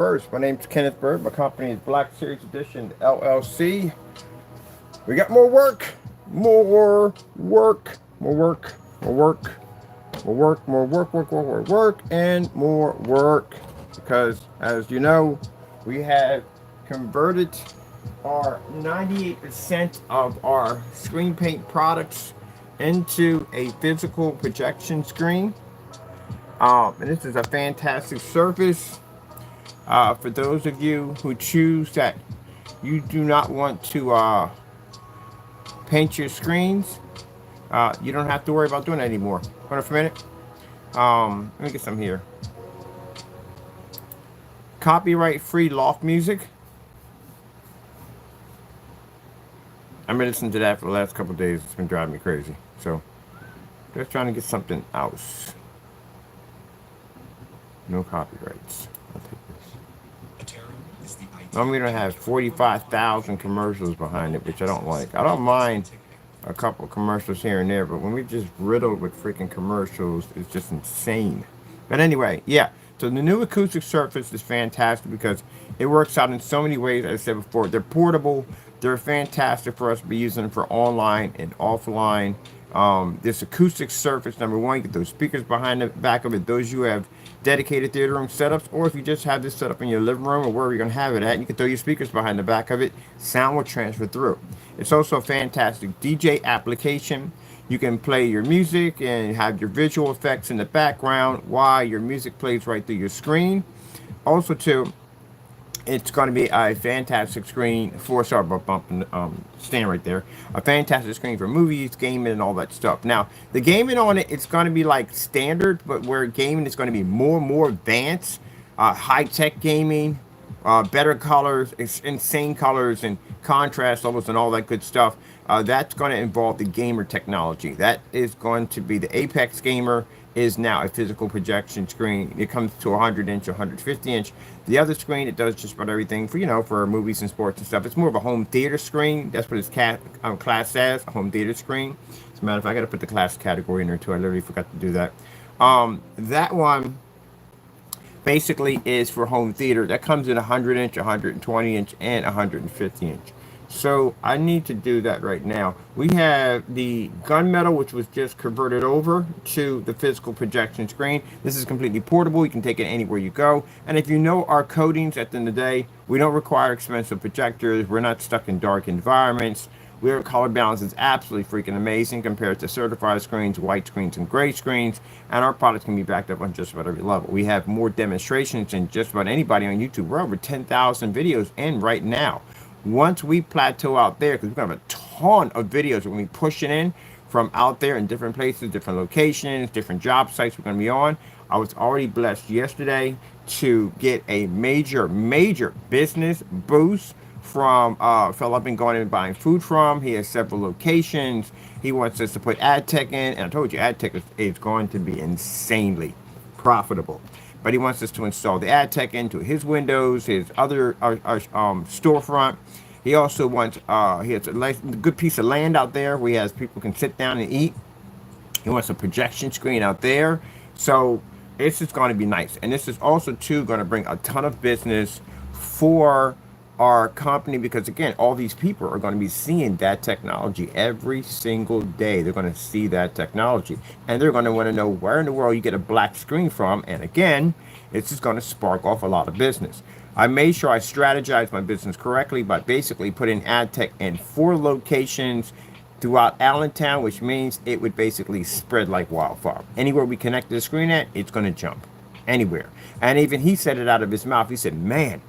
First, my name's Kenneth Bird. My company is Black Series Edition LLC. We got more work, more work, more work, more work, more work, more work, work, and more work. Because, as you know, we have converted our 98% of our screen paint products into a physical projection screen. And this is a fantastic surface. For those of you who choose that you do not want to paint your screens, you don't have to worry about doing that anymore. Hold on for a minute. Let me get some here. Copyright free loft music. I've been listening to that for the last couple of days. It's been driving me crazy. So, just trying to get something else. No copyrights. I'll take this. I'm going to have 45,000 commercials behind it, which I don't like. I don't mind a couple of commercials here and there, but when we just riddled with freaking commercials, it's just insane. But anyway, yeah. So the new acoustic surface is fantastic because it works out in so many ways. As I said before, they're portable. They're fantastic for us to be using for online and offline. This acoustic surface, number one, you get those speakers behind the back of it. Those you have dedicated theater room setups, or if you just have this set up in your living room or wherever you're going to have it at, you can throw your speakers behind the back of it. Sound will transfer through. It's also a fantastic DJ application. You can play your music and have your visual effects in the background while your music plays right through your screen. Also, too, it's going to be a fantastic screen for, sorry about bumping stand right there, a fantastic screen for movies, gaming, and all that stuff. Now, the gaming on it, it's going to be like standard, but where gaming is going to be more and more advanced, high-tech gaming, better colors, insane colors, and contrast levels, and all that good stuff. That's going to involve the gamer technology. That is going to be the Apex Gamer is now a physical projection screen. It comes to 100-inch, 150-inch. The other screen, it does just about everything for, for movies and sports and stuff. It's more of a home theater screen. That's what its class says, a home theater screen. As a matter of fact, I got to put the class category in there too. I literally forgot to do that. That one basically is for home theater. That comes in 100-inch, 120-inch, and 150-inch. So I need to do that right now. We have the gunmetal, which was just converted over to the physical projection screen. This is completely portable. You can take it anywhere you go. And if you know our coatings, at the end of the day, we don't require expensive projectors. We're not stuck in dark environments. Our color balance is absolutely freaking amazing compared to certified screens, white screens, and gray screens. And our products can be backed up on just about every level. We have more demonstrations than just about anybody on YouTube. We're over 10,000 videos in right now. Once we plateau out there, because we're going to have a ton of videos when we push it in from out there in different places, different locations, different job sites we're going to be on. I was already blessed yesterday to get a major business boost from a fellow I've been going and buying food from. He has several locations. He wants us to put ad tech in, and I told you ad tech is going to be insanely profitable. But he wants us to install the ad tech into his windows, his other storefront. He also wants, he has a good piece of land out there where he has people can sit down and eat. He wants a projection screen out there. So this is going to be nice. And this is also, too, going to bring a ton of business for our company because, again, all these people are going to be seeing that technology every single day. They're going to see that technology. And they're going to want to know where in the world you get a black screen from. And, again, it's just going to spark off a lot of business. I made sure I strategized my business correctly by basically putting ad tech in 4 locations throughout Allentown, which means it would basically spread like wildfire. Anywhere we connect the screen at, it's going to jump. Anywhere. And even he said it out of his mouth. He said, man,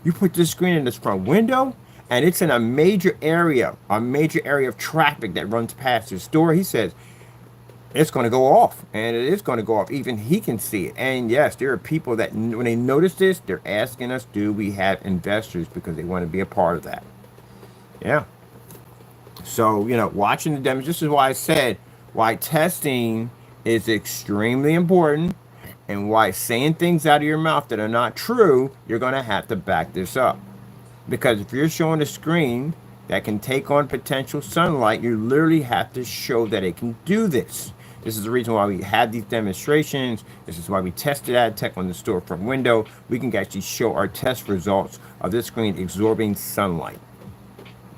you put this screen in this front window, and it's in a major area of traffic that runs past his store. He says, it's going to go off, and it is going to go off. Even he can see it. And yes, there are people that, when they notice this, they're asking us, do we have investors, because they want to be a part of that. Yeah. So, watching the demos, this is why I said why testing is extremely important. And why saying things out of your mouth that are not true, you're going to have to back this up. Because if you're showing a screen that can take on potential sunlight, you literally have to show that it can do this. This is the reason why we have these demonstrations. This is why we tested ad tech on the storefront window. We can actually show our test results of this screen absorbing sunlight.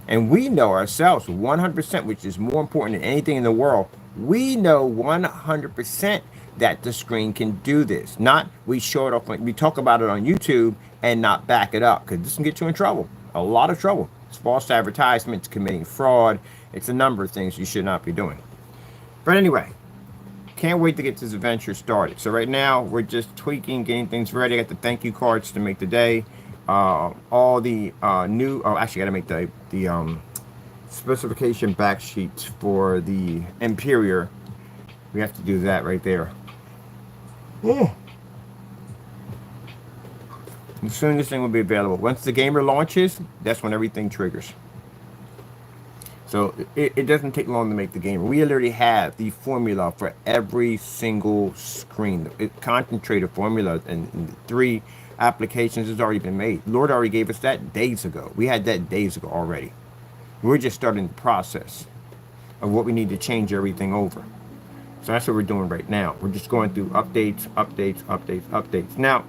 And we know ourselves 100%, which is more important than anything in the world. We know 100% that the screen can do this. Not we show it off, we talk about it on YouTube and not back it up, because this can get you in trouble, a lot of trouble. It's false advertisements, committing fraud. It's a number of things you should not be doing. But anyway, can't wait to get this adventure started. So right now we're just tweaking, getting things ready. I got the thank you cards to make today. All the new, oh, actually got to make the specification back sheets for the Imperior. We have to do that right there. Oh. As soon as this thing will be available. Once the gamer launches, that's when everything triggers. So it doesn't take long to make the gamer. We literally have the formula for every single screen. It concentrated formula and the 3 applications has already been made. Lord already gave us that days ago. We had that days ago already. We're just starting the process of what we need to change everything over. So that's what we're doing right now. We're just going through updates. Now,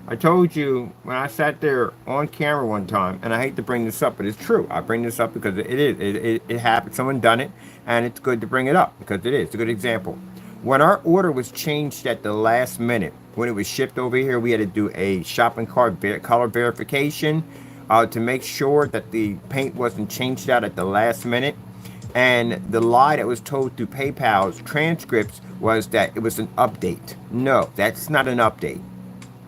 I told you when I sat there on camera one time, and I hate to bring this up, but it's true. I bring this up because it happened. Someone done it, and it's good to bring it up because it is. It's a good example. When our order was changed at the last minute, when it was shipped over here, we had to do a shopping cart color verification to make sure that the paint wasn't changed out at the last minute. And the lie that was told through PayPal's transcripts was that it was an update. No, that's not an update.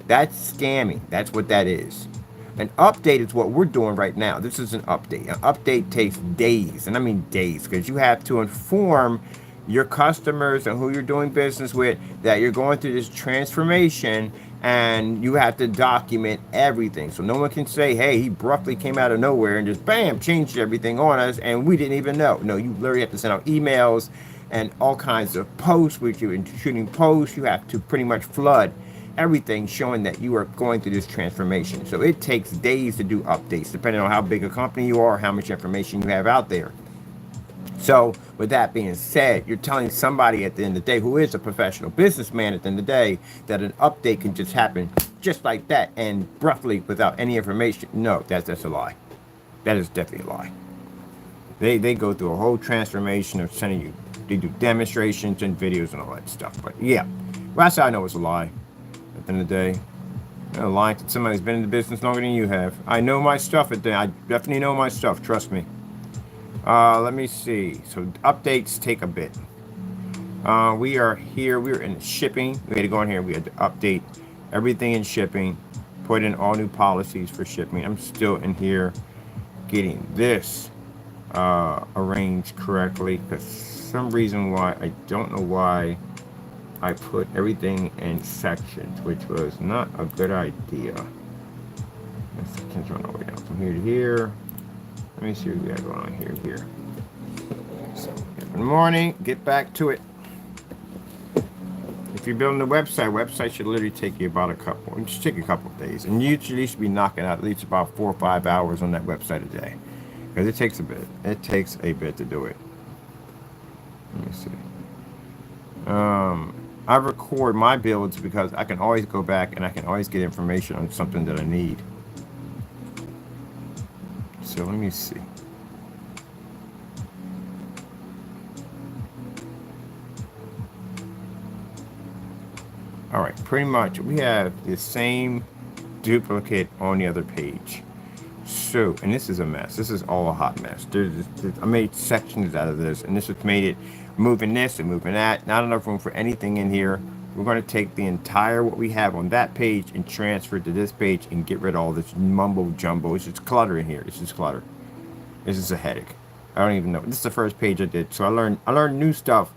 That's scamming. That's what that is. An update is what we're doing right now. This is an update. An update takes days, and I mean days, because you have to inform your customers and who you're doing business with that you're going through this transformation, and you have to document everything. So no one can say, hey, he abruptly came out of nowhere and just bam, changed everything on us, and we didn't even know. No, you literally have to send out emails and all kinds of posts, which you're shooting posts. You have to pretty much flood everything showing that you are going through this transformation. So it takes days to do updates, depending on how big a company you are, how much information you have out there. So with that being said, you're telling somebody at the end of the day who is a professional businessman at the end of the day that an update can just happen just like that and roughly without any information. No, that's a lie. That is definitely a lie. They go through a whole transformation of sending you, they do demonstrations and videos and all that stuff. But yeah, well, that's how I know it's a lie. At the end of the day, a lie to somebody who's been in the business longer than you have. I know my stuff at the I definitely know my stuff, trust me. Let me see. So updates take a bit. We are here. We're in shipping. We had to go in here. We had to update everything in shipping. Put in all new policies for shipping. I'm still in here getting this arranged correctly. Because some reason why, I don't know why I put everything in sections, which was not a good idea. The sections run all the way down from here to here. Let me see what we got going on here. So, good morning. Get back to it. If you're building a website should literally take you about just take a couple of days. And you should be knocking out at least about 4 or 5 hours on that website a day. Because it takes a bit. It takes a bit to do it. Let me see. I record my builds because I can always go back and I can always get information on something that I need. So let me see. All right, pretty much we have the same duplicate on the other page. So, and this is a mess. This is all a hot mess. I made sections out of this, and this has made it moving this and moving that. Not enough room for anything in here. We're going to take the entire what we have on that page and transfer it to this page and get rid of all this mumbo jumbo. It's just clutter in here. It's just clutter. This is a headache. I don't even know. This is the first page I did. So I learned new stuff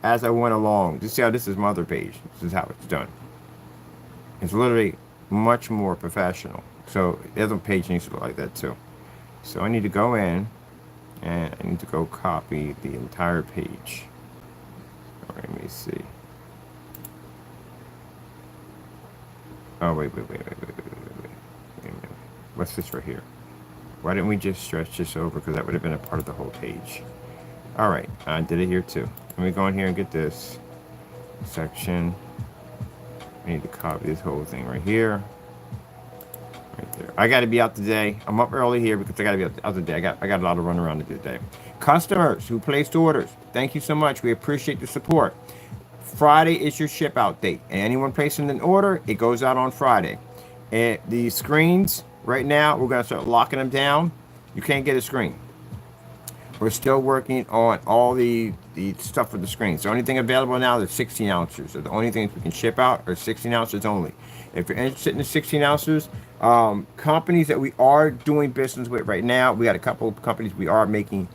as I went along. Just see how this is my other page. This is how it's done. It's literally much more professional. So the other page needs to look like that too. So I need to go in and I need to go copy the entire page. All right, let me see. Oh, wait. Wait a minute. What's this right here? Why didn't we just stretch this over? Because that would have been a part of the whole page. All right, I did it here too. Let me go in here and get this. section. I need to copy this whole thing right here. Right there. I got to be out today. I'm up early here because I got to be out today. I got a lot of run around to do today. Customers who placed orders, thank you so much. We appreciate the support. Friday is your ship out date. And anyone placing an order, it goes out on Friday. And the screens, right now, we're going to start locking them down. You can't get a screen. We're still working on all the stuff for the screens. The only thing available now is 16 ounces. So the only things we can ship out are 16 ounces only. If you're interested in the 16 ounces, companies that we are doing business with right now, we got a couple of companies we are making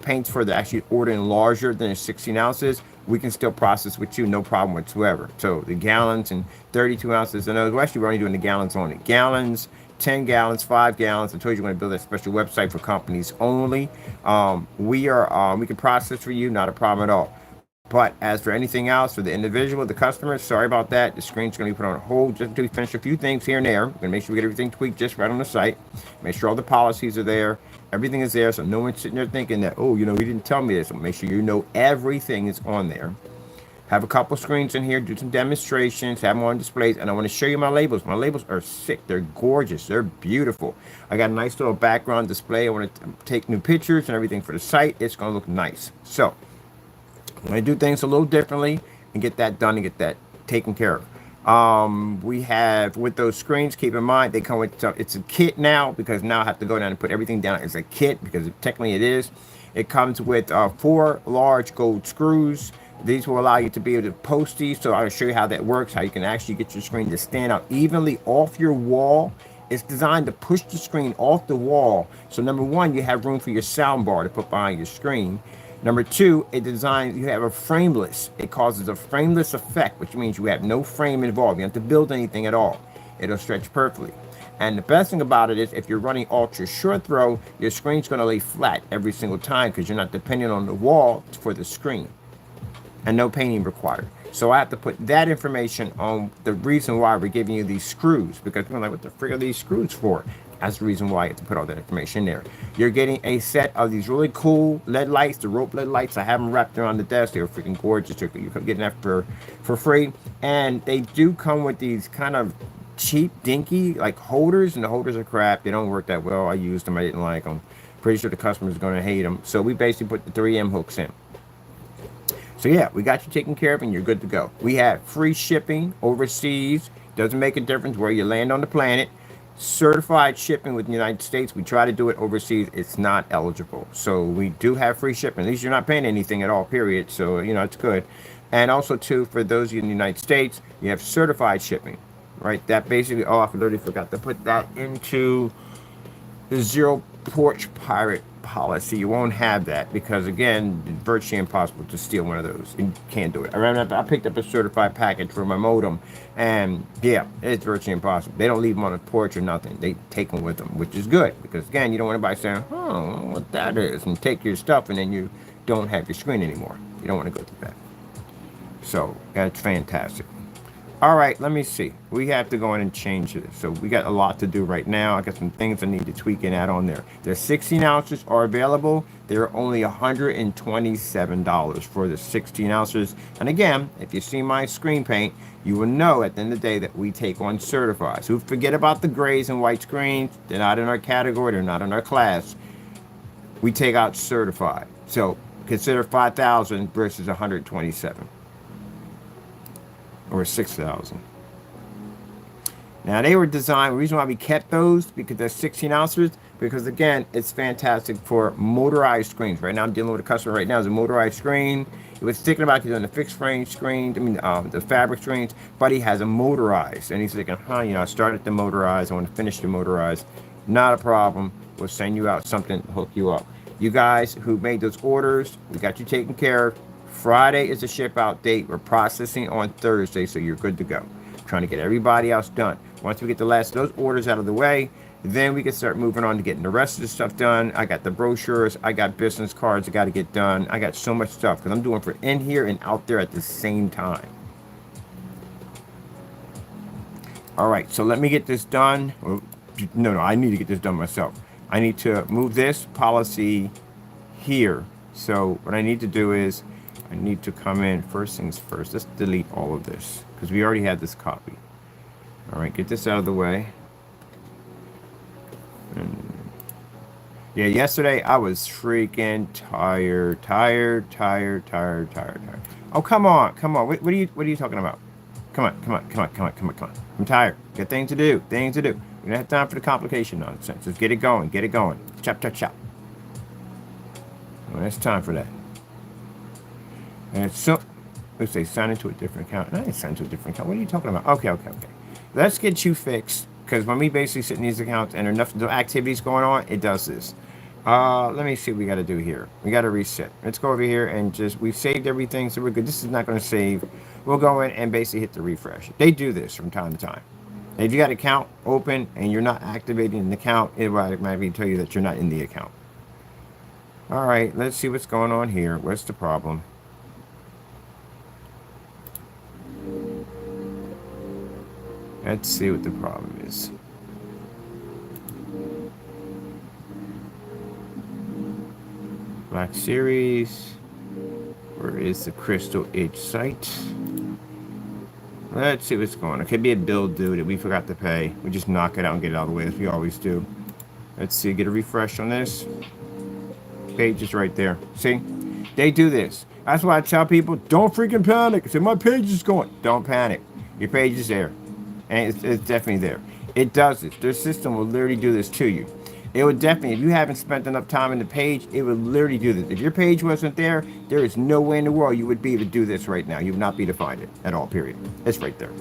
paints for that actually ordering larger than 16 ounces. We can still process with you, no problem whatsoever. So the gallons and 32 ounces, and well, actually we're only doing the gallons only. Gallons, 10 gallons, 5 gallons. I told you we're going to build a special website for companies only. We can process for you, not a problem at all. But as for anything else, for the individual, the customer, sorry about that. The screen's going to be put on hold just until we finish a few things here and there. We're going to make sure we get everything tweaked just right on the site. Make sure all the policies are there. Everything is there, so no one's sitting there thinking that, oh, you know, he didn't tell me this. So make sure you know everything is on there. Have a couple screens in here, do some demonstrations, have them on displays, and I want to show you my labels. My labels are sick. They're gorgeous. They're beautiful. I got a nice little background display. I want to take new pictures and everything for the site. It's going to look nice. So I'm going to do things a little differently and get that done and get that taken care of. We have, with those screens, keep in mind, they come with, it's a kit now, because now I have to go down and put everything down as a kit, because technically it is. It comes with 4 large gold screws. These will allow you to be able to post these, so I'll show you how that works, how you can actually get your screen to stand out evenly off your wall. It's designed to push the screen off the wall. So number one, you have room for your sound bar to put behind your screen. Number two, you have a frameless. It causes a frameless effect, which means you have no frame involved. You don't have to build anything at all. It'll stretch perfectly. And the best thing about it is, if you're running ultra short throw, your screen's going to lay flat every single time, because you're not dependent on the wall for the screen. And no painting required. So I have to put that information on the reason why we're giving you these screws, because we're like, what the frig are these screws for? That's the reason why I have to put all that information there. You're getting a set of these really cool LED lights, the rope LED lights. I have them wrapped around the desk. They're freaking gorgeous. You're getting that for free. And they do come with these kind of cheap, dinky, like holders, and the holders are crap. They don't work that well. I used them. I didn't like them. Pretty sure the customer's going to hate them. So we basically put the 3M hooks in. So yeah, we got you taken care of and you're good to go. We have free shipping overseas. Doesn't make a difference where you land on the planet. Certified shipping with the United States. We try to do it overseas. It's not eligible. So we do have free shipping. At least you're not paying anything at all, period. So, you know, it's good. And also, too, for those of you in the United States, you have certified shipping, right? That basically, oh, I literally forgot to put that into the Zero Porch Pirate policy. You won't have that because, again, it's virtually impossible to steal one of those. You can't do it. I remember I picked up a certified package for my modem, and yeah, it's virtually impossible. They don't leave them on the porch or nothing. They take them with them, which is good because, again, you don't want anybody saying, oh, what that is, and take your stuff, and then you don't have your screen anymore. You don't want to go through that. So that's fantastic. All right, let me see. We have to go in and change this. So we got a lot to do right now. I got some things I need to tweak and add on there. The 16 ounces are available. They're only $127 for the 16 ounces. And again, if you see my screen paint, you will know at the end of the day that we take on certified. So forget about the grays and white screens. They're not in our category. They're not in our class. We take out certified. So consider 5,000 versus 127. Or 6,000. Now they were designed, the reason why we kept those, because they're 16 ounces, because again, it's fantastic for motorized screens. Right now I'm dealing with a customer right now, it's a motorized screen. He was thinking about doing the fixed frame screen, the fabric screens, but he has a motorized. And he's thinking, you know, I started the motorized, I want to finish the motorized. Not a problem, we'll send you out something to hook you up. You guys who made those orders, we got you taken care of. Friday is the ship out date. We're processing on Thursday, so you're good to go. Trying to get everybody else done. Once we get the last of those orders out of the way, then we can start moving on to getting the rest of the stuff done. I got the brochures. I got business cards I got to get done. I got so much stuff because I'm doing for in here and out there at the same time. All right, so let me get this done. No, I need to get this done myself. I need to move this policy here. So what I need to do is I need to come in. First things first. Let's delete all of this because we already had this copy. All right, get this out of the way. And yeah, yesterday I was freaking tired. Oh, come on. What are you talking about? Come on. I'm tired. Got things to do. We don't have time for the complication nonsense. Let's get it going. Chop. Well, it's time for that. And it's so, let's say sign into a different account. I didn't sign into a different account. What are you talking about? Okay. Let's get you fixed. Because when we basically sit in these accounts and there are enough activities going on, it does this. Let me see what we got to do here. We got to reset. Let's go over here and we've saved everything, so we're good. This is not going to save. We'll go in and basically hit the refresh. They do this from time to time. And if you got an account open and you're not activating an account, it will automatically tell you that you're not in the account. All right, let's see what's going on here. What's the problem? Let's see what the problem is. Black Series. Where is the Crystal Edge site? Let's see what's going on. It could be a bill due that we forgot to pay. We just knock it out and get it out of the way as we always do. Let's see, get a refresh on this. Page is right there. See? They do this. That's why I tell people, don't freaking panic. I say, my page is going. Don't panic. Your page is there. And it's definitely there. It does this. Their system will literally do this to you. It would definitely, if you haven't spent enough time in the page, it would literally do this. If your page wasn't there, there is no way in the world you would be able to do this right now. You would not be able to find it at all, period. It's right there.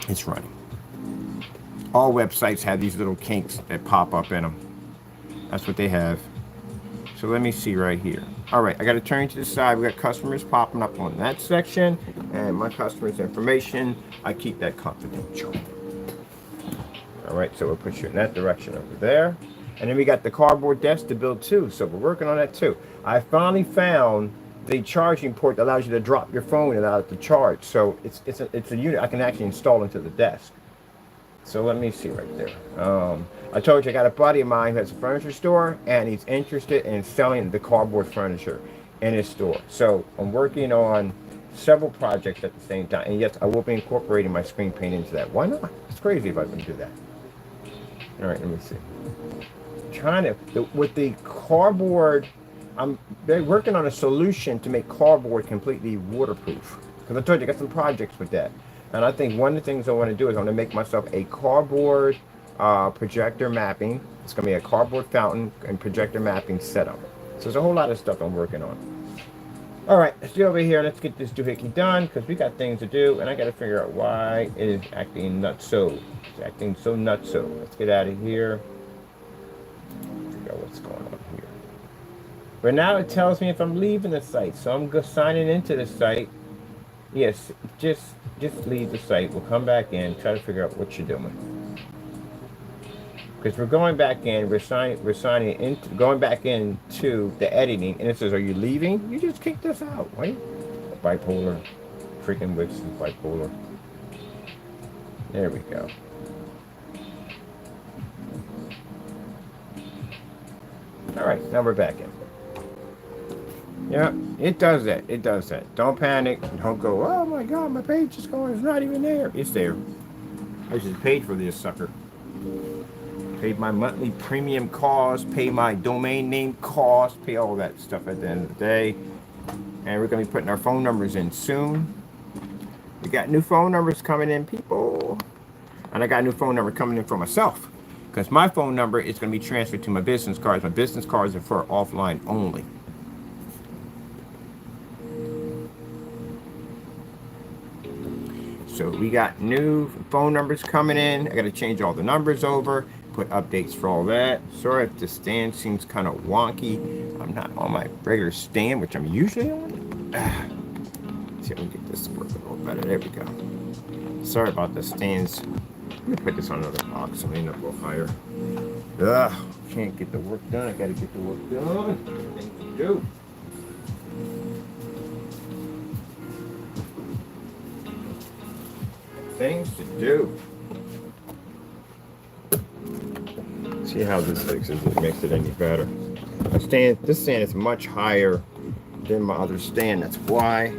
It's running. All websites have these little kinks that pop up in them. That's what they have. So let me see right here. All right, I got to turn to the side. We got customers popping up on that section. And my customers' information, I keep that confidential. All right, so we'll put you in that direction over there. And then we got the cardboard desk to build too. So we're working on that too. I finally found the charging port that allows you to drop your phone and allow it to charge. So it's a unit I can actually install into the desk. So let me see right there. I told you I got a buddy of mine who has a furniture store and he's interested in selling the cardboard furniture in his store. So I'm working on several projects at the same time. And yes, I will be incorporating my screen paint into that. Why not? It's crazy if I can do that. All right, let me see. With the cardboard, they're working on a solution to make cardboard completely waterproof. Because I told you I got some projects with that. And I think one of the things I want to do is I want to make myself a cardboard projector mapping. It's going to be a cardboard fountain and projector mapping setup. So there's a whole lot of stuff I'm working on. All right, let's get over here. Let's get this doohickey done because we got things to do. And I got to figure out why it is acting nutso. It's acting so nutso. Let's get out of here. Figure out what's going on here. But now it tells me if I'm leaving the site. So I'm signing into the site. Yes, just leave the site. We'll come back in, try to figure out what you're doing. Because we're going back in, we're signing in, going back into the editing, and it says, "Are you leaving?" You just kick this out, right? Bipolar, freaking Wix is bipolar. There we go. All right, now we're back in. Yeah, it does that. It does that. Don't panic. Don't go, oh my God, my page is going. It's not even there. It's there. I just paid for this sucker. Paid my monthly premium cost, pay my domain name cost, pay all that stuff at the end of the day. And we're going to be putting our phone numbers in soon. We got new phone numbers coming in, people. And I got a new phone number coming in for myself. Because my phone number is going to be transferred to my business cards. My business cards are for offline only. So we got new phone numbers coming in. I got to change all the numbers over, put updates for all that. Sorry if the stand seems kind of wonky. I'm not on my regular stand, which I'm usually on. Let's see if we can get this to work a little better. There we go. Sorry about the stands. Let me put this on another box. I'm going to go higher. Can't get the work done. I got to get the work done. Things to do. Things to do. See how this fixes it, makes it any better. This stand is much higher than my other stand. That's why.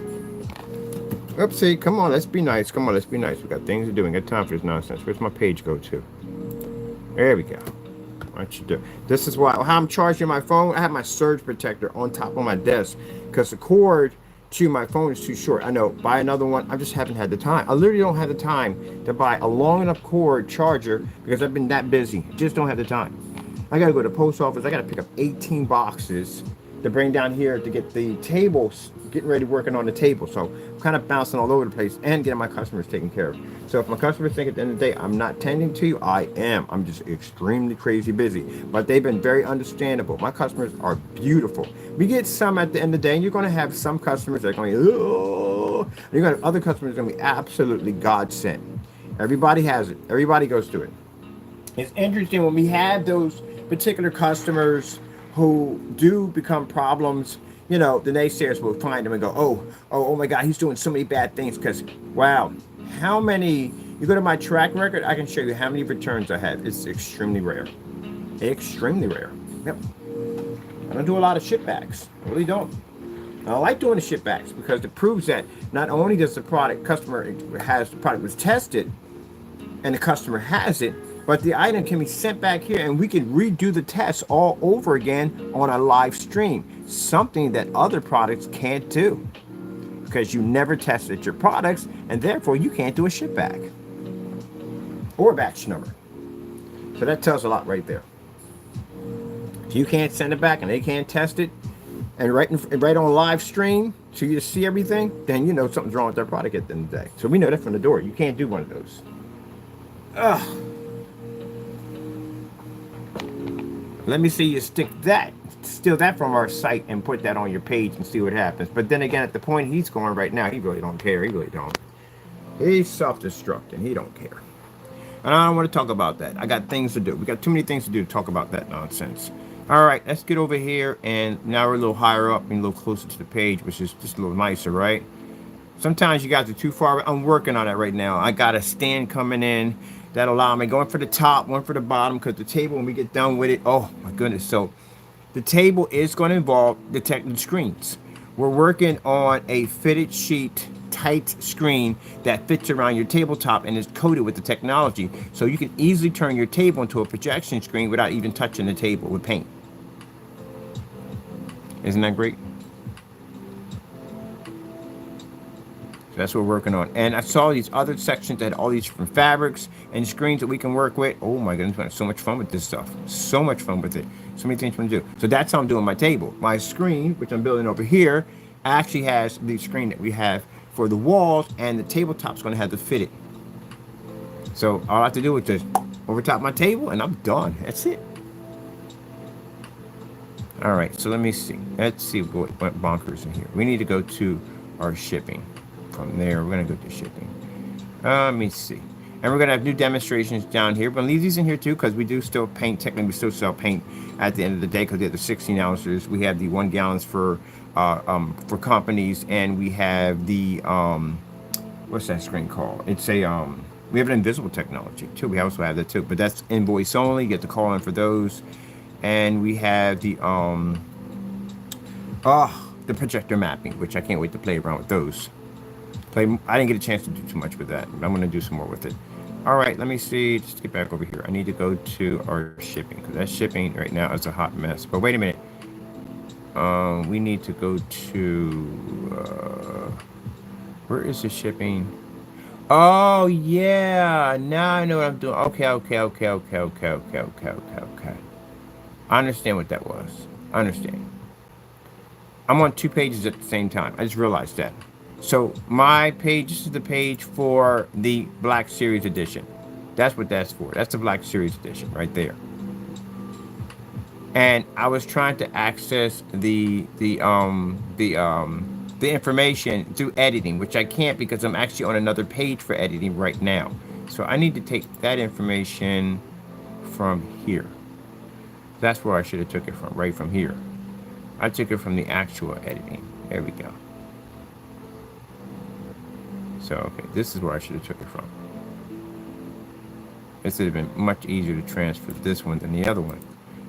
Oopsie, come on, let's be nice. Come on, let's be nice. We got things to do. We got time for this nonsense. Where's my page go to? There we go. What you do? This is why how I'm charging my phone. I have my surge protector on top of my desk because the cord to my phone is too short. I know. Buy another one. I just haven't had the time. I literally don't have the time to buy a long enough cord charger because I've been that busy. Just don't have the time. I gotta go to the post office. I gotta pick up 18 boxes to bring down here to get the tables, getting ready working on the table. So I'm kind of bouncing all over the place and getting my customers taken care of. So if my customers think at the end of the day I'm not tending to you, I am. I'm just extremely crazy busy. But they've been very understandable. My customers are beautiful. We get some at the end of the day, and you're going to have some customers that are going, oh, you're going to have other customers that are going to be absolutely godsend. Everybody has it. Everybody goes through it. It's interesting when we have those particular customers who do become problems. You know, the naysayers will find them and go, oh my God, he's doing so many bad things. Because, wow, how many, you go to my track record, I can show you how many returns I have. It's extremely rare. Extremely rare. Yep. I don't do a lot of shipbacks. I really don't. I like doing the shipbacks because it proves that not only does the customer has the product was tested and the customer has it, but the item can be sent back here and we can redo the test all over again on a live stream. Something that other products can't do because you never tested your products and therefore you can't do a ship back or a batch number. So that tells a lot right there. If you can't send it back and they can't test it and right on live stream so you see everything, then you know something's wrong with their product at the end of the day. So we know that from the door. You can't do one of those. Ugh. Let me see you steal that from our site and put that on your page and see what happens. But then again, at the point he's going right now, he really don't care. He really don't. He's self-destructing. He don't care. And I don't want to talk about that. I got things to do. We got too many things to do to talk about that nonsense. All right, let's get over here. And now we're a little higher up and a little closer to the page, which is just a little nicer, right? Sometimes you guys are too far. I'm working on it right now. I got a stand coming in that'll allow me going for the top, one for the bottom, because the table, when we get done with it, oh my goodness. So the table is going to involve detecting screens. We're working on a fitted sheet, tight screen that fits around your tabletop and is coated with the technology. So you can easily turn your table into a projection screen without even touching the table with paint. Isn't that great? That's what we're working on. And I saw these other sections that had all these different fabrics and screens that we can work with. Oh my goodness, we had so much fun with this stuff. So much fun with it. So many things we can do. So that's how I'm doing my table. My screen, which I'm building over here, actually has the screen that we have for the walls, and the tabletop's going to have the fitted. So all I have to do is just overtop my table and I'm done. That's it. All right, so let me see. Let's see what went bonkers in here. We need to go to our shipping. From there, we're going to go to shipping. Let me see. And we're going to have new demonstrations down here. We're going to leave these in here too because we do still paint. Technically, we still sell paint at the end of the day because they're the 16 ounces. We have the 1 gallons for companies, and we have the what's that screen called? It's a we have an invisible technology too. We also have that too, but that's invoice only. You get to call in for those, and we have the projector mapping, which I can't wait to play around with those. I didn't get a chance to do too much with that, but I'm going to do some more with it. All right, let me see. Just get back over here. I need to go to our shipping because that shipping right now is a hot mess. But wait a minute. We need to go to where is the shipping? Oh yeah, now I know what I'm doing. Okay. I understand what that was. I understand. I'm on 2 pages at the same time. I just realized that. So my page, this is the page for the Black Series Edition. That's what that's for. That's the Black Series Edition right there. And I was trying to access the information through editing, which I can't because I'm actually on another page for editing right now. So I need to take that information from here. That's where I should have took it from, right from here. I took it from the actual editing. There we go. So, okay, this is where I should have took it from. This would have been much easier to transfer this one than the other one.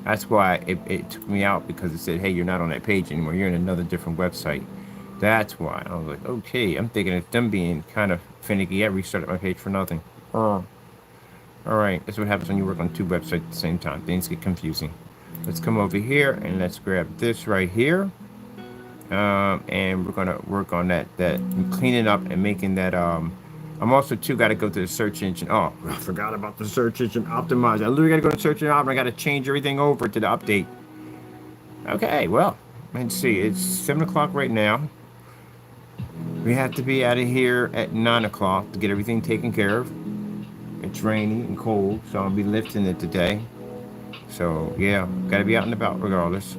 That's why it took me out, because it said, hey, you're not on that page anymore. You're in another different website. That's why. I was like, okay. I'm thinking it's them being kind of finicky. I restarted my page for nothing. All right. That's what happens when you work on two websites at the same time. Things get confusing. Let's come over here and let's grab this right here. And we're gonna work on that cleaning up and making that. I'm also too got to go to the search engine. Oh, I forgot about the search engine optimizer. I literally got to go to the search engine optimizer. I got to change everything over to the update. Okay, well, let's see. It's 7 o'clock right now. We have to be out of here at 9 o'clock to get everything taken care of. It's rainy and cold, so I'll be lifting it today. So yeah, gotta be out and about regardless.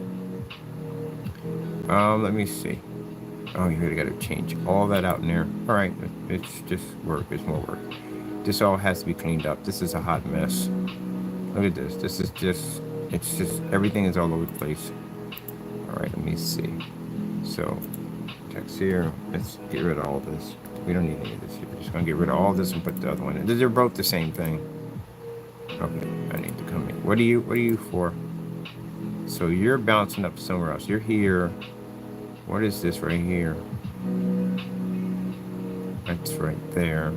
Let me see. Oh, you really gotta change all that out in there. All right, it's just work. It's more work. This all has to be cleaned up. This is a hot mess. Look at this. This is just, it's just, everything is all over the place. All right, let me see. So, text here. Let's get rid of all this. We don't need any of this here. We're just gonna get rid of all this and put the other one in. They're both the same thing. Okay, I need to come in. What are you for? So you're bouncing up somewhere else. You're here. What is this right here? That's right there.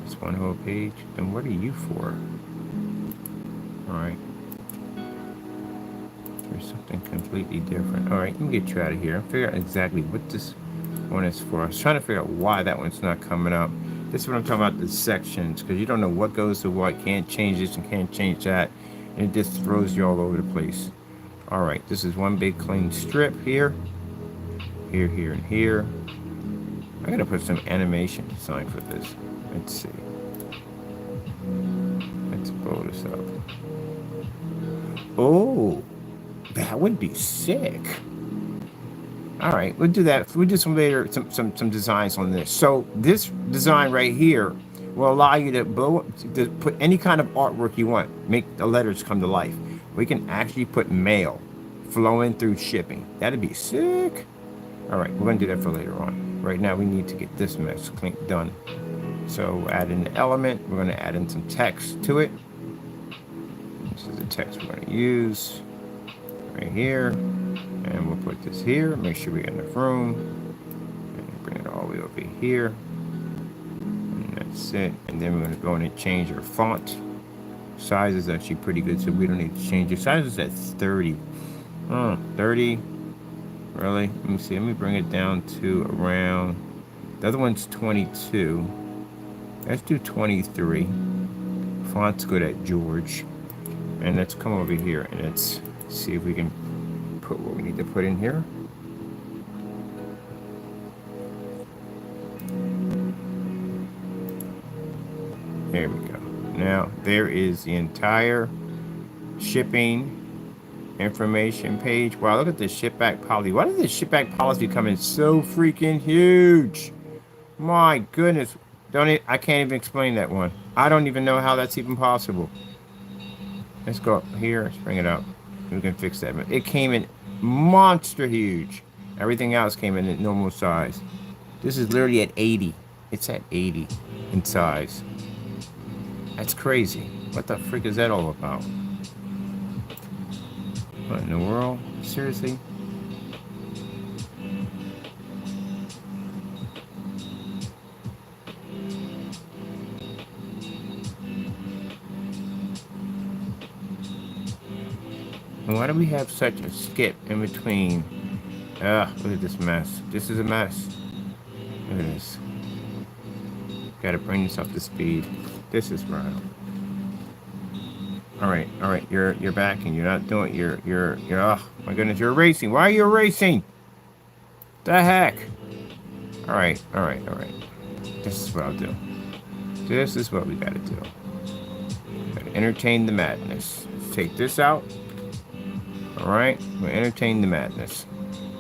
It's one whole page. And what are you for? All right. There's something completely different. All right, let me get you out of here. Figure out exactly what this one is for. I was trying to figure out why that one's not coming up. This is what I'm talking about, the sections, because you don't know what goes to what. Can't change this and can't change that. And it just throws you all over the place. All right, this is one big clean strip here. Here, here, and here. I gotta put some animation design for this. Let's see. Let's blow this up. Oh, that would be sick. All right, we'll do that. We'll do some later, some designs on this. So this design right here will allow you to put any kind of artwork you want. Make the letters come to life. We can actually put mail flowing through shipping. That'd be sick. All right, we're gonna do that for later on. Right now, we need to get this mess done. So add in the element. We're gonna add in some text to it. This is the text we're gonna use right here. And we'll put this here. Make sure we got enough room. And bring it all the way over here. And that's it. And then we're gonna go in and change our font. Size is actually pretty good, so we don't need to change it. Size is at 30. 30. Really? Let me see. Let me bring it down to around. The other one's 22. Let's do 23. Font's good at George. And let's come over here and let's see if we can put what we need to put in here. There we go. Now, there is the entire shipping information page. Wow, look at this ship back policy. Why did this ship back policy come in so freaking huge? My goodness. I can't even explain that one. I don't even know how that's even possible. Let's go up here. Let's bring it up. We can fix that. It came in monster huge. Everything else came in at normal size. This is literally at 80. It's at 80 in size. That's crazy. What the frick is that all about? What in the world? Seriously? Why do we have such a skip in between? Look at this mess. This is a mess. Look at this. Gotta bring this up to speed. This is right. All right. You're back and you're not doing. You're. Oh my goodness, you're erasing. Why are you erasing? The heck? All right. This is what I'll do. This is what we gotta do. Gotta entertain the madness. Let's take this out. All right, we'll entertain the madness.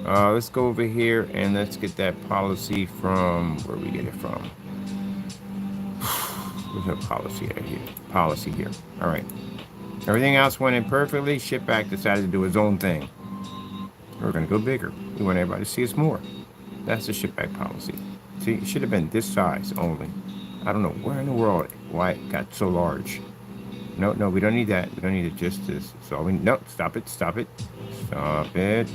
Let's go over here and let's get that policy from where we get it from. There's a policy here. Policy here. All right. Everything else went in perfectly. Shipback decided to do his own thing. We're gonna go bigger. We want everybody to see us more. That's the shipback policy. See, it should have been this size only. I don't know where in the world why it got so large. No, no, we don't need that. We don't need it. Just this. So we, no, stop it, stop it. Stop it.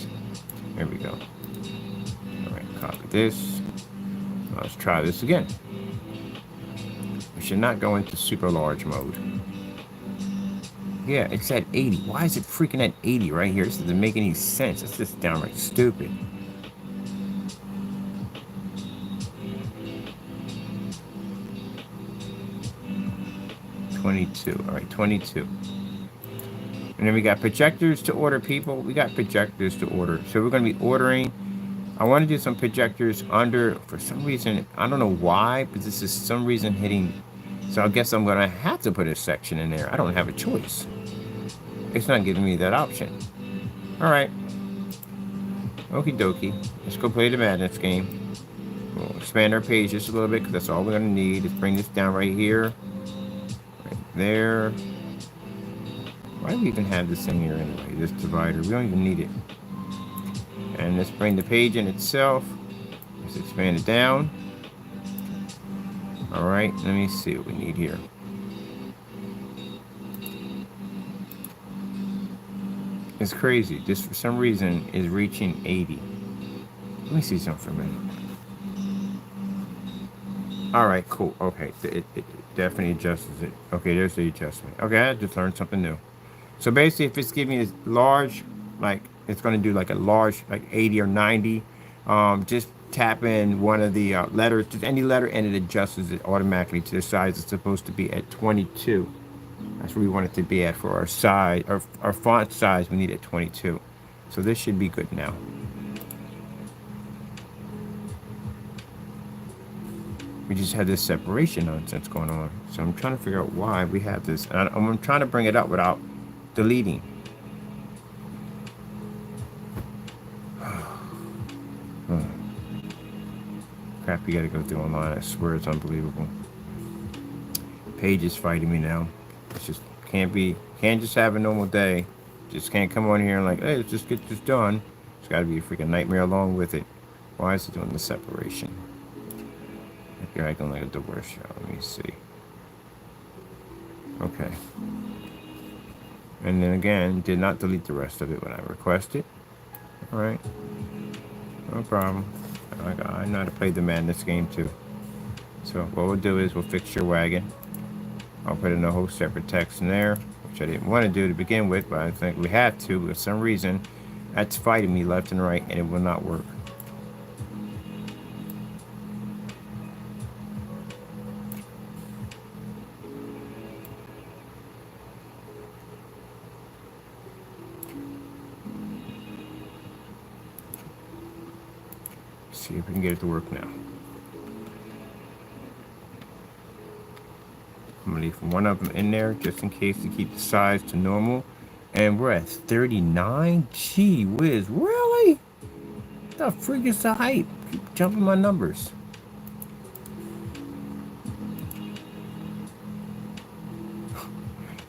There we go. All right, copy this. Let's try this again. We should not go into super large mode. Yeah, it's at 80. Why is it freaking at 80 right here? This doesn't make any sense. It's just downright stupid. $22. All right, 22. And then we got projectors to order, people. We got projectors to order. So we're going to be ordering. I want to do some projectors under, for some reason, I don't know why, but this is some reason hitting. So I guess I'm going to have to put a section in there. I don't have a choice. It's not giving me that option. All right. Okie dokie. Let's go play the Madness game. We'll expand our page just a little bit because that's all we're going to need. Let's bring this down right here. Right there. Why do we even have this in here anyway? This divider. We don't even need it. And let's bring the page in itself. Let's expand it down. All right. Let me see what we need here. It's crazy. This, for some reason, is reaching 80. Let me see something for a minute. All right, cool. Okay, it definitely adjusts it. Okay, there's the adjustment. Okay, I just learned something new. So basically, if it's giving me a large, like, it's going to do like a large, like 80 or 90, just tap in one of the letters, just any letter, and it adjusts it automatically to the size it's supposed to be at 22. That's where we want it to be at for our size, our font size. We need at 22. So this should be good now. We just had this separation nonsense going on. So I'm trying to figure out why we have this. And I'm trying to bring it up without deleting. Crap, you gotta go through online. I swear it's unbelievable. Page is fighting me now. It's just can't just have a normal day. Just can't come on here and like, hey, let's just get this done. It's gotta be a freaking nightmare along with it. Why is it doing the separation? You're acting like a divorce show. Let me see. Okay. And then again, did not delete the rest of it when I requested. All right. No problem. I know how to play the Madness game too. So what we'll do is we'll fix your wagon. I'll put in a whole separate text in there, which I didn't want to do to begin with, but I think we have to. For some reason, that's fighting me left and right, and it will not work. See if we can get it to work now. I'm gonna leave one of them in there just in case to keep the size to normal. And we're at 39. Gee whiz, really? The freak is the hype? Keep jumping my numbers.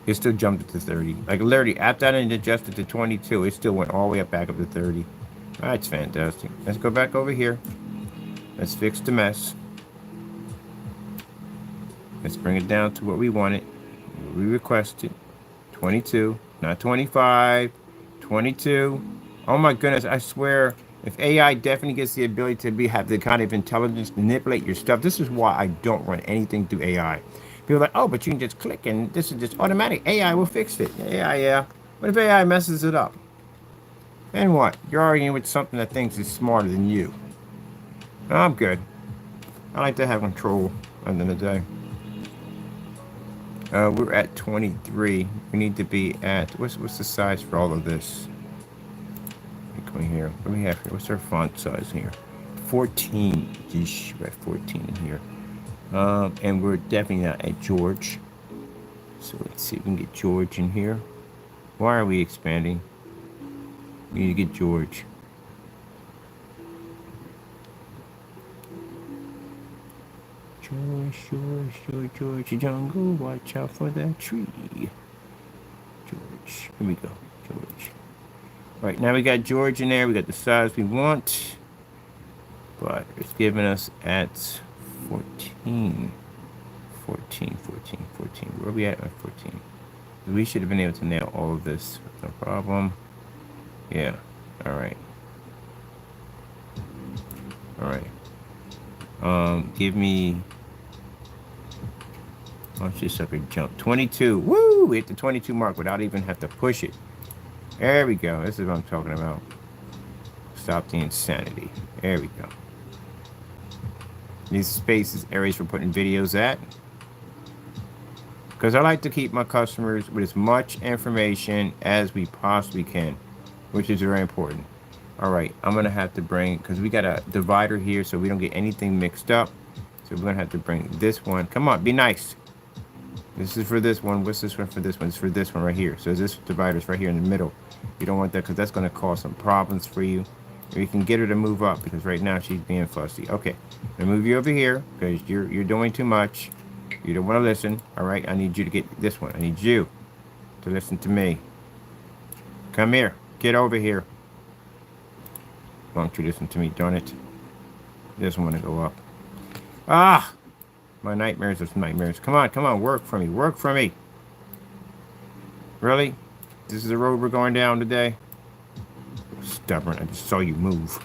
It still jumped to 30. Like literally, after that and adjusted to 22, it still went all the way up back up to 30. That's fantastic. Let's go back over here. Let's fix the mess. Let's bring it down to what we wanted. What we requested. 22, not 25. 22. Oh my goodness, I swear, if AI definitely gets the ability to have the kind of intelligence to manipulate your stuff, this is why I don't run anything through AI. People are like, oh, but you can just click and this is just automatic. AI will fix it. Yeah. What if AI messes it up? Then what? You're arguing with something that thinks is smarter than you. I'm good. I like to have control at the end of the day. We're at 23. We need to be at, what's the size for all of this? Come here. What do we have here? What's our font size here? 14. Geesh, we're at 14 in here. And we're definitely not at George. So let's see if we can get George in here. Why are we expanding? We need to get George. George, jungle, watch out for that tree. George, here we go, George. All right, now we got George in there. We got the size we want, but it's giving us at 14. Where are we at 14? We should have been able to nail all of this. No problem. Yeah. All right. All right. Give me. Watch this sucker jump. 22. Woo! Hit the 22 mark without even have to push it. There we go. This is what I'm talking about. Stop the insanity. There we go. These spaces, areas for putting videos at. Because I like to keep my customers with as much information as we possibly can, which is very important. All right, I'm going to have to bring, because we got a divider here so we don't get anything mixed up. So we're going to have to bring this one. Come on, be nice. This is for this one. What's this one for this one? It's for this one right here. So this divider's right here in the middle. You don't want that because that's going to cause some problems for you. Or you can get her to move up because right now she's being fussy. Okay, I'm gonna move you over here because you're doing too much. You don't want to listen. All right, I need you to get this one. I need you to listen to me. Come here. Get over here. Why don't you listen to me? Darn it. Doesn't want to go up. Ah! My nightmares of nightmares. Come on, come on. Work for me. Work for me. Really? This is the road we're going down today? Stubborn. I just saw you move.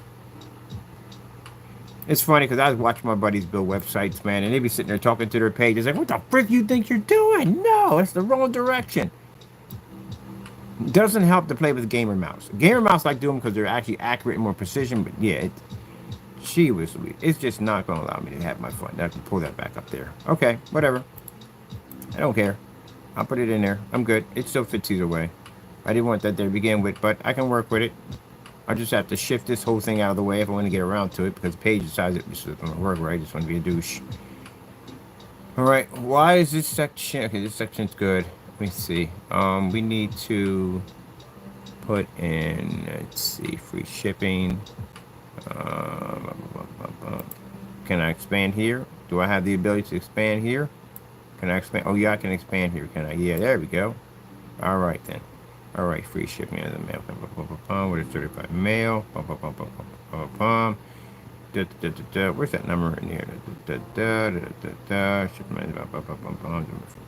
It's funny because I was watching my buddies build websites, man, and they be sitting there talking to their pages like, what the frick you think you're doing? No, it's the wrong direction. Doesn't help to play with gamer mouse. Gamer mouse like doing them because they're actually accurate and more precision, but yeah, she was sweet. It's just not going to allow me to have my fun. I can pull that back up there. Okay, whatever. I don't care. I'll put it in there. I'm good. It still fits either way. I didn't want that there to begin with, but I can work with it. I just have to shift this whole thing out of the way if I want to get around to it because the page decides it just doesn't work right. I just want to be a douche. All right, why is this section? Okay, this section's good. Let me see. We need to put in, let's see, free shipping. Can I expand here? Do I have the ability to expand here? Can I expand? Oh, yeah, I can expand here. Can I? Yeah, there we go. All right, then. All right, free shipping of the mail. What is certified mail? Where's that number in here?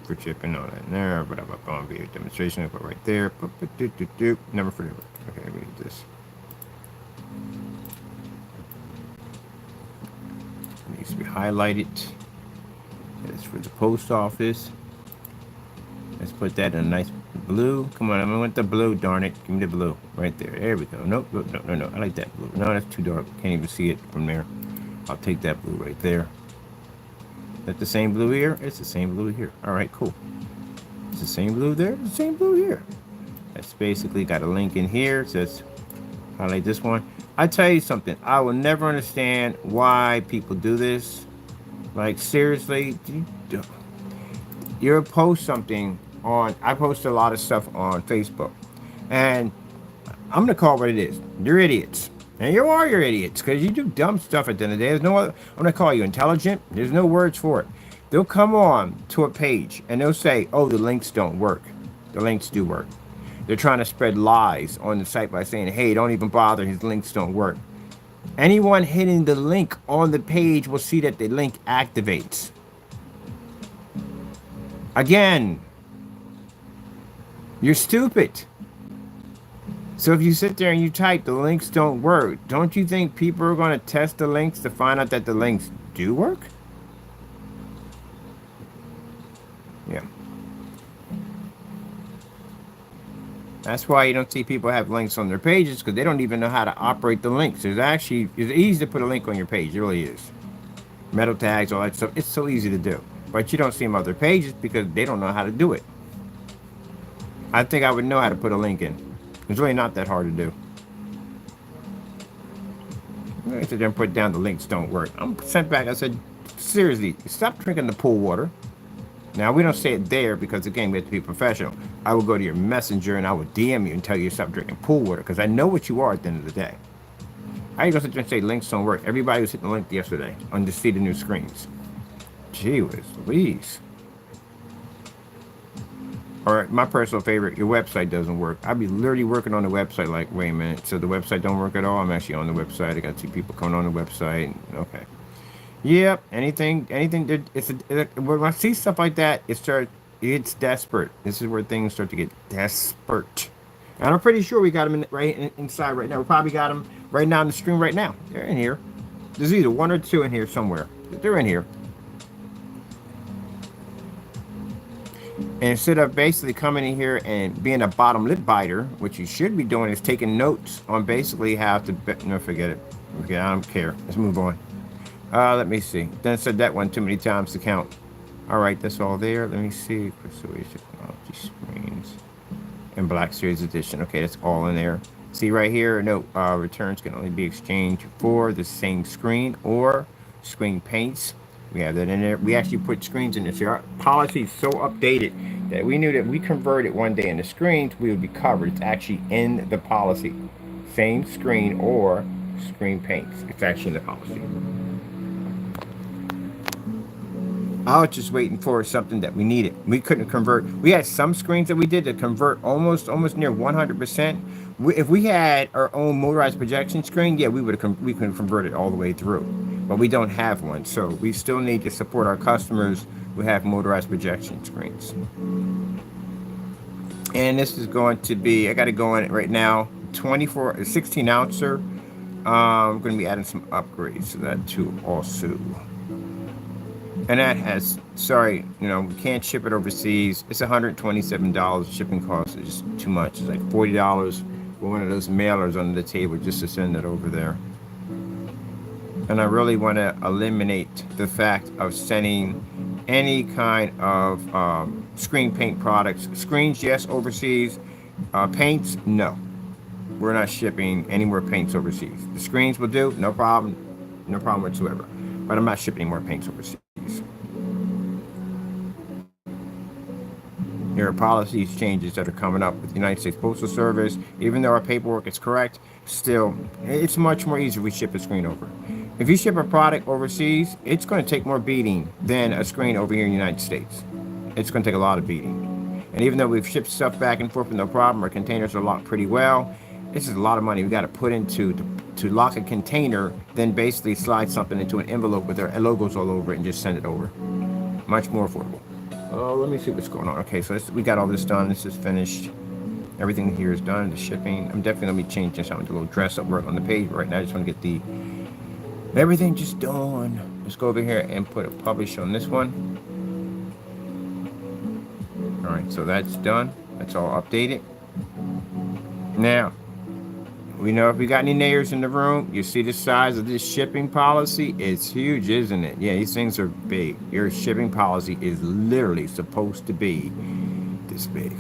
For shipping, all that in there. Via demonstration, put right there. Number for the. Okay, we need this. It needs to be highlighted. That's for the post office. Let's put that in a nice blue. Come on, I want the blue, darn it. Give me the blue. Right there. There we go. Nope, no. I like that blue. No, that's too dark. Can't even see it from there. I'll take that blue right there. Is that the same blue here? It's the same blue here. All right, cool. It's the same blue there. It's the same blue here. That's basically got a link in here. It says highlight this one. I tell you something. I will never understand why people do this. Like, seriously, you'll post something on, I post a lot of stuff on Facebook, and I'm gonna call it what it is. You're idiots, and you're idiots because you do dumb stuff at the end of the day. There's no other. I'm gonna call you intelligent. There's no words for it. They'll come on to a page and they'll say, "Oh, the links don't work." The links do work. They're trying to spread lies on the site by saying, "Hey, don't even bother. His links don't work." Anyone hitting the link on the page will see that the link activates. Again, you're stupid. So if you sit there and you type the links don't work, don't you think people are going to test the links to find out that the links do work? Yeah. That's why you don't see people have links on their pages, because they don't even know how to operate the links. It's easy to put a link on your page. It really is. Meta tags, all that stuff. It's so easy to do. But you don't see them on their pages because they don't know how to do it. I think I would know how to put a link in. It's really not that hard to do. I sit there and put down the links don't work. I'm sent back. I said, seriously, stop drinking the pool water. Now, we don't say it there because, again, we have to be professional. I will go to your messenger and I will DM you and tell you to stop drinking pool water because I know what you are at the end of the day. How you going to sit there and say links don't work? Everybody was hitting the link yesterday on to see the new screens. Gee whiz, Louise. All right, my personal favorite, your website doesn't work. I'd be literally working on the website like, wait a minute, so the website don't work at all? I'm actually on the website. I got 2 people coming on the website. Okay. Yep, anything, when I see stuff like that, it starts, It's desperate. This is where things start to get desperate. And I'm pretty sure we got them inside right now. We probably got them right now on the stream right now. They're in here. There's either one or two in here somewhere. They're in here. And instead of basically coming in here and being a bottom lip biter, what you should be doing is taking notes on basically how to... No, forget it. Okay, I don't care. Let's move on. Let me see. Done said that one too many times to count. All right, that's all there. Let me see. Persuasion Technology Screens. And Black Series Edition. Okay, that's all in there. See right here, no, returns can only be exchanged for the same screen or screen paints. We have that in there. We actually put screens in there. So our policy is so updated that we knew that we converted one day in the screens, we would be covered. It's actually in the policy. Same screen or screen paints. It's actually in the policy. I was just waiting for something that we needed. We couldn't convert. We had some screens that we did to convert almost near 100%. If we had our own motorized projection screen, yeah, we could have converted all the way through. But we don't have one, so we still need to support our customers who have motorized projection screens. And this is going to be, I got to go in right now, 16 ouncer. I'm going to be adding some upgrades to that too also. And that has, sorry, you know, we can't ship it overseas. It's $127. Shipping cost is just too much. It's like $40 for one of those mailers under the table just to send it over there. And I really want to eliminate the fact of sending any kind of screen paint products. Screens, yes, overseas. Paints, no. We're not shipping any more paints overseas. The screens will do, no problem. No problem whatsoever. But I'm not shipping any more paints overseas. There are policies changes that are coming up with the United States Postal Service. Even though our paperwork is correct, still, it's much more easier if we ship a screen over. If you ship a product overseas, it's going to take more beating than a screen over here in the United States. It's going to take a lot of beating. And even though we've shipped stuff back and forth with no problem, our containers are locked pretty well, this is a lot of money we got to put into to lock a container, then basically slide something into an envelope with their logos all over it and just send it over. Much more affordable. Oh, let me see what's going on. Okay, so we got all this done. This is finished. Everything here is done. The shipping. I'm definitely going to be changing something to a little dress up work on the page right now. I just want to get everything just done. Let's go over here and put a publish on this one. All right, so that's done. That's all updated. Now, we know if we got any neighbors in the room, you see the size of this shipping policy. It's huge, isn't it? Yeah, these things are big. Your shipping policy is literally supposed to be this big.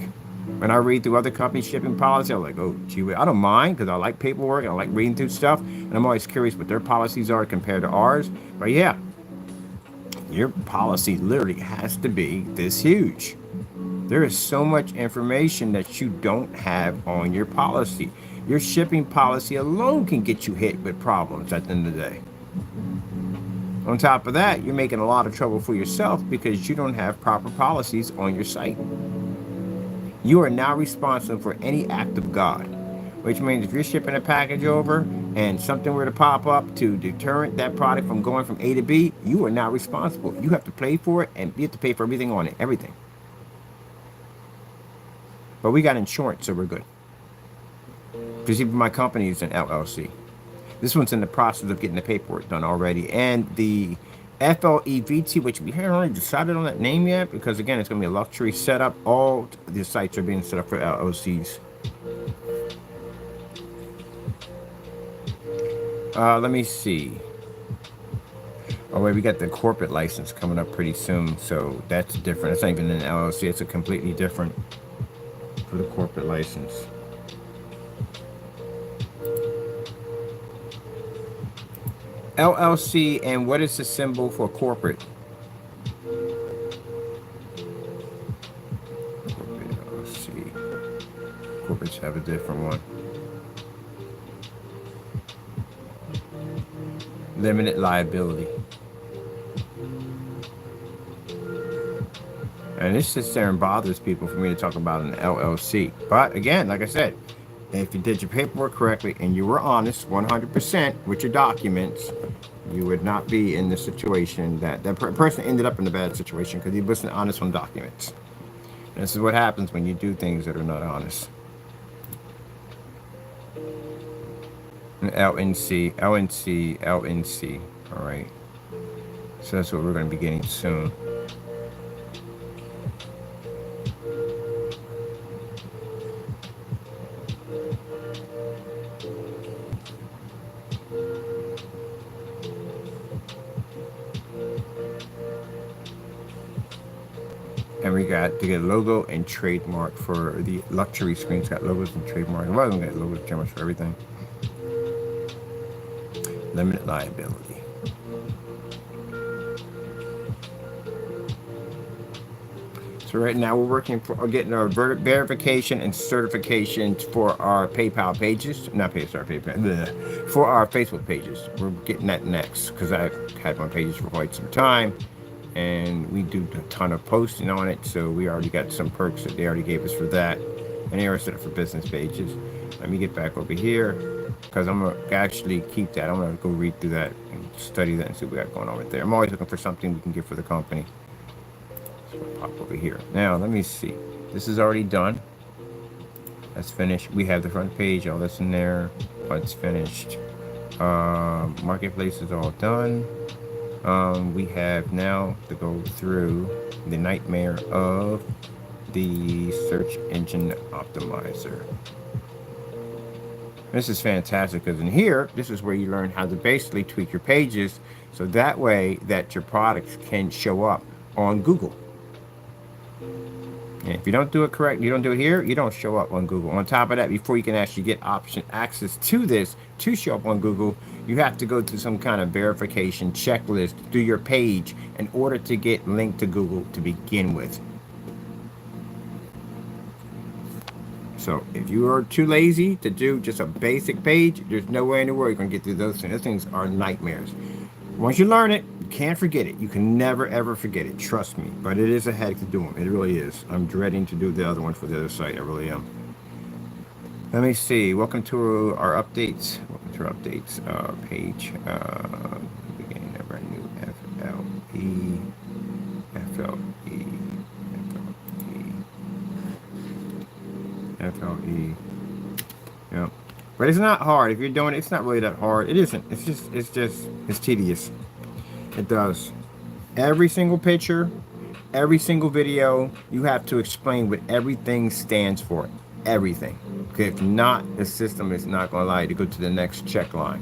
When I read through other companies' shipping policy, I'm like, oh, gee, I don't mind because I like paperwork. I like reading through stuff. And I'm always curious what their policies are compared to ours. But yeah, your policy literally has to be this huge. There is so much information that you don't have on your policy. Your shipping policy alone can get you hit with problems at the end of the day. On top of that, you're making a lot of trouble for yourself because you don't have proper policies on your site. You are now responsible for any act of God, which means if you're shipping a package over and something were to pop up to deter that product from going from A to B, you are now responsible. You have to pay for it, and you have to pay for everything on it, everything. But we got insurance, so we're good. Because even my company is an LLC. This one's in the process of getting the paperwork done already. And the FLE-VT, which we haven't really decided on that name yet, because again, it's going to be a luxury setup. All the sites are being set up for LLCs. Let me see. Oh wait, we got the corporate license coming up pretty soon, so that's different. It's not even an LLC, it's a completely different for the corporate license. LLC, and what is the symbol for corporate? Corporate LLC. Corporates have a different one. Limited liability. And this sits there and bothers people for me to talk about an LLC. But again, like I said, if you did your paperwork correctly and you were honest 100% with your documents, you would not be in the situation that person ended up in a bad situation because he wasn't honest on documents. This is what happens when you do things that are not honest. LNC, LNC, LNC. All right. So that's what we're going to be getting soon. And we got to get a logo and trademark for the luxury screens. Got logos and trademark. Well, we got logos and trademarks for everything. Limited liability. So right now we're working for getting our verification and certification for our PayPal pages. Not PayPal, PayPal. For our Facebook pages. We're getting that next because I've had my pages for quite some time. And we do a ton of posting on it, so we already got some perks that they already gave us for that, and they are set up for business pages. Let me get back over here because I'm gonna actually keep that. I'm gonna go read through that and study that and see what we got going on right there. I'm always looking for something we can get for the company. So we'll pop over here. Now let me see. This is already done. That's finished. We have the front page, all that's in there. It's finished. Marketplace is all done. We have now to go through the nightmare of the search engine optimizer. This is fantastic because in here, this is where you learn how to basically tweak your pages so that way that your products can show up on Google. And if you don't do it correct, you don't do it here, you don't show up on Google. On top of that, before you can actually get access to this to show up on Google, you have to go through some kind of verification checklist through your page in order to get linked to Google to begin with. So if you are too lazy to do just a basic page, there's no way in the world you're going to get through those things. Those things are nightmares. Once you learn it, you can't forget it. You can never, ever forget it. Trust me. But it is a headache to do them. It really is. I'm dreading to do the other one for the other site. I really am. Let me see. Welcome to our updates. Welcome to our updates page. Beginning a brand new FLE. Yeah. But it's not hard. If you're doing it, it's not really that hard. It isn't. It's tedious. It does. Every single picture, every single video, you have to explain what everything stands for. Everything. Okay, if not, the system is not going to allow you to go to the next check line.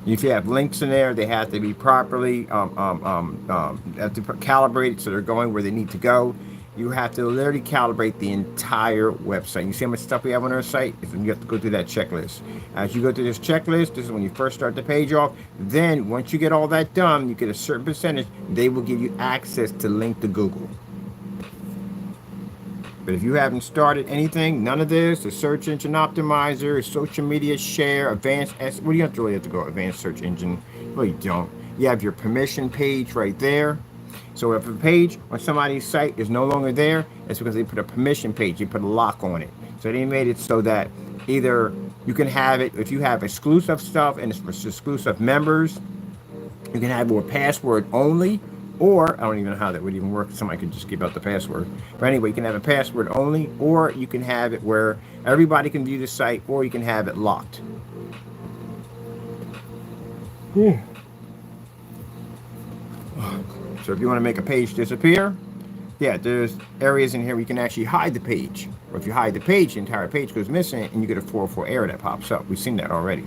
If you have links in there, they have to be properly have to calibrated so they're going where they need to go. You have to literally calibrate the entire website. You see how much stuff we have on our site? You have to go through that checklist. As you go through this checklist, this is when you first start the page off. Then, once you get all that done, you get a certain percentage, they will give you access to link to Google. But if you haven't started anything, none of this, the search engine optimizer, social media share, advanced, what do you have to really have to go? Advanced search engine? Well, you don't. You have your permission page right there. So if a page on somebody's site is no longer there, it's because they put a permission page, you put a lock on it. So they made it so that either you can have it, if you have exclusive stuff and it's for exclusive members, you can have it with password only, or I don't even know how that would even work. Somebody could just give out the password. But anyway, you can have a password only, or you can have it where everybody can view the site, or you can have it locked. So if you want to make a page disappear, yeah, there's areas in here where you can actually hide the page. Or if you hide the page, the entire page goes missing, and you get a 404 error that pops up. We've seen that already.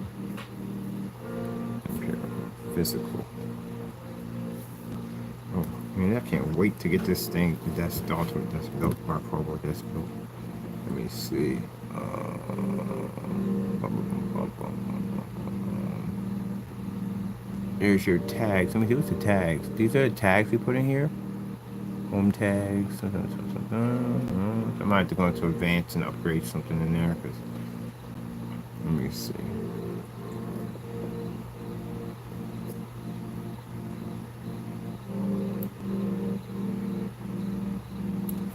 Okay, physical. Oh, man, I can't wait to get this thing. That's the ultimate. That's built by Provo. That's built. Let me see. Here's your tags. Let me see, what's the tags? These are the tags we put in here. Home tags. I might have to go into advanced and upgrade something in there. Cause, let me see.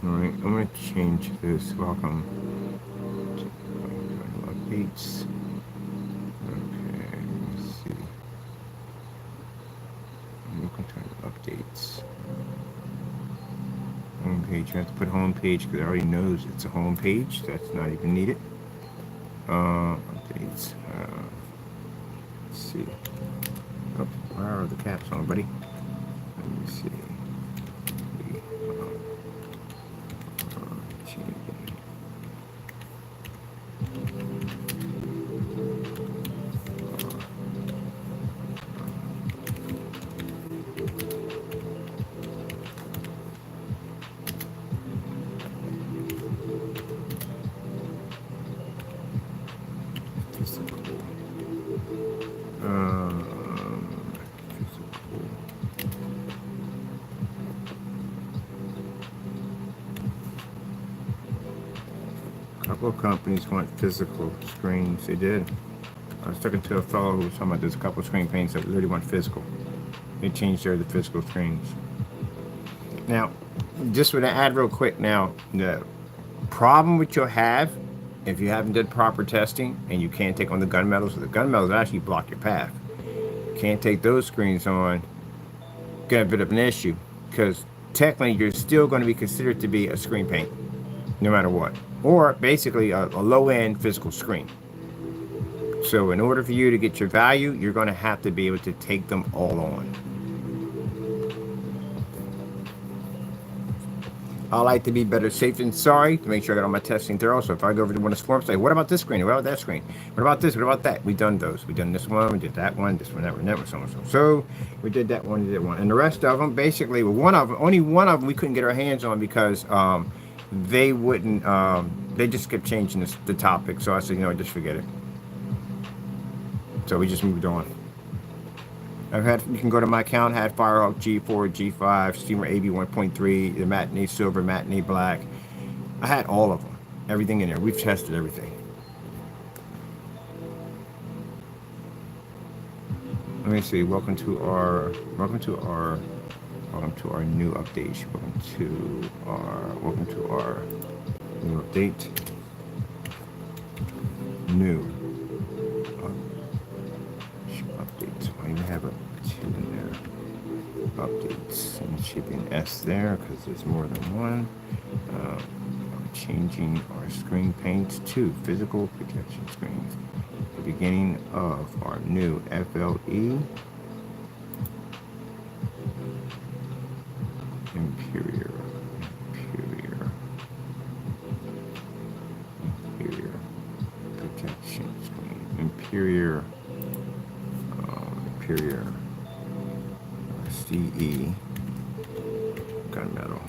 Alright, I'm going to change this. Welcome to updates. Updates. Home page. You have to put home page because it already knows it's a home page. That's not even needed. Updates. Let's see. Oh, where are the caps on, buddy? Let me see. A couple of companies want physical screens. They did. I was talking to a fellow who was talking about there's a couple of screen paints that really want physical. They changed their physical screens. Now, just want to add real quick now, the problem which you'll have if you haven't did proper testing and you can't take on the gunmetals, the gunmetals actually block your path. Can't take those screens on, get a bit of an issue because technically you're still going to be considered to be a screen paint no matter what, or basically a low-end physical screen. So in order for you to get your value, you're going to have to be able to take them all on. I like to be better safe than sorry to make sure I got all my testing thorough. So if I go over to one of the forums, say, what about this screen? What about that screen? What about this? What about that? We've done those. We've done this one. We did that one. This one, that one, so on, so on. So we did that one, did that one. And the rest of them, basically, well, only one of them we couldn't get our hands on because they wouldn't, they just kept changing the topic. So I said, just forget it. So we just moved on. You can go to my account, had Firehawk G4, G5, Steamer AB 1.3, the matinee silver, matinee black. I had all of them, everything in there. We've tested everything. Let me see. Welcome to our new update. Welcome to our new update. New updates. I even have a 2 in there. Updates and shipping S there because there's more than one. Changing our screen paints to physical protection screens. The beginning of our new FLE Interior protection screen. Interior CE gunmetal.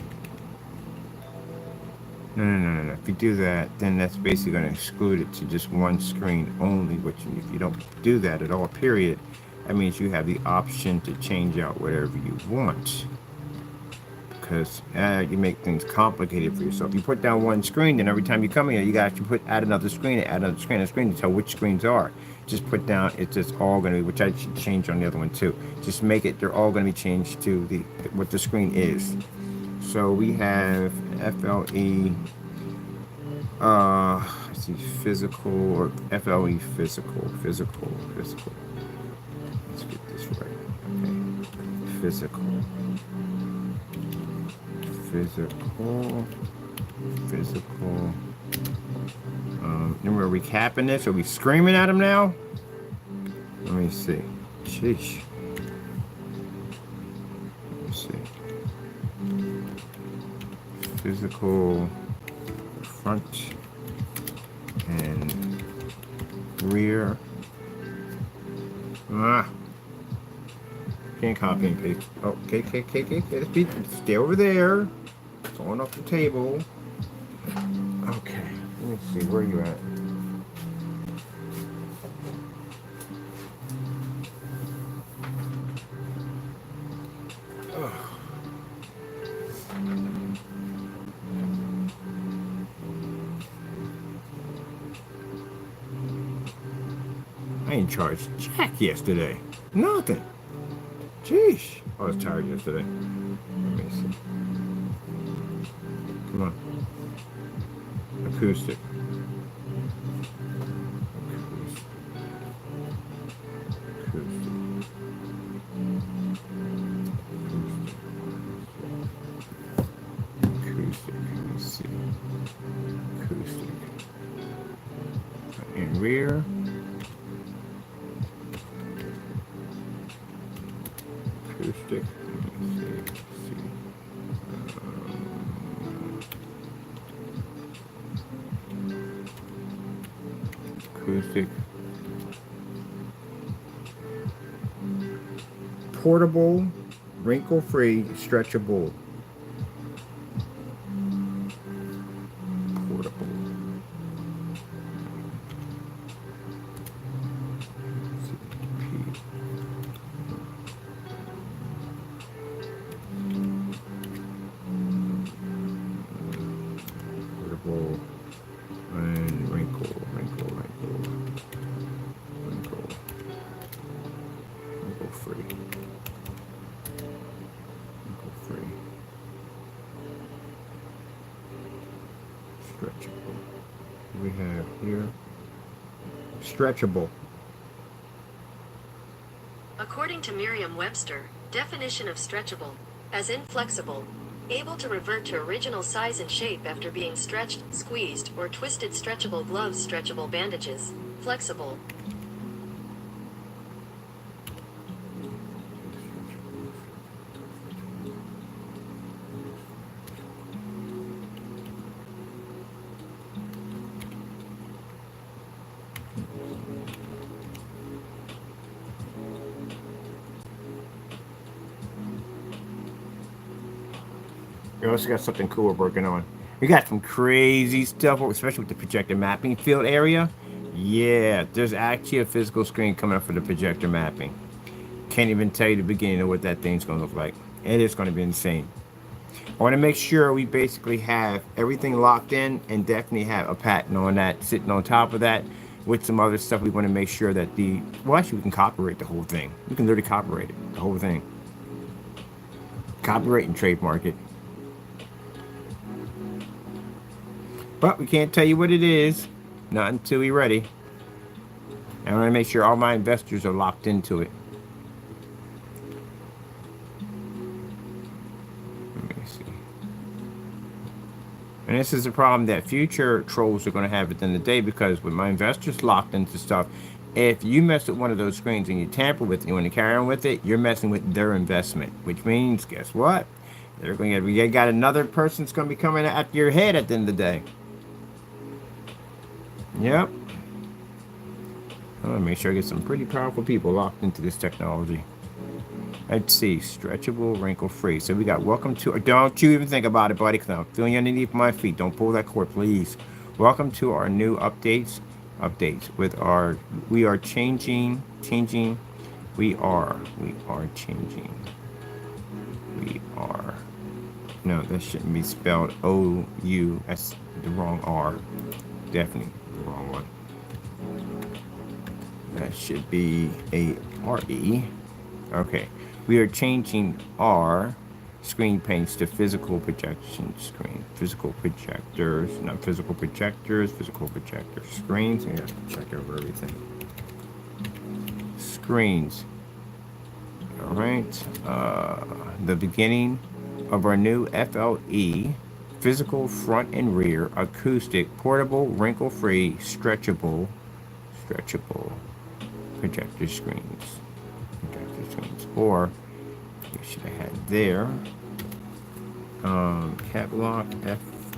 No. If you do that, then that's basically going to exclude it to just one screen only. Which, if you don't do that at all, period, that means you have the option to change out whatever you want. Because you make things complicated for yourself. You put down one screen, then every time you come in, you got to add another screen, to tell which screens are. Just put down, it's just all going to be, which I should change on the other one too. Just make it, they're all going to be changed to what the screen is. So we have FLE, let's see, physical, or FLE physical. Let's get this right. Okay. Physical. Then we're recapping this. Are we screaming at him now? Let me see. Sheesh. Let me see. Physical front and rear. Can't copy and paste. Oh, okay. Stay over there. It's on off the table. Okay. Let me see. Where are you at? I ain't charged jack yesterday. Nothing. Jeez. I was tired yesterday. Let me see. Come on. Acoustic. and rear. Acoustic. Let's see. Acoustic. Portable, wrinkle-free, stretchable. Portable. Portable and wrinkle. Wrinkle-free. Wrinkle-free. Stretchable. We have here stretchable. According to Merriam-Webster, definition of stretchable, as inflexible, able to revert to original size and shape after being stretched, squeezed, or twisted. Stretchable gloves, stretchable bandages, flexible. We also got something cool we're working on. We got some crazy stuff, especially with the projector mapping field area. Yeah, there's actually a physical screen coming up for the projector mapping. Can't even tell you the beginning of what that thing's going to look like. It is going to be insane. I want to make sure we basically have everything locked in and definitely have a patent on that sitting on top of that with some other stuff. We want to make sure that well, actually we can copyright the whole thing. We can literally copyright it, the whole thing. Copyright and trademark it. But we can't tell you what it is, not until we're ready. I want to make sure all my investors are locked into it. Let me see. And this is a problem that future trolls are going to have at the end of the day, because with my investors locked into stuff, if you mess with one of those screens and you tamper with it, you want to carry on with it, you're messing with their investment, which means, guess what? They're going to you got another person's going to be coming at your head at the end of the day. Yep. I want to make sure I get some pretty powerful people locked into this technology. Let's see. Stretchable, wrinkle-free. So we got welcome to... Don't you even think about it, buddy, because I'm feeling you underneath my feet. Don't pull that cord, please. Welcome to our new updates. With our... We are changing... We are changing. We are... No, that shouldn't be spelled O-U. That's the wrong R. Definitely the wrong one. That should be A-R-E. Okay. We are changing our screen paints to physical projection screen. Physical projectors. Not physical projectors. Physical projector screens. Yeah, check over everything. Screens. All right. The beginning of our new FLE Physical front and rear acoustic portable wrinkle-free stretchable projector screens. Or you should have had there catalog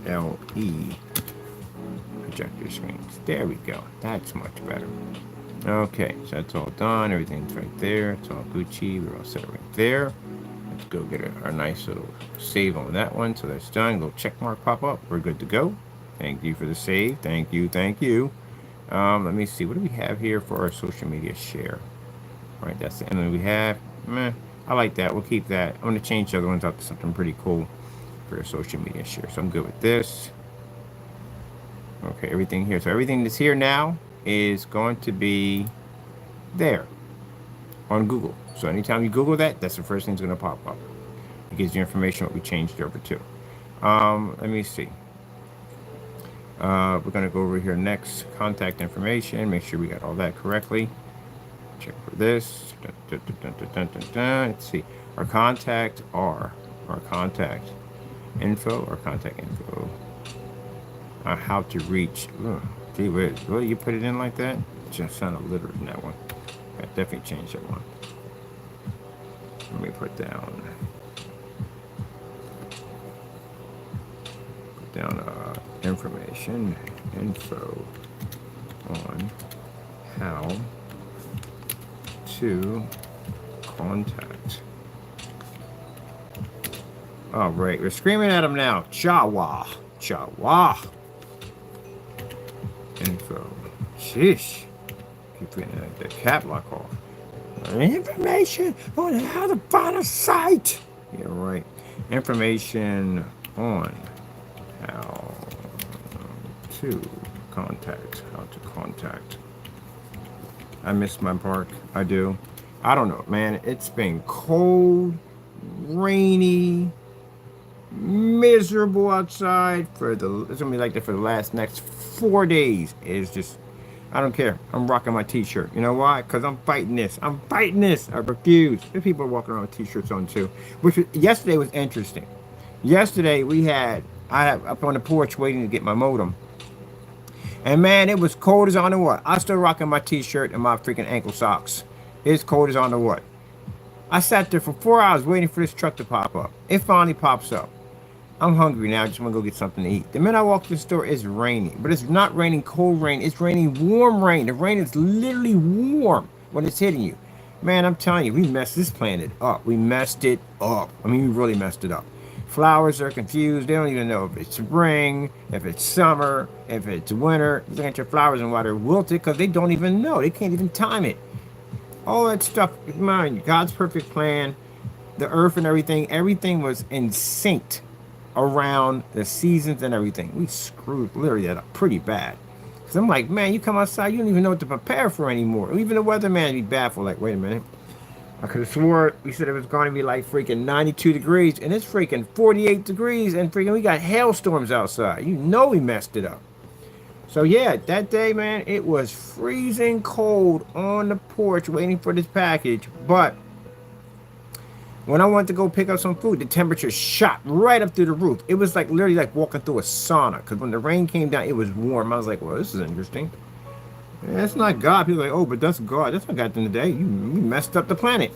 FLE projector screens. There we go. That's much better. Okay, so that's all done. Everything's right there. It's all Gucci. We're all set right there. Let's go get our nice little save on that one. So that's done. Little check mark pop up. We're good to go. Thank you for the save. Thank you. Let me see. What do we have here for our social media share? All right, that's the end we have. I like that. We'll keep that. I'm going to change the other ones out to something pretty cool for a social media share. So I'm good with this. Okay, everything here. So everything that's here now is going to be there on Google. So anytime you Google that, that's the first thing that's going to pop up. It gives you information what we changed over to. Let me see. We're going to go over here next. Contact information. Make sure we got all that correctly. Check for this. Let's see. Our contact info. How to reach. Gee whiz, really, you put it in like that? Just sounded literate in that one. I definitely changed that one. Let me put down information, info on how to contact. All right, we're screaming at him now. Chawa, chawa. Info. Sheesh. Keep putting the cap lock off. Information on how to find a site. Yeah, right. Information on how to contact. How to contact. I miss my park. I do. I don't know, man. It's been cold, rainy, miserable outside for the. It's gonna be like that for the next 4 days. It's just. I don't care. I'm rocking my t-shirt. You know why? Because I'm fighting this. I'm fighting this. I refuse. There's people walking around with t-shirts on too. Yesterday was interesting. Yesterday I had up on the porch waiting to get my modem. And man, it was cold as I don't know what. I still rocking my t-shirt and my freaking ankle socks. It's cold as I don't know what. I sat there for 4 hours waiting for this truck to pop up. It finally pops up. I'm hungry now. I just want to go get something to eat. The minute I walk to the store, it's raining. But it's not raining cold rain. It's raining warm rain. The rain is literally warm when it's hitting you. Man, I'm telling you, we messed this planet up. We messed it up. I mean, we really messed it up. Flowers are confused. They don't even know if it's spring, if it's summer, if it's winter. You look at your flowers and why they're wilted because they don't even know. They can't even time it. All that stuff, mind God's perfect plan, the earth and everything was in sync around the seasons and everything. We screwed literally that up pretty bad. Cause I'm like, man, you come outside, you don't even know what to prepare for anymore. Even the weatherman be baffled. Like, wait a minute, I could have swore we said it was going to be like freaking 92 degrees, and it's freaking 48 degrees, and freaking we got hailstorms outside. You know we messed it up. So yeah, that day, man, it was freezing cold on the porch waiting for this package, but when I went to go pick up some food, the temperature shot right up through the roof. It was like literally like walking through a sauna. Because when the rain came down, it was warm. I was like, well, this is interesting. That's not God. People are like, oh, but that's God. That's not God in the day. You messed up the planet.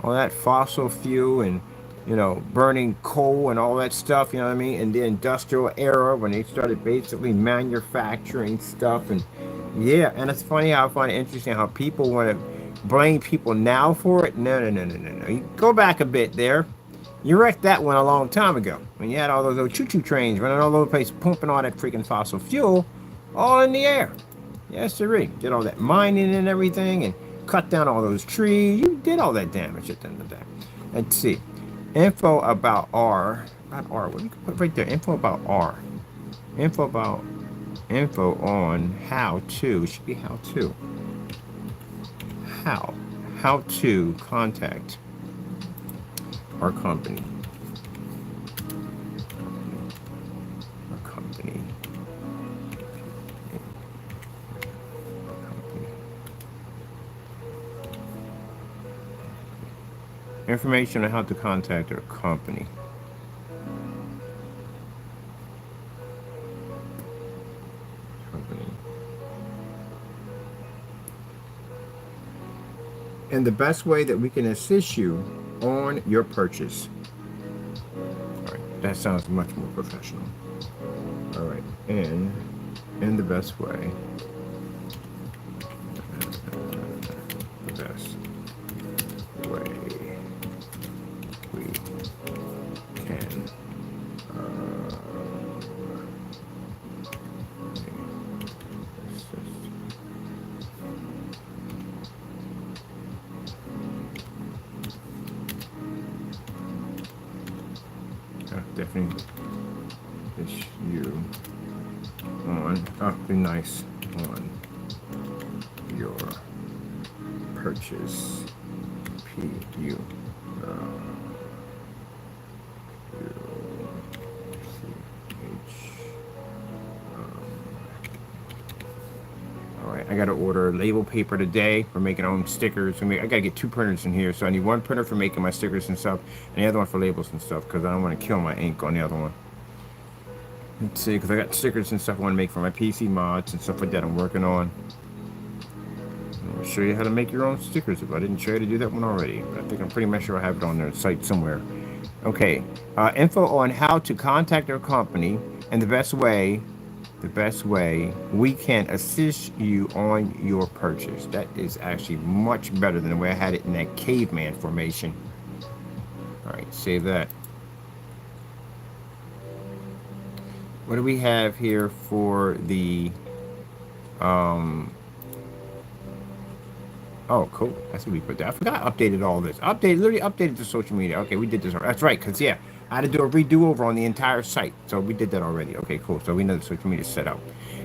All that fossil fuel and, you know, burning coal and all that stuff, you know what I mean? And the industrial era when they started basically manufacturing stuff. And yeah, and it's funny how I find it interesting how people want to blame people now for it. No. You go back a bit there. You wrecked that one a long time ago when you had all those little choo-choo trains running all over the place, pumping all that freaking fossil fuel all in the air. Yes, sir. Did all that mining and everything and cut down all those trees. You did all that damage at the end of the day. Let's see. Info about R. About R. What do you put right there? Info about R. Info on how to. It should be how to. How to contact our company. Our company. Information on how to contact our company. And the best way that we can assist you on your purchase. All right, that sounds much more professional. All right, and in the best way. The best way we can definitely it's you on be nice on your purchase PU I gotta order label paper today for making our own stickers. I gotta get 2 printers in here, so I need 1 printer for making my stickers and stuff, and the other one for labels and stuff, because I don't want to kill my ink on the other one. Let's see, because I got stickers and stuff I want to make for my PC mods and stuff like that I'm working on. I'll show you how to make your own stickers if I didn't show you how to do that one already. But I think I'm pretty much sure I have it on their site somewhere. Okay, info on how to contact our company and the best way we can assist you on your purchase. That is actually much better than the way I had it in that caveman formation. All right, save that. What do we have here for the oh, cool. That's what we put there. I forgot I updated all this. Literally updated the social media. Okay, we did this. That's right, because, yeah, I had to do a redo-over on the entire site. So we did that already. Okay, cool. So we know the social media is set up.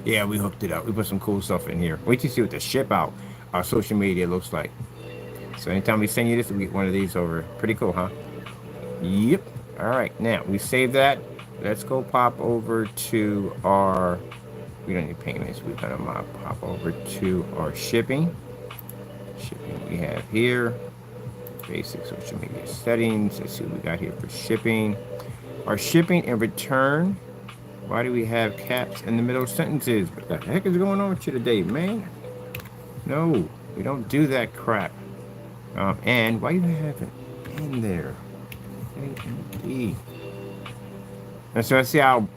Yeah, we hooked it up. We put some cool stuff in here. Wait till you see what the ship out our social media looks like. So anytime we send you this, we get one of these over. Pretty cool, huh? Yep. All right, now we save that. Let's go pop over to our... We don't need payments. We're going to pop over to our shipping. Shipping we have here, basic social media settings. Let's see what we got here for shipping. Our shipping and return. Why do we have caps in the middle of sentences? What the heck is going on with you today, man? No, we don't do that crap. And why do you have it in there? A-N-E. And so I see how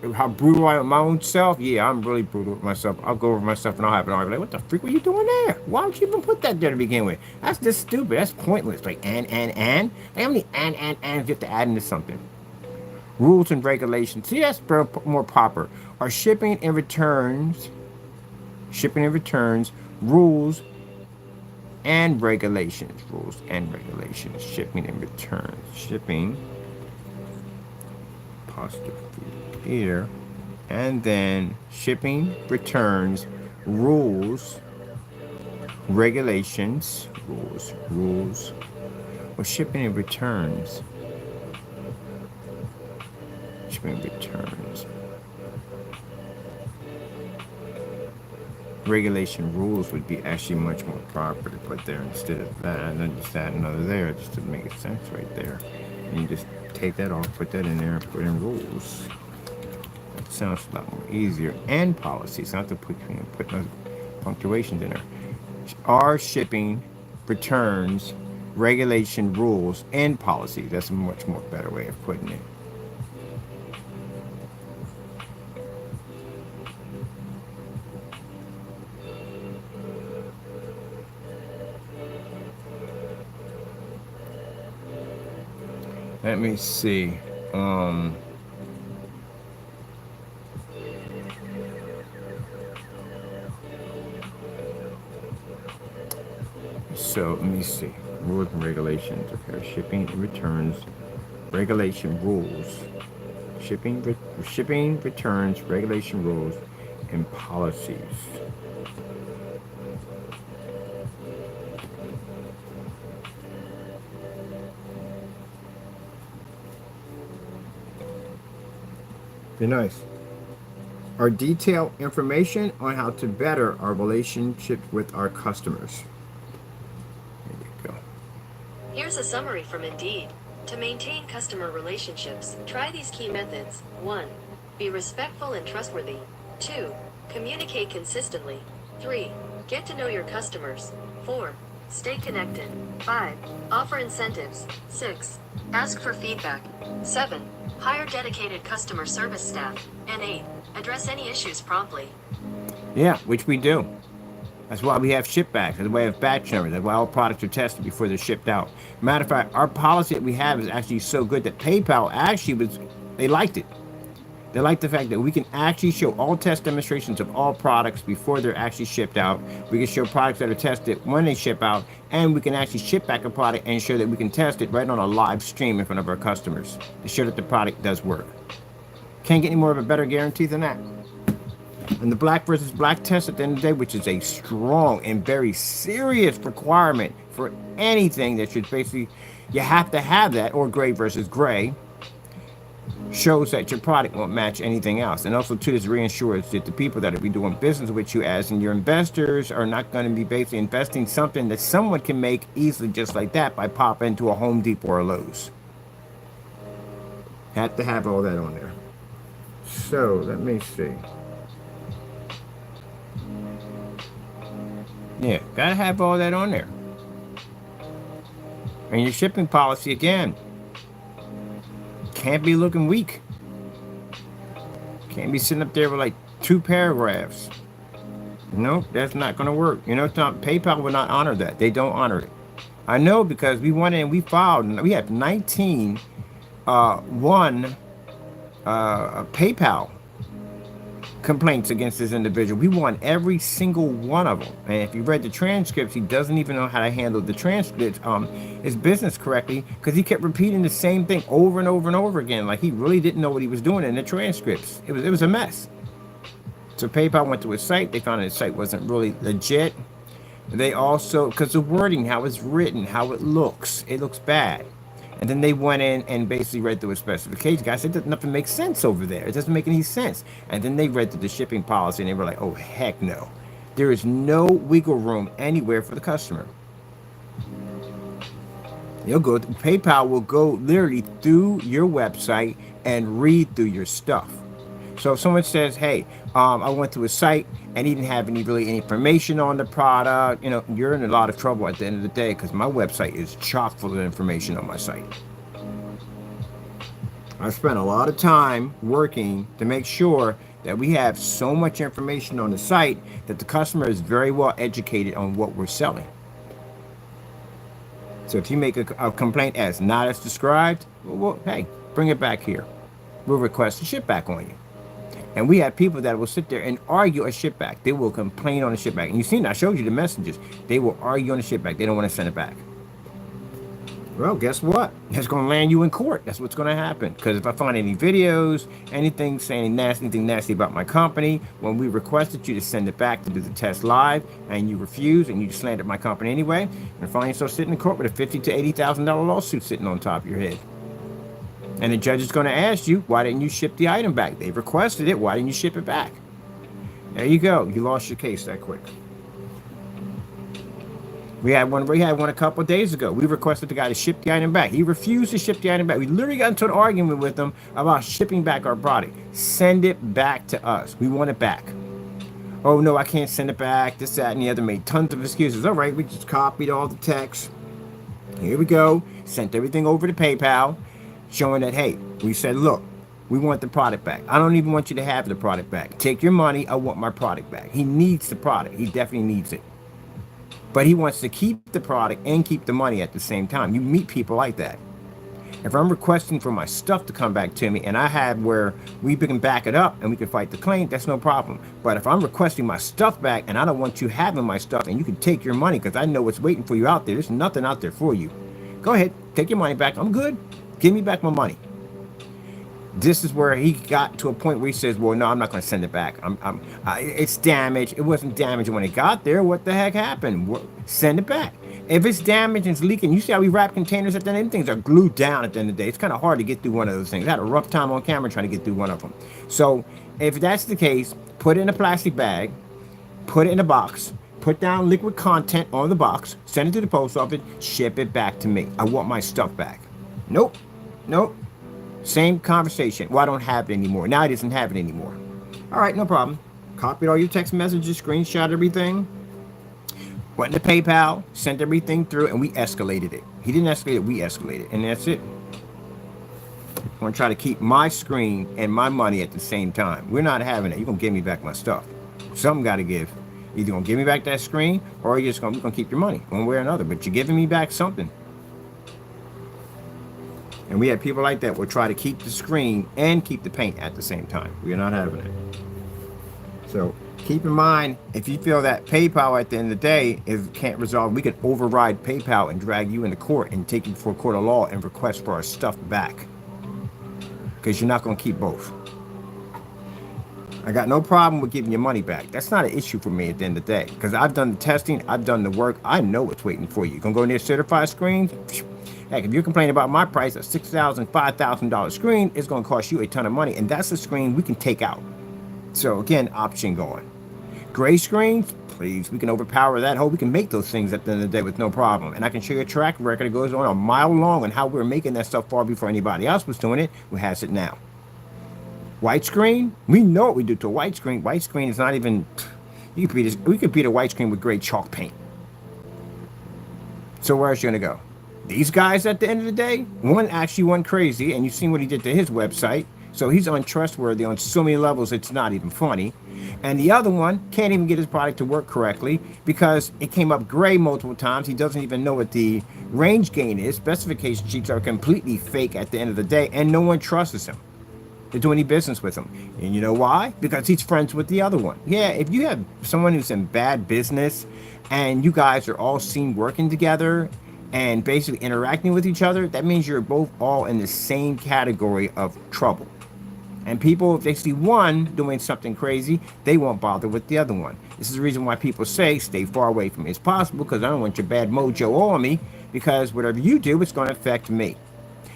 brutal I am with my own self. Yeah, I'm really brutal with myself. I'll go over myself and I'll have an argument. Like, what the freak were you doing there? Why would you even put that there to begin with? That's just stupid. That's pointless. Like, and. Like, how many and you have to add into something? Rules and regulations. See, that's more proper. Our shipping and returns, rules and regulations. Shipping and returns. Shipping, apostrophe here, and then shipping, returns, rules, regulations, or shipping and returns. Regulation rules would be actually much more proper to put there instead of that, and then just add another there just to make sense right there. And you just take that off, put that in there, and put in rules. That sounds a lot more easier. And policies, not to put no punctuations in there. Our shipping, returns, regulation, rules, and policies. That's a much more better way of putting it. Let me see. So let me see. Rules and regulations. Okay, shipping and returns, regulation rules, shipping returns, regulation rules, and policies. Be nice. Our detailed information on how to better our relationship with our customers. There you go. Here's a summary from Indeed. To maintain customer relationships, try these key methods. 1. Be respectful and trustworthy. 2. Communicate consistently. 3. Get to know your customers. 4. Stay connected. 5. Offer incentives. 6. Ask for feedback. 7. Hire dedicated customer service staff. And 8. Address any issues promptly. Yeah, which we do. That's why we have ship backs. That's why we have batch numbers. That's why all products are tested before they're shipped out. Matter of fact, our policy that we have is actually so good that PayPal actually they liked it. They like the fact that we can actually show all test demonstrations of all products before they're actually shipped out. We can show products that are tested when they ship out, and we can actually ship back a product and show that we can test it right on a live stream in front of our customers to show that the product does work. Can't get any more of a better guarantee than that. And the black versus black test at the end of the day, which is a strong and very serious requirement for anything that should basically, you have to have that, or gray versus gray, shows that your product won't match anything else. And also, too, this reassures that the people that will be doing business with you as and your investors are not going to be basically investing something that someone can make easily just like that by popping into a Home Depot or a Lowe's. Have to have all that on there. So let me see. Yeah, gotta have all that on there. And your shipping policy again can't be looking weak. Can't be sitting up there with like 2 paragraphs. Nope, that's not gonna work. You know, it's not, PayPal will not honor that. They don't honor it. I know because we went in, we filed, and we have 19 PayPal complaints against this individual. We won every single one of them. And if you read the transcripts, he doesn't even know how to handle the transcripts, his business correctly, because he kept repeating the same thing over and over and over again. Like he really didn't know what he was doing in the transcripts. It was a mess. So PayPal went to his site. They found his site wasn't really legit. They also, because the wording, how it's written, how it looks bad. And then they went in and basically read through a specification. Guys said nothing makes sense over there. It doesn't make any sense. And then they read through the shipping policy and they were like, oh, heck no. There is no wiggle room anywhere for the customer. You'll go, PayPal will go literally through your website and read through your stuff. So if someone says, hey, I went to a site and he didn't have any information on the product, you know, you're in a lot of trouble at the end of the day because my website is chock full of information on my site. I spent a lot of time working to make sure that we have so much information on the site that the customer is very well educated on what we're selling. So if you make a complaint as not as described, well, hey, bring it back here. We'll request a ship back on you. And we have people that will sit there and argue a ship back. They will complain on the ship back. And you seen, I showed you the messages. They will argue on the ship back. They don't want to send it back. Well, guess what? It's going to land you in court. That's what's going to happen. Because if I find any videos, anything saying anything nasty about my company, when we requested you to send it back to do the test live, and you refuse, and you just slandered my company anyway, and find yourself sitting in court with a $50,000 to $80,000 lawsuit sitting on top of your head. And the judge is going to ask you, why didn't you ship the item back? They requested it. Why didn't you ship it back? There you go. You lost your case that quick. We had one a couple of days ago. We requested the guy to ship the item back. He refused to ship the item back. We literally got into an argument with him about shipping back our product. Send it back to us. We want it back. Oh, no, I can't send it back. This, that, and the other. Made tons of excuses. All right, we just copied all the text. Here we go. Sent everything over to PayPal, showing that, hey, we said, look, we want the product back. I don't even want you to have the product back. Take your money. I want my product back. He needs the product. He definitely needs it. But he wants to keep the product and keep the money at the same time. You meet people like that. If I'm requesting for my stuff to come back to me and I have where we can back it up and we can fight the claim, that's no problem. But if I'm requesting my stuff back and I don't want you having my stuff and you can take your money because I know what's waiting for you out there, there's nothing out there for you. Go ahead, take your money back. I'm good. Give me back my money. This is where he got to a point where he says, well, no, I'm not going to send it back. It's damaged. It wasn't damaged when it got there. What the heck happened? Send it back. If it's damaged and it's leaking, you see how we wrap containers at the end? Things are glued down at the end of the day. It's kind of hard to get through one of those things. I had a rough time on camera trying to get through one of them. So if that's the case, put it in a plastic bag, put it in a box, put down liquid content on the box, send it to the post office, ship it back to me. I want my stuff back. Nope. Nope. Same conversation. Well, I don't have it anymore. Now he doesn't have it anymore. All right, no problem. Copied all your text messages, screenshot everything. Went to PayPal, sent everything through, and we escalated it. He didn't escalate it, we escalated, and that's it. I'm going to try to keep my screen and my money at the same time. We're not having it. You're going to give me back my stuff. Something got to give. Either going to give me back that screen, or you're just going to keep your money, one way or another. But you're giving me back something. And we have people like that will try to keep the screen and keep the paint at the same time. We are not having it. So keep in mind, if you feel that PayPal at the end of the day can't resolve, we can override PayPal and drag you into court and take you before court of law and request for our stuff back. Because you're not going to keep both. I got no problem with giving your money back. That's not an issue for me at the end of the day. Because I've done the testing, I've done the work, I know what's waiting for you. You're going to go in there certified screens? Heck, if you're complaining about my price, a $6,000, $5,000 screen is going to cost you a ton of money, and that's a screen we can take out. So again, option going. Gray screens, please, we can overpower that. We can make those things at the end of the day with no problem. And I can show you a track record that goes on a mile long on how we're making that stuff far before anybody else was doing it who has it now. Widescreen, we know what we do to a widescreen. Widescreen is not even, we could beat a widescreen with gray chalk paint. So where's you gonna go? These guys at the end of the day, one actually went crazy, and you've seen what he did to his website. So he's untrustworthy on so many levels, it's not even funny. And the other one can't even get his product to work correctly because it came up gray multiple times. He doesn't even know what the range gain is. Specification sheets are completely fake at the end of the day, and no one trusts him to do any business with him. And you know why? Because he's friends with the other one. Yeah, if you have someone who's in bad business and you guys are all seen working together and basically interacting with each other, that means you're both all in the same category of trouble. And people, if they see one doing something crazy, they won't bother with the other one. This is the reason why people say stay far away from me as possible, because I don't want your bad mojo on me, because whatever you do, it's going to affect me.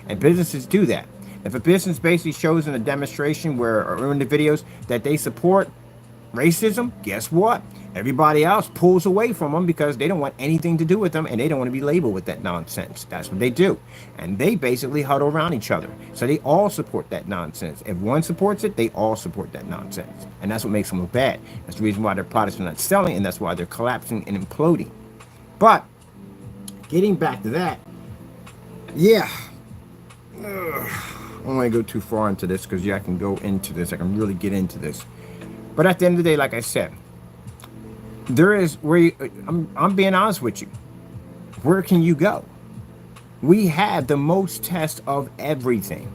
And businesses do that. If a business basically shows in a demonstration or in the videos that they support racism, guess what? Everybody else pulls away from them because they don't want anything to do with them and they don't want to be labeled with that nonsense. That's what they do. And they basically huddle around each other. So they all support that nonsense. If one supports it, they all support that nonsense. And that's what makes them look bad. That's the reason why their products are not selling, and that's why they're collapsing and imploding. But getting back to that, yeah. I don't want to go too far into this because I can go into this. I can really get into this. But at the end of the day, like I said, there is where I'm being honest with you. Where can you go? We have the most tests of everything.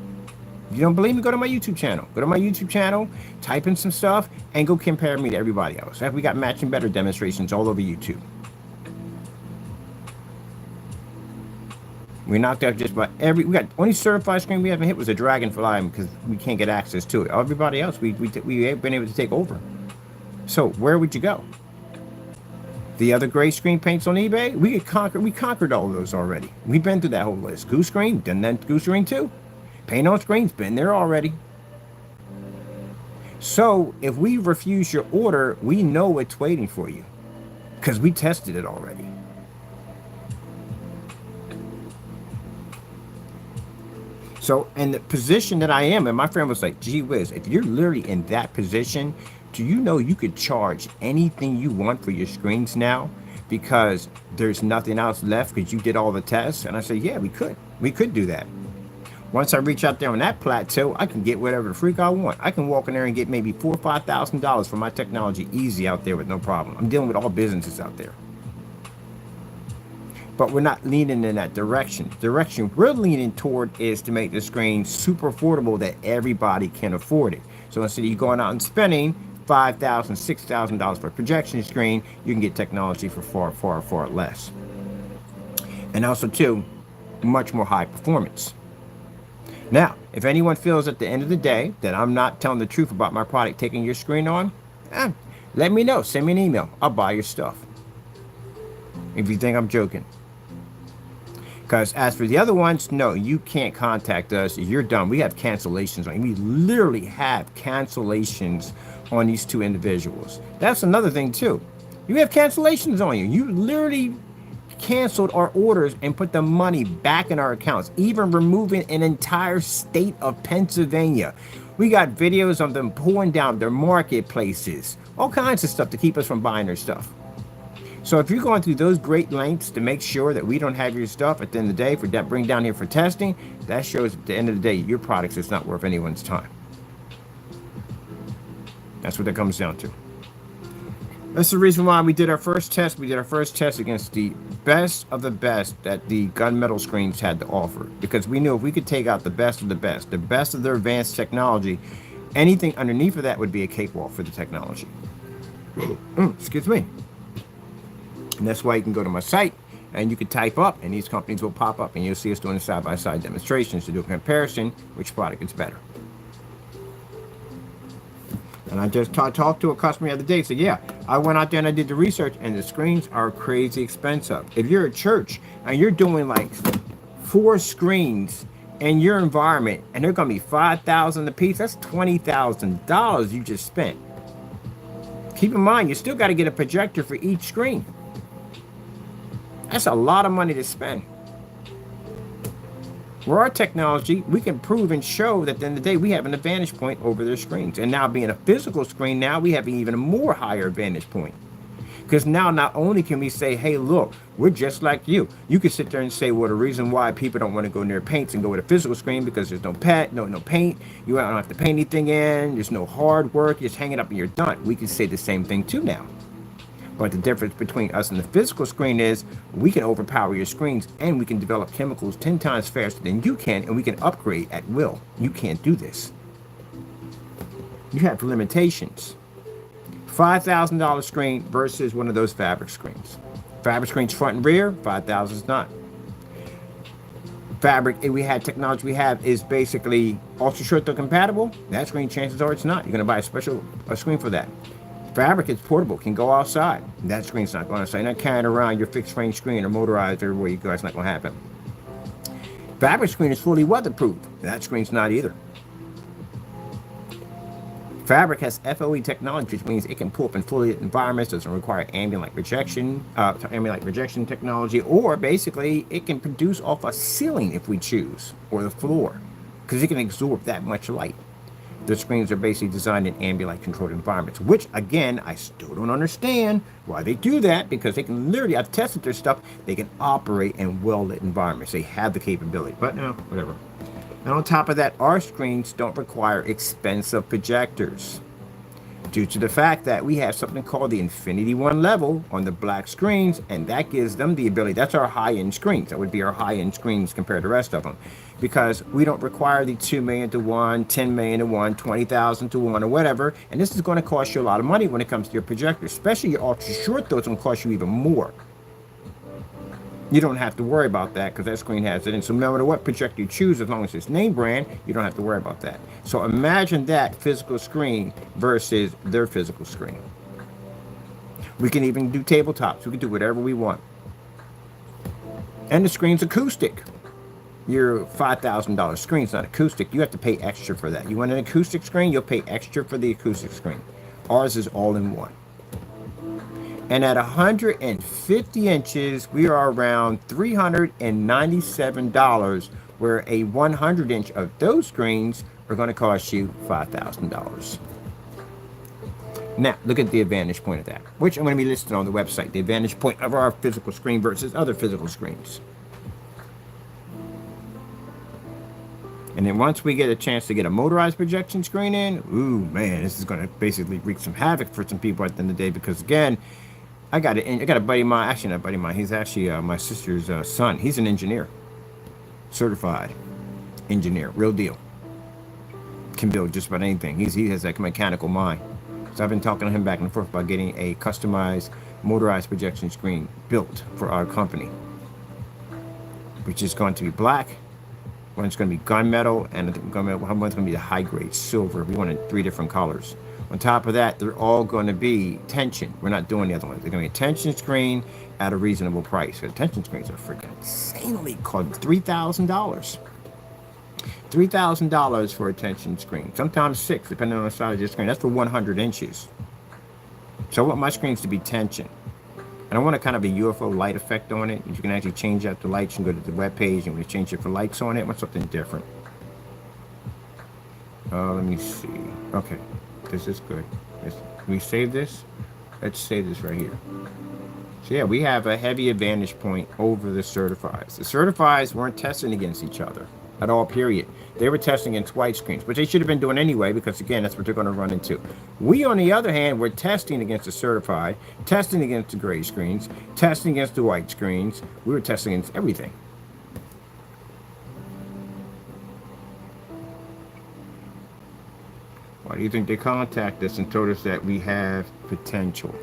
If you don't believe me, go to my YouTube channel. Go to my YouTube channel, type in some stuff, and go compare me to everybody else. We got matching better demonstrations all over YouTube. We knocked out just about we got only certified screen we haven't hit was a Dragonfly because we can't get access to it. Everybody else, we have been able to take over. So where would you go? The other gray screen paints on eBay, we conquered all of those already. We've been through that whole list. Goose screen, done that goose screen too. Paint on screen's been there already. So if we refuse your order, we know it's waiting for you because we tested it already. So, in the position that I am, and my friend was like, gee whiz, if you're literally in that position, do you know you could charge anything you want for your screens now because there's nothing else left because you did all the tests? And I said, yeah, we could do that. Once I reach out there on that plateau, I can get whatever the freak I want. I can walk in there and get maybe $4,000 or $5,000 for my technology easy out there with no problem. I'm dealing with all businesses out there. But we're not leaning in that direction. The direction we're leaning toward is to make the screen super affordable that everybody can afford it. So instead of you going out and spending $5,000, $6,000 for a projection screen, you can get technology for far, far, far less. And also, too, much more high performance. Now, if anyone feels at the end of the day that I'm not telling the truth about my product taking your screen on, let me know. Send me an email. I'll buy your stuff. If you think I'm joking. Because as for the other ones, no, you can't contact us. You're done. We have cancellations on. We literally have cancellations on these two individuals. That's another thing too. You have cancellations on you. You literally canceled our orders and put the money back in our accounts, even removing an entire state of Pennsylvania. We got videos of them pulling down their marketplaces, all kinds of stuff to keep us from buying their stuff. So if you're going through those great lengths to make sure that we don't have your stuff at the end of the day for that bring down here for testing, that shows at the end of the day your products is not worth anyone's time. That's what that comes down to. That's the reason why we did our first test. We did our first test against the best of the best that the gunmetal screens had to offer, because we knew if we could take out the best of their advanced technology, anything underneath of that would be a cakewalk for the technology. Excuse me. And that's why you can go to my site and you can type up and these companies will pop up and you'll see us doing side-by-side demonstrations to do a comparison which product is better. And I just talked to a customer the other day. Said, yeah, I went out there and I did the research and the screens are crazy expensive. If you're a church and you're doing like 4 screens in your environment and they're going to be $5,000 a piece, that's $20,000 you just spent. Keep in mind, you still got to get a projector for each screen. That's a lot of money to spend. Where our technology, we can prove and show that at the end of the day, we have an advantage point over their screens. And now being a physical screen, now we have an even more higher advantage point. Because now not only can we say, hey, look, we're just like you. You can sit there and say, well, the reason why people don't want to go near paints and go with a physical screen because there's no paint. You don't have to paint anything in. There's no hard work. You just hang it up and you're done. We can say the same thing too now. But the difference between us and the physical screen is we can overpower your screens and we can develop chemicals 10 times faster than you can, and we can upgrade at will. You can't do this. You have limitations. $5,000 screen versus one of those fabric screens. Fabric screens front and rear, 5,000 is not. Fabric, if we had technology we have is basically ultra short throw compatible. That screen, chances are it's not. You're going to buy a screen for that. Fabric is portable, can go outside. That screen's not going outside. You're not carrying around your fixed frame screen or motorized everywhere you go. It's not going to happen. Fabric screen is fully weatherproof. That screen's not either. Fabric has FLE technology, which means it can pull up in fully lit environments, doesn't require ambient light rejection technology, or basically it can produce off a ceiling if we choose, or the floor, because it can absorb that much light. The screens are basically designed in ambient light controlled environments, which again, I still don't understand why they do that, because they can literally, I've tested their stuff, they can operate in well lit environments. They have the capability, but no, whatever. And on top of that, our screens don't require expensive projectors due to the fact that we have something called the Infinity 1 level on the black screens, and that gives them the ability, that's our high-end screens. That would be our high-end screens compared to the rest of them, because we don't require the 2 million to 1, 10 million to 1, 20,000 to 1, or whatever, and this is going to cost you a lot of money when it comes to your projectors, especially your ultra short, though it's going to cost you even more. You don't have to worry about that because that screen has it. And so no matter what projector you choose, as long as it's name brand, you don't have to worry about that. So imagine that physical screen versus their physical screen. We can even do tabletops. We can do whatever we want. And the screen's acoustic. Your $5,000 screen's not acoustic. You have to pay extra for that. You want an acoustic screen, you'll pay extra for the acoustic screen. Ours is all in one. And at 150 inches, we are around $397, where a 100 inch of those screens are going to cost you $5,000. Now, look at the advantage point of that, which I'm going to be listed on the website, the advantage point of our physical screen versus other physical screens. And then once we get a chance to get a motorized projection screen in, ooh, man, this is going to basically wreak some havoc for some people at the end of the day, because again, I got a buddy of mine, actually not a buddy of mine, he's actually my sister's son. He's an engineer, certified engineer, real deal. Can build just about anything. He has like a mechanical mind. So I've been talking to him back and forth about getting a customized motorized projection screen built for our company, which is going to be black, one's going to be gunmetal, and one's going to be the high grade silver. We wanted 3 different colors. On top of that, they're all going to be tension. We're not doing the other ones. They're going to be a tension screen at a reasonable price. The tension screens are freaking insanely called $3,000. $3,000 for a tension screen. Sometimes 6, depending on the size of your screen. That's for 100 inches. So I want my screens to be tension. And I want a kind of a UFO light effect on it. You can actually change out the lights. You can go to the web page and we change it for lights on it. I want something different. Let me see. Okay. This is good. Can we save this? Let's save this right here. So yeah, we have a heavy advantage point over the certifieds. The certifieds weren't testing against each other at all, period. They were testing against white screens, which they should have been doing anyway, because again, that's what they're going to run into. We, on the other hand, were testing against the certified, testing against the gray screens, testing against the white screens. We were testing against everything. Why do you think they contacted us and told us that we have potential?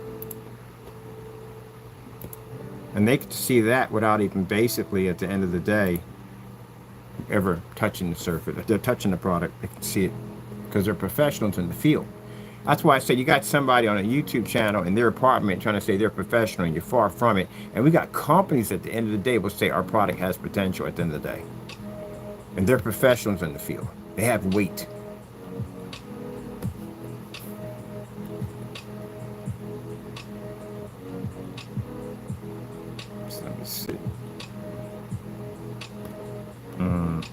And they could see that without even basically, at the end of the day, ever touching the surface. If they're touching the product, they can see it because they're professionals in the field. That's why I said you got somebody on a YouTube channel in their apartment trying to say they're professional, and you're far from it. And we got companies at the end of the day will say our product has potential at the end of the day. And they're professionals in the field. They have weight. So let me see.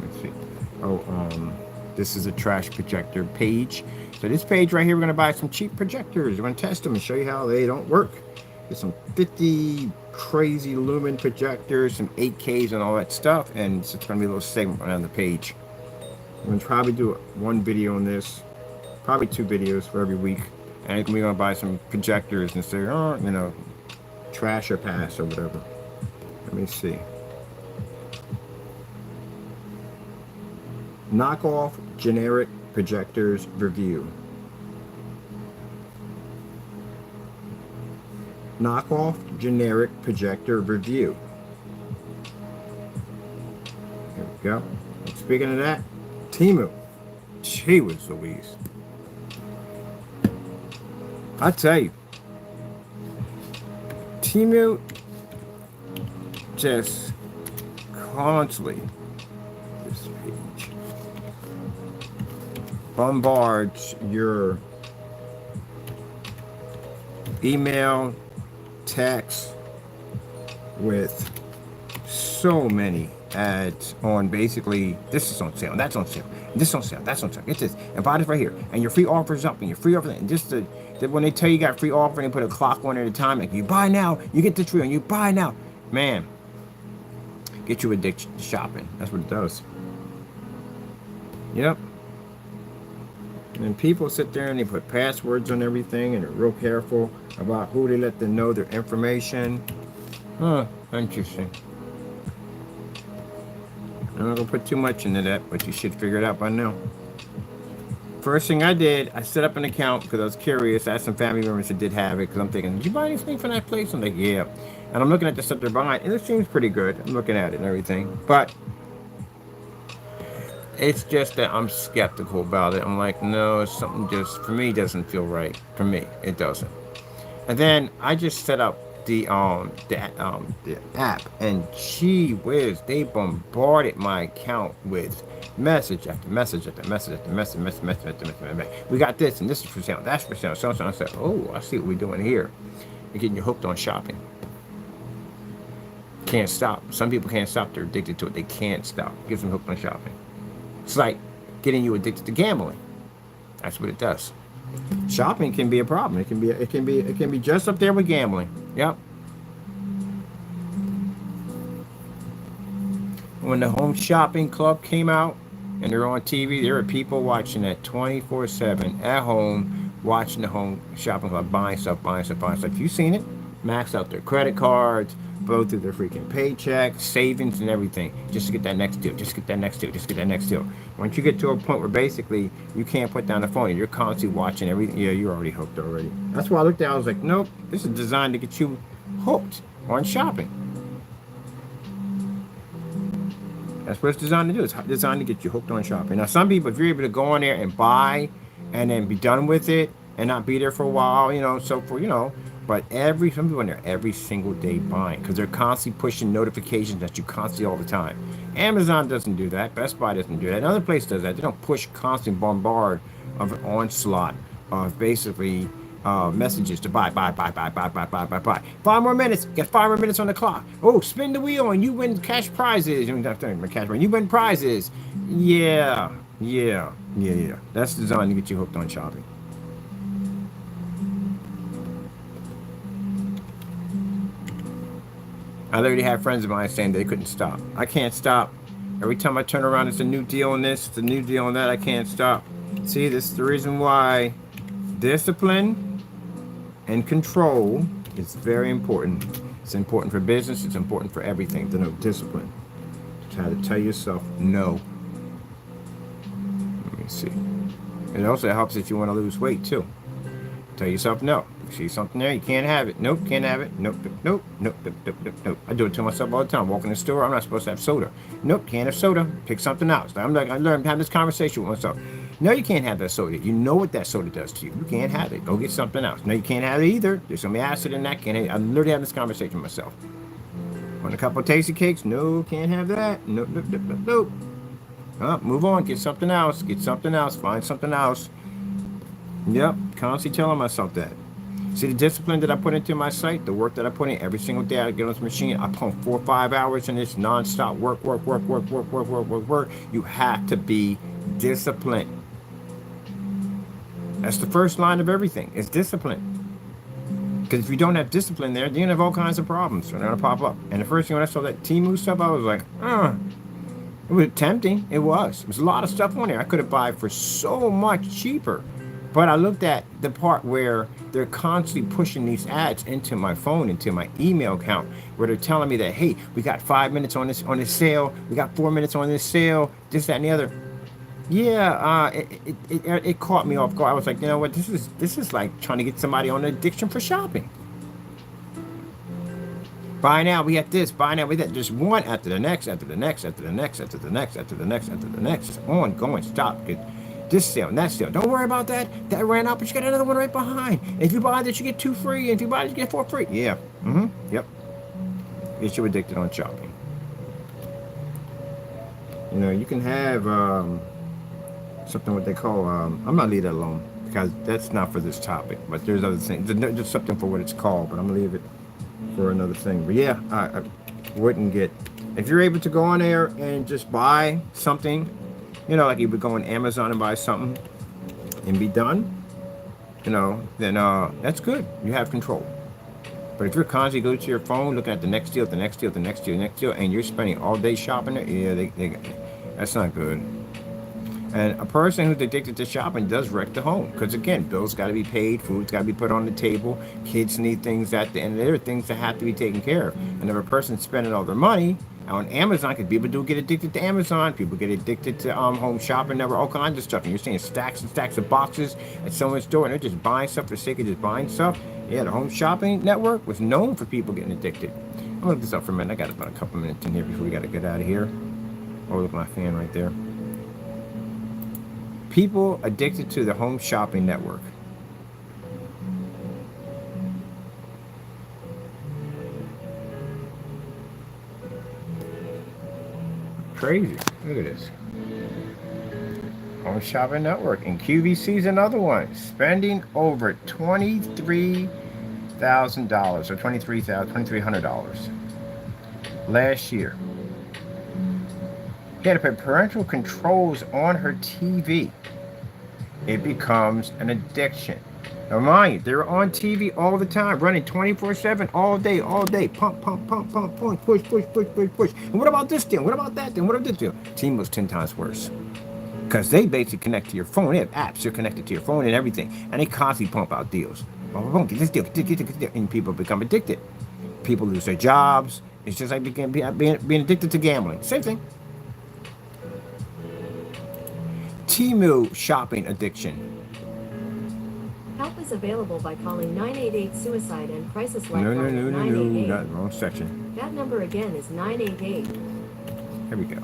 Let's see. Oh, this is a trash projector page. So this page right here, we're gonna buy some cheap projectors. We're gonna test them and show you how they don't work. Get some 50 crazy lumen projectors, some 8Ks and all that stuff, and it's gonna be a little segment on the page. I'm gonna probably do one video on this, probably 2 videos for every week, and we're gonna buy some projectors and say, oh, you know, trash or pass or whatever. Let me see. Knockoff generic projectors review. Knockoff generic projector review. There we go. And speaking of that, Temu. Gee whiz Louise. I tell you, Temu just constantly, this page, bombards your email, text with so many ads on basically this is on sale, that's on sale, this is on sale, that's on sale, get this, and buy this right here, and your free offer's up, and your free offer, and just when they tell you got free offer and they put a clock on it at a time, like you buy now, you get the free, and you buy now, man, get you addicted to shopping. That's what it does. Yep. And people sit there and they put passwords on everything, and they're real careful about who they let them know their information. Huh, interesting. I'm not gonna put too much into that, but you should figure it out by now. First thing I did, I set up an account because I was curious. I had some family members that did have it because I'm thinking, did you buy anything from that place? I'm like, yeah. And I'm looking at the stuff they're buying, and it seems pretty good. I'm looking at it and everything, but it's just that I'm skeptical about it. I'm like, no, it's something just, for me, doesn't feel right. For me, it doesn't. And then I just set up the app, and gee whiz, they bombarded my account with message after message after message after message. We got this, and this is for sale, that's for sale, so I said, oh, I see what we're doing here. You're getting you hooked on shopping. Can't stop. Some people can't stop. They're addicted to it. They can't stop. Gives them hooked on shopping. It's like getting you addicted to gambling. That's what it does. Shopping can be a problem. It can be just up there with gambling. Yep. When the Home Shopping Club came out and they're on TV, there were people watching that 24/7 at home, watching the Home Shopping Club, buying stuff. You've seen it? Max out their credit cards, blow through their freaking paychecks, savings, and everything, just to get that next deal, just to get that next deal, just to get that next deal. Once you get to a point where basically you can't put down the phone and you're constantly watching everything, yeah, you're already hooked already. That's why I looked at it, I was like, nope, this is designed to get you hooked on shopping. That's what it's designed to do. It's designed to get you hooked on shopping. Now, some people, if you're able to go on there and buy and then be done with it and not be there for a while, you know, so for, you know, but some people in there every single day buying because they're constantly pushing notifications at you constantly all the time. Amazon doesn't do that. Best Buy doesn't do that. Another place does that. They don't push constant bombard of an onslaught of basically messages to buy. 5 more minutes. Get 5 more minutes on the clock. Oh, spin the wheel and you win cash prizes. You win prizes. Yeah. That's designed to get you hooked on shopping. I literally had friends of mine saying they couldn't stop. I can't stop. Every time I turn around, it's a new deal on this, it's a new deal on that. I can't stop. See, this is the reason why discipline and control is very important. It's important for business. It's important for everything to know discipline. To how to tell yourself no. Let me see. It also helps if you want to lose weight too. Tell yourself no. You see something there, you can't have it. Nope, can't have it. Nope. I do it to myself all the time. Walk in the store, I'm not supposed to have soda. Nope, can't have soda. Pick something else. I learned to have this conversation with myself. No, you can't have that soda. You know what that soda does to you. You can't have it. Go get something else. No, you can't have it either. There's some acid in that. I literally have this conversation with myself. Want a couple of tasty cakes? No, can't have that. Nope. Move on. Get something else. Find something else. Yep, constantly telling myself that. See the discipline that I put into my site, the work that I put in every single day. I get on this machine, I pump 4 or 5 hours in this non-stop work. You have to be disciplined. That's the first line of everything. It's discipline. Because if you don't have discipline there, you're gonna have all kinds of problems. They're gonna pop up. And the first thing when I saw that Temu stuff, I was like, it was tempting. It was. There was a lot of stuff on there I could have bought for so much cheaper. But I looked at the part where they're constantly pushing these ads into my phone, into my email account, where they're telling me that, hey, we got 5 minutes on this sale, we got 4 minutes on this sale, this, that, and the other. Yeah, it caught me off guard. I was like, you know what? This is like trying to get somebody on an addiction for shopping. Buy now, we have this. Buy now, we that. Just one after the next, after the next, after the next, after the next, after the next, after the next. It's ongoing. Stop. Get this sale and that sale. Don't worry about that. That ran out, but you got another one right behind. If you buy this, you get 2 free. If you buy this, you get 4 free. Yeah. Yep. Get you addicted on shopping. You know, you can have something what they call, I'm not leave that alone because that's not for this topic, but there's other things. There's something for what it's called, but I'm gonna leave it for another thing. But yeah, I wouldn't get, if you're able to go on there and just buy something, you know, like you would go on Amazon and buy something and be done, you know, then that's good. You have control. But if you're constantly going to your phone, looking at the next deal, the next deal, the next deal, the next deal, and you're spending all day shopping there, yeah, that's not good. And a person who's addicted to shopping does wreck the home. Because again, bills got to be paid, food's got to be put on the table, kids need things at the end. There are things that have to be taken care of. And if a person's spending all their money on Amazon, because people do get addicted to Amazon, people get addicted to home shopping, there were all kinds of stuff. And you're seeing stacks and stacks of boxes at someone's store, and they're just buying stuff for the sake of just buying stuff. Yeah, the home shopping network was known for people getting addicted. I'm gonna look this up for a minute. I got about a couple minutes in here before we got to get out of here. Oh, look at my fan right there. People addicted to the home shopping network. Crazy. Look at this. Home shopping network. And QVC's another one. Spending over $23,000 or $2,300 last year. She had to put parental controls on her TV. It becomes an addiction. Now mind you, they're on TV all the time, running 24/7, all day. Pump, push. And what about this deal? What about that deal? What about this deal? Team was 10 times worse. Because they basically connect to your phone. They have apps. They're connected to your phone and everything. And they constantly pump out deals. Get this deal, get this deal. And people become addicted. People lose their jobs. It's just like being addicted to gambling. Same thing. Temu shopping addiction. Help is available by calling 988-SUICIDE and crisis lifeline No, 988. not wrong section. That number again is 988. Here we go.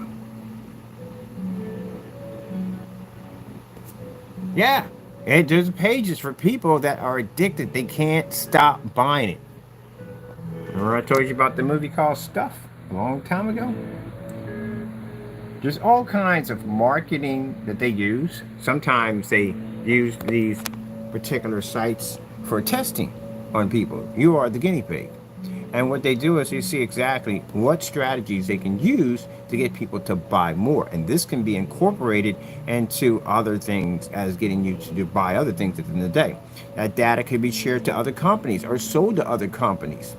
Yeah, there's pages for people that are addicted. They can't stop buying it. Remember I told you about the movie called Stuff a long time ago? There's all kinds of marketing that they use. Sometimes they use these particular sites for testing on people. You are the guinea pig. And what they do is they see exactly what strategies they can use to get people to buy more. And this can be incorporated into other things as getting you to buy other things at the end of the day. That data can be shared to other companies or sold to other companies.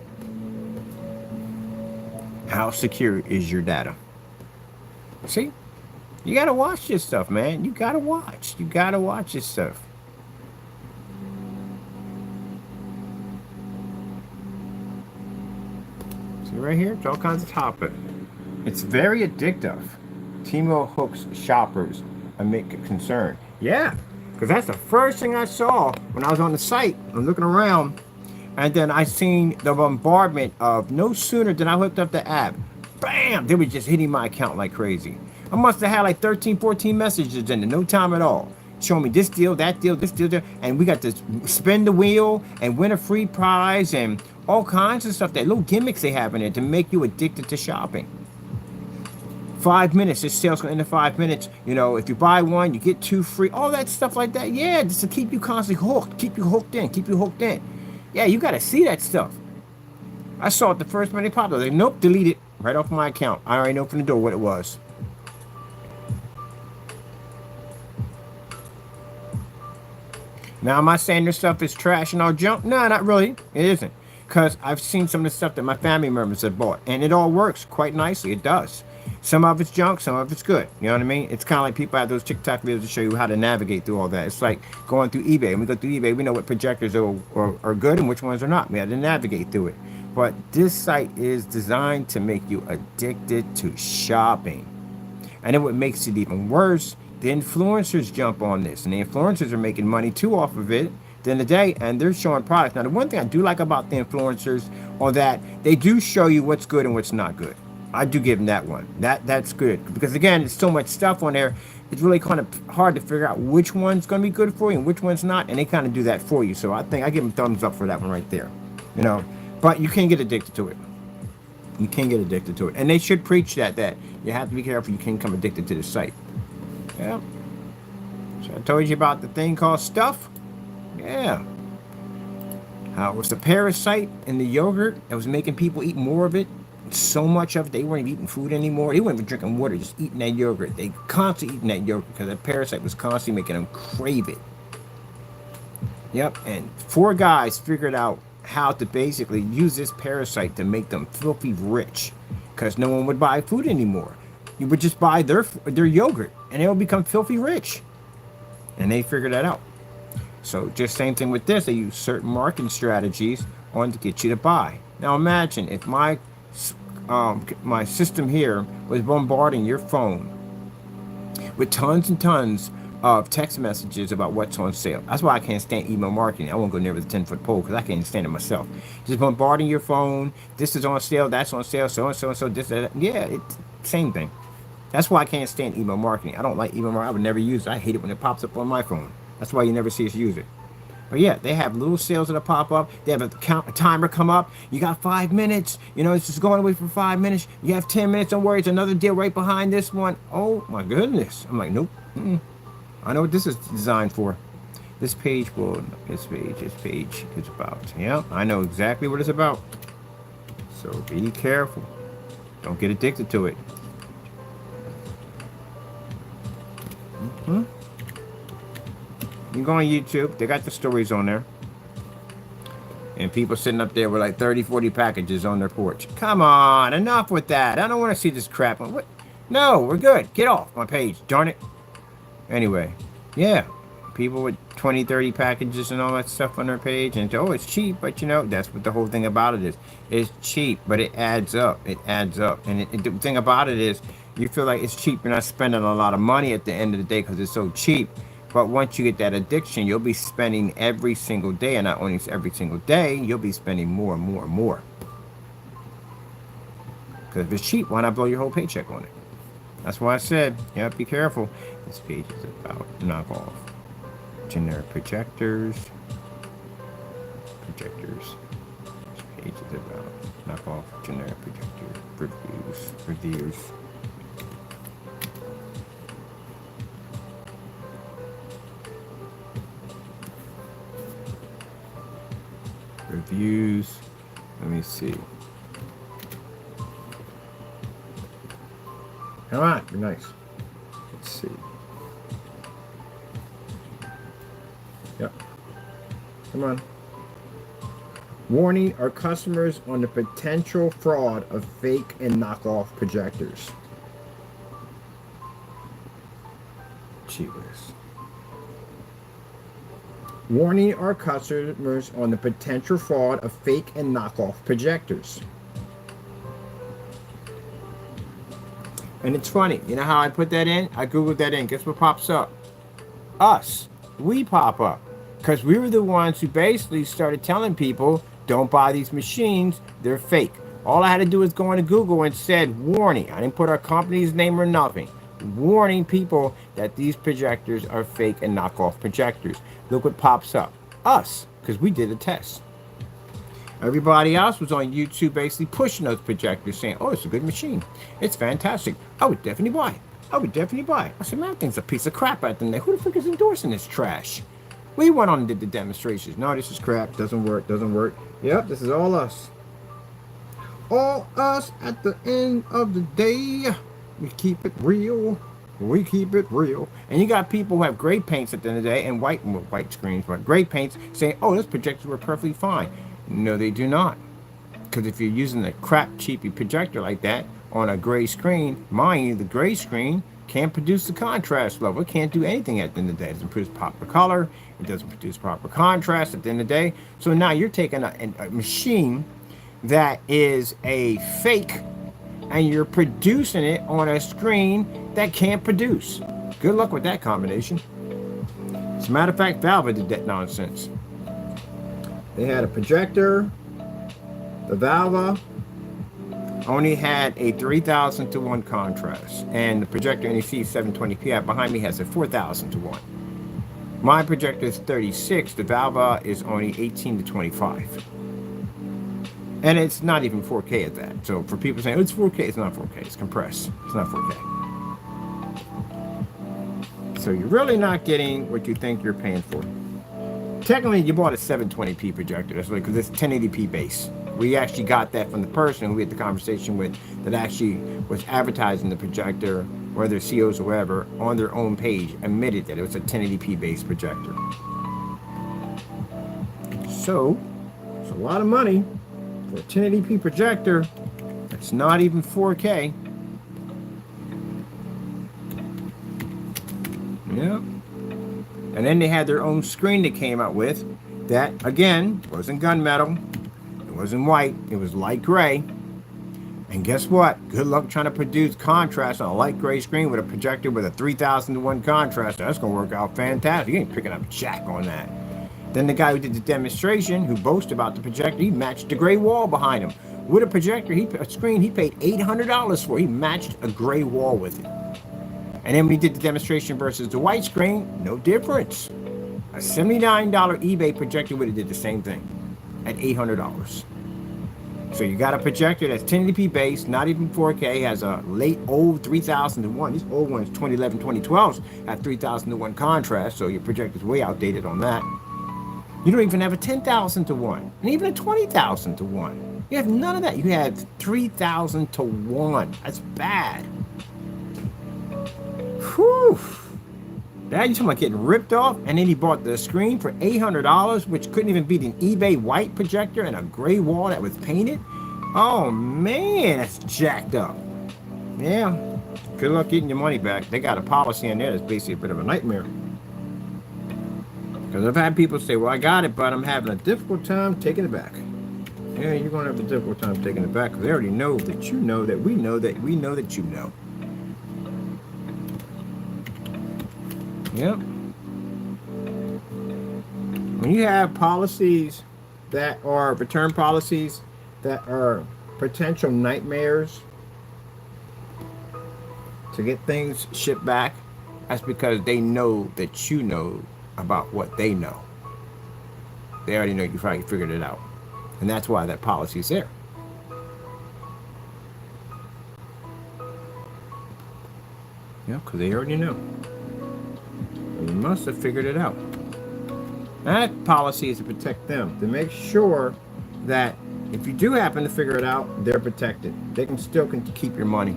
How secure is your data? See, you gotta watch this stuff, man. You gotta watch this stuff. See right here, it's all kinds of topic. It's very addictive. Temu hooks shoppers amid concern. Yeah, because that's the first thing I saw when I was on the site. I'm looking around, and then I seen the bombardment of no sooner than I hooked up the app. Bam! They were just hitting my account like crazy. I must have had like 13, 14 messages in no time at all. Showing me this deal, that deal, this deal, there. And we got to spin the wheel and win a free prize and all kinds of stuff. That little gimmicks they have in there to make you addicted to shopping. 5 minutes, this sale's gonna end in 5 minutes. You know, if you buy one, you get 2 free. All that stuff like that. Yeah, just to keep you constantly hooked, keep you hooked in. Yeah, you got to see that stuff. I saw it the first time they popped up. Like, nope, delete it right off my account. I already know from the door what it was. Now, am I saying this stuff is trash and all junk? No, not really. It isn't. Because I've seen some of the stuff that my family members have bought. And it all works quite nicely. It does. Some of it's junk, some of it's good. You know what I mean? It's kind of like people have those TikTok videos to show you how to navigate through all that. It's like going through eBay. When we go through eBay, we know what projectors are good and which ones are not. We have to navigate through it. But this site is designed to make you addicted to shopping. And then what makes it even worse, the influencers jump on this. And the influencers are making money too off of it at the end of the day. And they're showing products. Now, the one thing I do like about the influencers are that they do show you what's good and what's not good. I do give them that one. That's good. Because, again, there's so much stuff on there. It's really kind of hard to figure out which one's going to be good for you and which one's not. And they kind of do that for you. So I think I give them thumbs up for that one right there. You know. But you can't get addicted to it. You can't get addicted to it. And they should preach that you have to be careful. You can't become addicted to the site. Yeah. So I told you about the thing called stuff. Yeah. How it was the parasite in the yogurt that was making people eat more of it. So much of it, they weren't eating food anymore. They weren't even drinking water, just eating that yogurt. They constantly eating that yogurt because the parasite was constantly making them crave it. Yep. And 4 guys figured out how to basically use this parasite to make them filthy rich, because no one would buy food anymore. You would just buy their yogurt and they will become filthy rich, and they figured that out. So just same thing with this. They use certain marketing strategies on to get you to buy. Now imagine if my system here was bombarding your phone with tons and tons of text messages about what's on sale. That's why I can't stand email marketing. I won't go near the 10-foot pole because I can't stand it myself. Just bombarding your phone. This is on sale. That's on sale. So and so and so. This, that. Yeah, it's same thing. That's why I can't stand email marketing. I don't like email marketing. I would never use it. I hate it when it pops up on my phone. That's why you never see us use it. But yeah, they have little sales that pop up. They have a timer come up. You got 5 minutes. You know, it's just going away for 5 minutes. You have 10 minutes. Don't worry, it's another deal right behind this one. Oh my goodness. I'm like, nope. I know what this is designed for. This page is about. Yeah, I know exactly what it's about. So be careful. Don't get addicted to it. You can go on YouTube. They got the stories on there. And people sitting up there with like 30, 40 packages on their porch. Come on, enough with that. I don't want to see this crap. What? No, we're good. Get off my page, darn it. Anyway, yeah, people with 20, 30 packages and all that stuff on their page, and oh, it's cheap, but you know, that's what the whole thing about it is. It's cheap, but it adds up. It adds up. And the thing about it is, you feel like it's cheap, you're not spending a lot of money at the end of the day because it's so cheap. But once you get that addiction, you'll be spending every single day, and not only every single day, you'll be spending more and more and more. Because if it's cheap, why not blow your whole paycheck on it? That's why I said, yeah, be careful. This page is about knockoff generic projectors. This page is about knockoff generic projector reviews. Let me see. All right, be nice. Let's see. Yep. Come on. Warning our customers on the potential fraud of fake and knockoff projectors. Gee whiz. Warning our customers on the potential fraud of fake and knockoff projectors. And it's funny, you know how I put that in? I Googled that in. Guess what pops up? Us. We pop up. Because we were the ones who basically started telling people, don't buy these machines, they're fake. All I had to do was go into Google and said, warning. I didn't put our company's name or nothing. Warning people that these projectors are fake and knockoff projectors. Look what pops up. Us. Because we did a test. Everybody else was on YouTube basically pushing those projectors, saying, oh, it's a good machine. It's fantastic. I would definitely buy it. I said, man, that thing's a piece of crap out there. Who the frick is endorsing this trash? We went on and did the demonstrations. No, this is crap. Doesn't work. Doesn't work. Yep, this is all us. All us at the end of the day. We keep it real. We keep it real. And you got people who have gray paints at the end of the day and white screens, but gray paints saying, oh, those projectors were perfectly fine. No, they do not. Because if you're using a crap cheapy projector like that on a gray screen, mind you, the gray screen can't produce the contrast level. It can't do anything at the end of the day. It doesn't produce proper color. It doesn't produce proper contrast at the end of the day. So now you're taking a machine that is a fake and you're producing it on a screen that can't produce. Good luck with that combination. As a matter of fact, Valve did that nonsense. They had a projector. The Valve only had a 3,000 to 1 contrast, and the projector NEC 720p behind me has a 4,000 to 1. My projector is 36. The Valve is only 18 to 25. And it's not even 4K at that. So for people saying, oh, it's 4K, it's not 4K. It's compressed. It's not 4K. So you're really not getting what you think you're paying for. Technically, you bought a 720p projector. That's right, because it's 1080p base. We actually got that from the person who we had the conversation with that actually was advertising the projector, whether COs or whatever, on their own page, admitted that it was a 1080p based projector. So, it's a lot of money for a 1080p projector. It's not even 4K. Yep. And then they had their own screen they came out with that, again, wasn't gunmetal. It wasn't white. It was light gray. And guess what? Good luck trying to produce contrast on a light gray screen with a projector with a 3,000 to 1 contrast. That's going to work out fantastic. You ain't picking up jack on that. Then the guy who did the demonstration, who boasted about the projector, he matched the gray wall behind him. With a projector, a screen he paid $800 for. He matched a gray wall with it. And then when he did the demonstration versus the white screen, no difference. A $79 eBay projector would have did the same thing at $800. So you got a projector that's 1080p based, not even 4K, has a late old 3000 to 1. These old ones, 2011, 2012s, have 3000 to 1 contrast, so your projector's way outdated on that. You don't even have a 10,000 to 1, and even a 20,000 to 1. You have none of that. You have 3,000 to 1. That's bad. Whew. That you're talking about getting ripped off, and then he bought the screen for $800, which couldn't even beat an eBay white projector and a gray wall that was painted. Oh man, that's jacked up. Yeah, good luck getting your money back. They got a policy in there that's basically a bit of a nightmare. Because I've had people say, well, I got it, but I'm having a difficult time taking it back. Yeah, you're going to have a difficult time taking it back because they already know that you know that we know that we know that you know. Yep. When you have policies that are return policies that are potential nightmares to get things shipped back, that's because they know that you know about what they know. They already know you probably figured it out. And that's why that policy is there. Yeah, because they already know. You must have figured it out. That policy is to protect them, to make sure that if you do happen to figure it out, they're protected. They can still keep your money.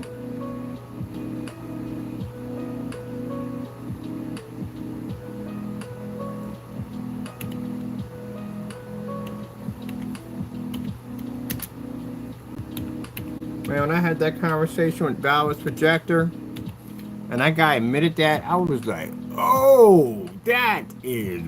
Man, when I had that conversation with Valve's projector, and that guy admitted that, I was like, oh, that is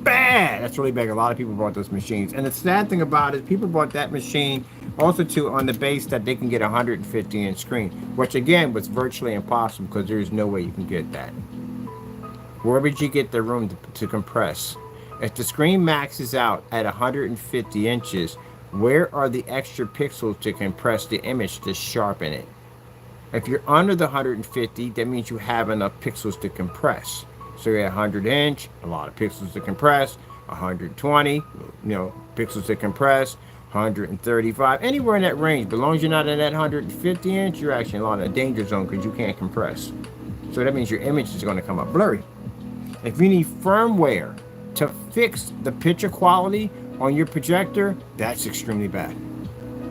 bad. That's really bad. A lot of people bought those machines. And the sad thing about it, people bought that machine also too on the base that they can get a 150-inch screen, which again was virtually impossible because there's no way you can get that. Where would you get the room to compress? If the screen maxes out at 150 inches, where are the extra pixels to compress the image to sharpen it? If you're under the 150, that means you have enough pixels to compress. So you're at 100 inch, a lot of pixels to compress, 120, pixels to compress, 135, anywhere in that range. But as long as you're not in that 150 inch, you're actually in a lot of danger zone because you can't compress. So that means your image is going to come up blurry. If you need firmware to fix the picture quality on your projector, that's extremely bad.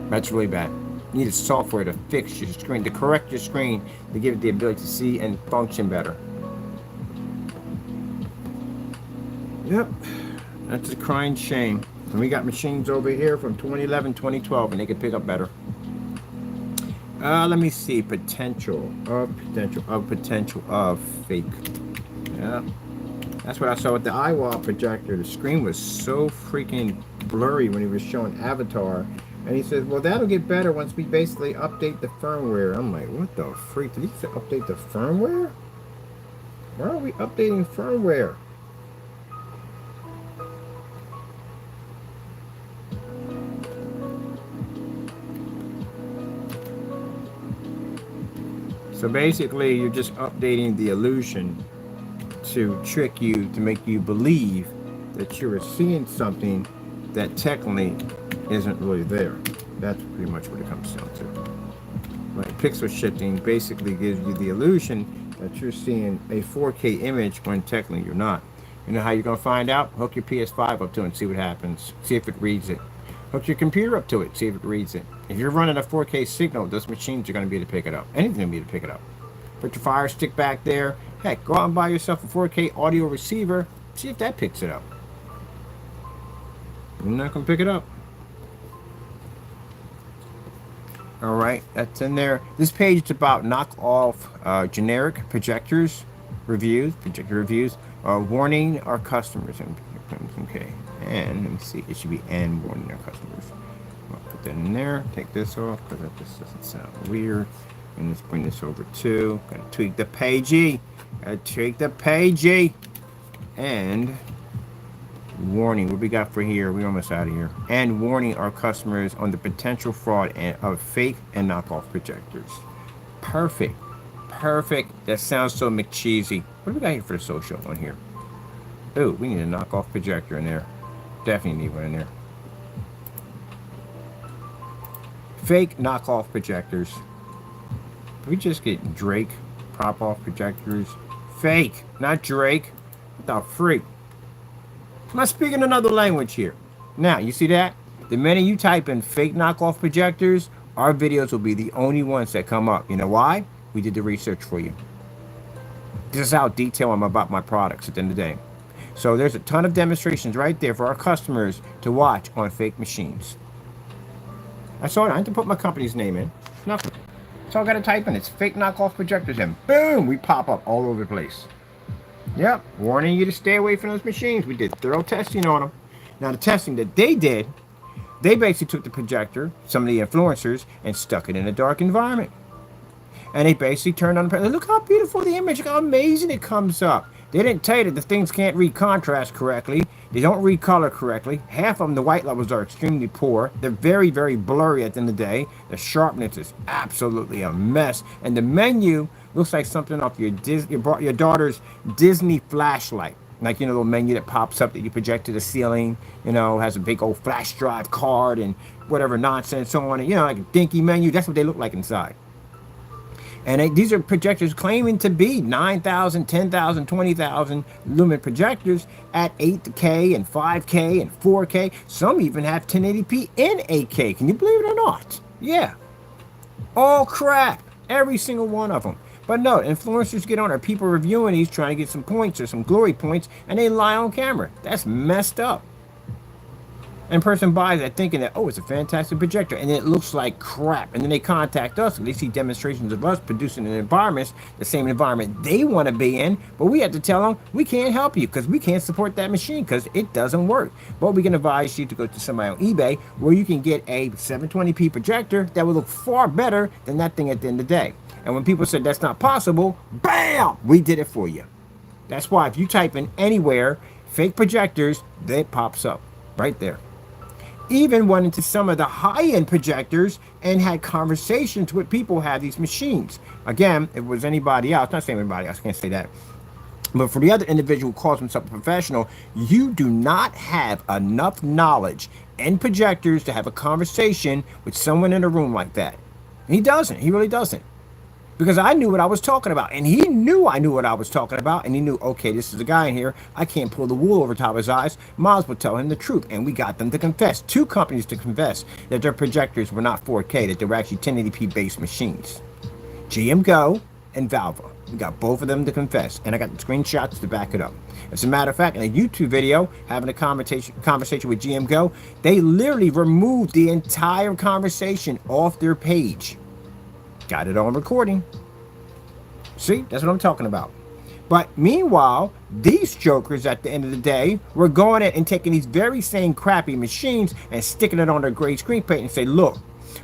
That's really bad. You need a software to fix your screen, to correct your screen, to give it the ability to see and function better. Yep, that's a crying shame. And we got machines over here from 2011, 2012, and they could pick up better. Let me see. Potential of fake. Yeah, that's what I saw with the iWall projector. The screen was so freaking blurry when he was showing Avatar. And he says, well, that'll get better once we basically update the firmware. I'm like, what the freak? Did he say update the firmware? Why are we updating firmware? So basically, you're just updating the illusion to trick you, to make you believe that you're seeing something that technically isn't really there. That's pretty much what it comes down to. Like pixel shifting basically gives you the illusion that you're seeing a 4K image when technically you're not. You know how you're going to find out? Hook your PS5 up to it and see what happens. See if it reads it. Hook your computer up to it, see if it reads it. If you're running a 4K signal, those machines are going to be able to pick it up. Anything's going to be able to pick it up. Put your Fire Stick back there. Heck, go out and buy yourself a 4K audio receiver. See if that picks it up. I'm not going to pick it up. All right, that's in there. This page is about knock off generic projectors reviews, projector reviews. Warning our customers. Okay, and let me see. It should be and warning our customers. I'll put that in there. Take this off because that just doesn't sound weird. And let's bring this over too. Gotta tweak the pagey. Gotta tweak the pagey. And warning. What we got for here? We're almost out of here. And warning our customers on the potential fraud of fake and knockoff projectors. Perfect. Perfect. That sounds so McCheesy. What do we got here for the social on here? Ooh, we need a knockoff projector in there. Definitely need one in there. Fake knockoff projectors. We just get Drake prop off projectors. Fake, not Drake. What the freak? Am I speaking another language here? Now, you see that? The minute you type in fake knockoff projectors, our videos will be the only ones that come up. You know why? We did the research for you. This is how detailed I'm about my products at the end of the day. So there's a ton of demonstrations right there for our customers to watch on fake machines. I saw it. I had to put my company's name in. Nothing. So I got to type in. It's fake knockoff projectors, and boom, we pop up all over the place. Yep, warning you to stay away from those machines. We did thorough testing on them. Now the testing that they did, they basically took the projector, some of the influencers, and stuck it in a dark environment. And they basically turned on the, look how beautiful the image, look how amazing it comes up. They didn't tell you that the things can't read contrast correctly. They don't read color correctly. Half of them, the white levels are extremely poor. They're very, very blurry at the end of the day. The sharpness is absolutely a mess. And the menu looks like something off your daughter's Disney flashlight. Like, you know, the little menu that pops up that you project to the ceiling, you know, has a big old flash drive card and whatever nonsense on it. You know, like a dinky menu. That's what they look like inside. And these are projectors claiming to be 9,000, 10,000, 20,000 lumen projectors at 8K and 5K and 4K. Some even have 1080p and 8K. Can you believe it or not? Yeah. All crap. Every single one of them. But no, influencers get on, or people reviewing these trying to get some points or some glory points, and they lie on camera. That's messed up. And person buys that thinking that, oh, it's a fantastic projector, and it looks like crap. And then they contact us, and they see demonstrations of us producing an environment, the same environment they want to be in, but we have to tell them, we can't help you, because we can't support that machine, because it doesn't work. But we can advise you to go to somebody on eBay, where you can get a 720p projector that will look far better than that thing at the end of the day. And when people said that's not possible, bam, we did it for you. That's why if you type in anywhere, fake projectors, that pops up right there. Even went into some of the high-end projectors and had conversations with people who have these machines. Again, if it was anybody else, not saying anybody else, I can't say that. But for the other individual who calls himself a professional, you do not have enough knowledge in projectors to have a conversation with someone in a room like that. And he doesn't. He really doesn't. because I knew what I was talking about, and he knew I knew what I was talking about, and he knew, okay, this is a guy in here, I can't pull the wool over top of his eyes, might as well tell him the truth. And we got them to confess, 2 companies to confess, that their projectors were not 4K, that they were actually 1080p based machines. GM Go and Valva. We got both of them to confess, and I got the screenshots to back it up. As a matter of fact, in a YouTube video, having a conversation with GM Go, they literally removed the entire conversation off their page. Got it on recording. See, that's what I'm talking about. But meanwhile, these jokers at the end of the day were going in and taking these very same crappy machines and sticking it on their gray screen paint and say, look,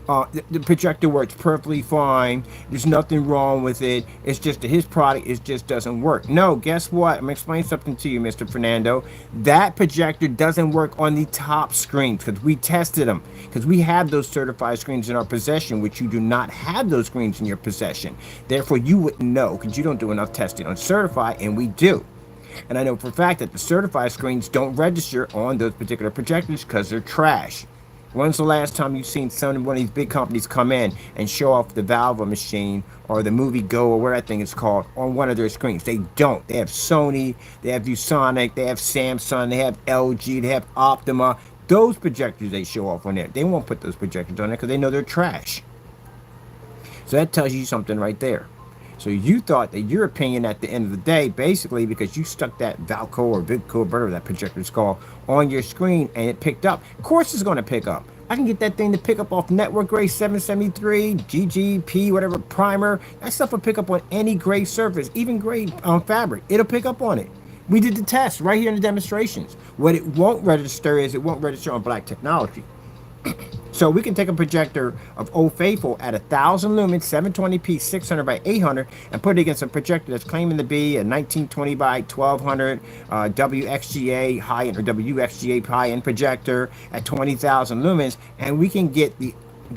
the projector works perfectly fine. There's nothing wrong with it. It's just that his product just doesn't work. No, guess what? I'm going to explain something to you, Mr. Fernando. That projector doesn't work on the top screens because we tested them. Because we have those certified screens in our possession, which you do not have those screens in your possession. Therefore, you wouldn't know because you don't do enough testing on certified, and we do. And I know for a fact that the certified screens don't register on those particular projectors because they're trash. When's the last time you've seen one of these big companies come in and show off the Valve machine or the Movie Go or whatever that thing is called on one of their screens? They don't. They have Sony, they have ViewSonic, they have Samsung, they have LG, they have Optima. Those projectors they show off on there. They won't put those projectors on there because they know they're trash. So that tells you something right there. So you thought that your opinion at the end of the day, basically because you stuck that Valco or Vidco, whatever that projector is called, on your screen and it picked up. Of course it's going to pick up. I can get that thing to pick up off network grade 773, GGP, whatever, primer. That stuff will pick up on any gray surface, even gray fabric. It'll pick up on it. We did the test right here in the demonstrations. What it won't register is it won't register on black technology. So we can take a projector of Old Faithful at 1,000 lumens, 720p, 600 by 800, and put it against a projector that's claiming to be a 1920 by 1200 WXGA high-end or WXGA high-end projector at 20,000 lumens, and we can get the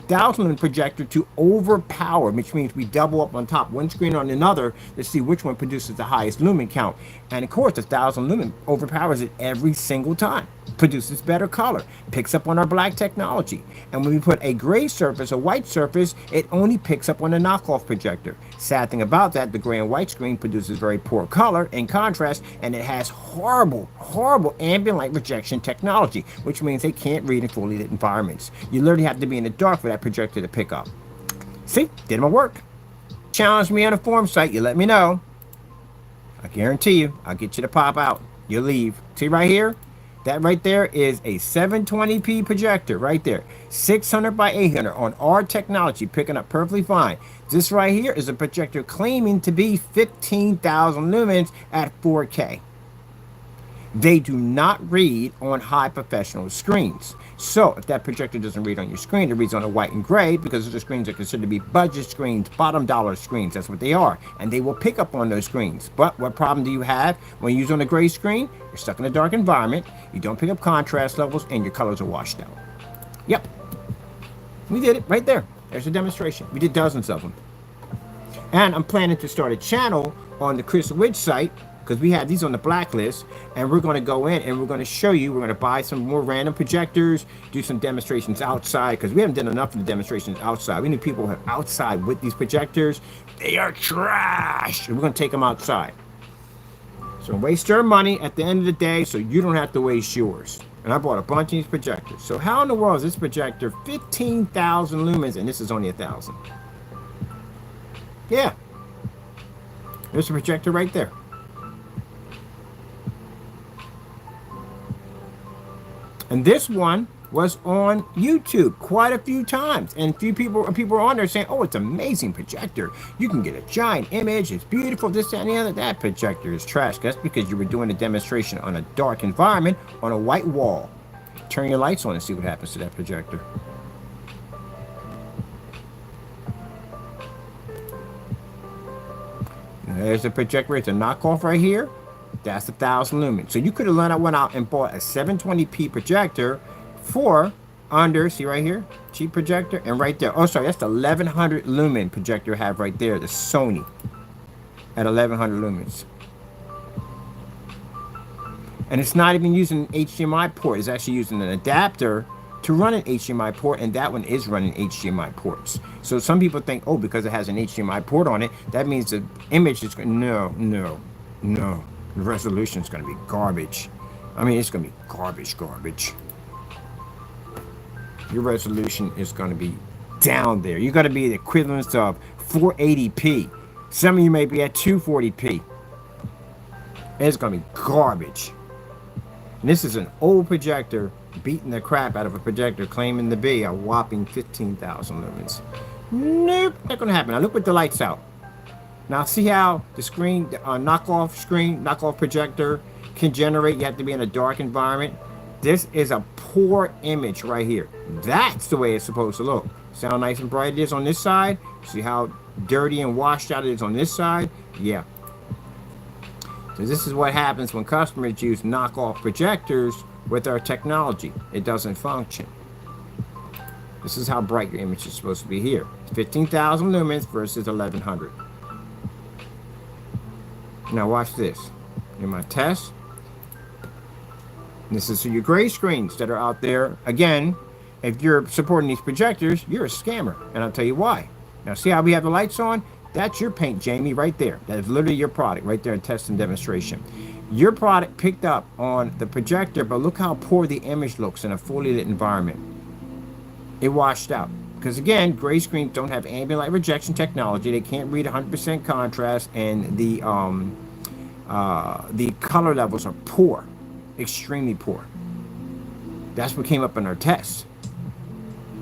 1,000 lumen projector to overpower, which means we double up on top one screen on another to see which one produces the highest lumen count. And of course, the 1,000 lumen overpowers it every single time, produces better color, picks up on our black technology. And when we put a gray surface, a white surface, it only picks up on the knockoff projector. Sad thing about that, the gray and white screen produces very poor color in contrast, and it has horrible, horrible ambient light rejection technology, which means they can't read in fully lit environments. You literally have to be in the dark for that projector to pick up. See, did my work. Challenge me on a forum site, you let me know. I guarantee you, I'll get you to pop out. You'll leave. See right here? That right there is a 720p projector right there. 600 by 800 on our technology, picking up perfectly fine. This right here is a projector claiming to be 15,000 lumens at 4K. They do not read on high professional screens. So if that projector doesn't read on your screen, it reads on a white and gray because the screens are considered to be budget screens, bottom dollar screens. That's what they are. And they will pick up on those screens. But what problem do you have when you use on a gray screen? You're stuck in a dark environment. You don't pick up contrast levels and your colors are washed out. Yep. We did it right there. There's a demonstration. We did dozens of them. And I'm planning to start a channel on the Chris Widge site, because we have these on the blacklist, and we're going to go in and we're going to show you, we're going to buy some more random projectors, do some demonstrations outside, because we haven't done enough of the demonstrations outside. We need people who are outside with these projectors. They are trash, and we're going to take them outside. So waste your money at the end of the day so you don't have to waste yours. And I bought a bunch of these projectors. So how in the world is this projector 15,000 lumens and this is only 1,000? Yeah. There's a projector right there. And this one was on YouTube quite a few times. And few people are on there saying, oh, it's an amazing projector. You can get a giant image. It's beautiful, this, that, and the other. That projector is trash. That's because you were doing a demonstration on a dark environment on a white wall. Turn your lights on and see what happens to that projector. There's the projector. It's a knockoff right here. That's 1,000 lumens. So you could have went out and bought a 720p projector for under, see right here, cheap projector, and right there. Oh, sorry, that's the 1,100 lumen projector I have right there, the Sony, at 1,100 lumens. And it's not even using an HDMI port. It's actually using an adapter to run an HDMI port, and that one is running HDMI ports. So some people think, oh, because it has an HDMI port on it, that means the image is going to, no. The resolution is going to be garbage. I mean, it's going to be garbage. Your resolution is going to be down there. You're going to be the equivalent of 480p. Some of you may be at 240p. It's going to be garbage. And this is an old projector beating the crap out of a projector claiming to be a whopping 15,000 lumens. Nope, not going to happen. Now look with the lights out. Now see how the screen, knockoff projector can generate. You have to be in a dark environment. This is a poor image right here. That's the way it's supposed to look. See how nice and bright it is on this side? See how dirty and washed out it is on this side? Yeah. So this is what happens when customers use knockoff projectors with our technology. It doesn't function. This is how bright your image is supposed to be here. 15,000 lumens versus 1100. Now watch this. In my test. This is for your gray screens that are out there. Again, if you're supporting these projectors, you're a scammer. And I'll tell you why. Now see how we have the lights on? That's your paint, Jamie, right there. That is literally your product right there in test and demonstration. Your product picked up on the projector, but look how poor the image looks in a fully lit environment. It washed out. Because again, gray screens don't have ambient light rejection technology. They can't read 100% contrast, and the color levels are poor. Extremely poor. That's what came up in our tests.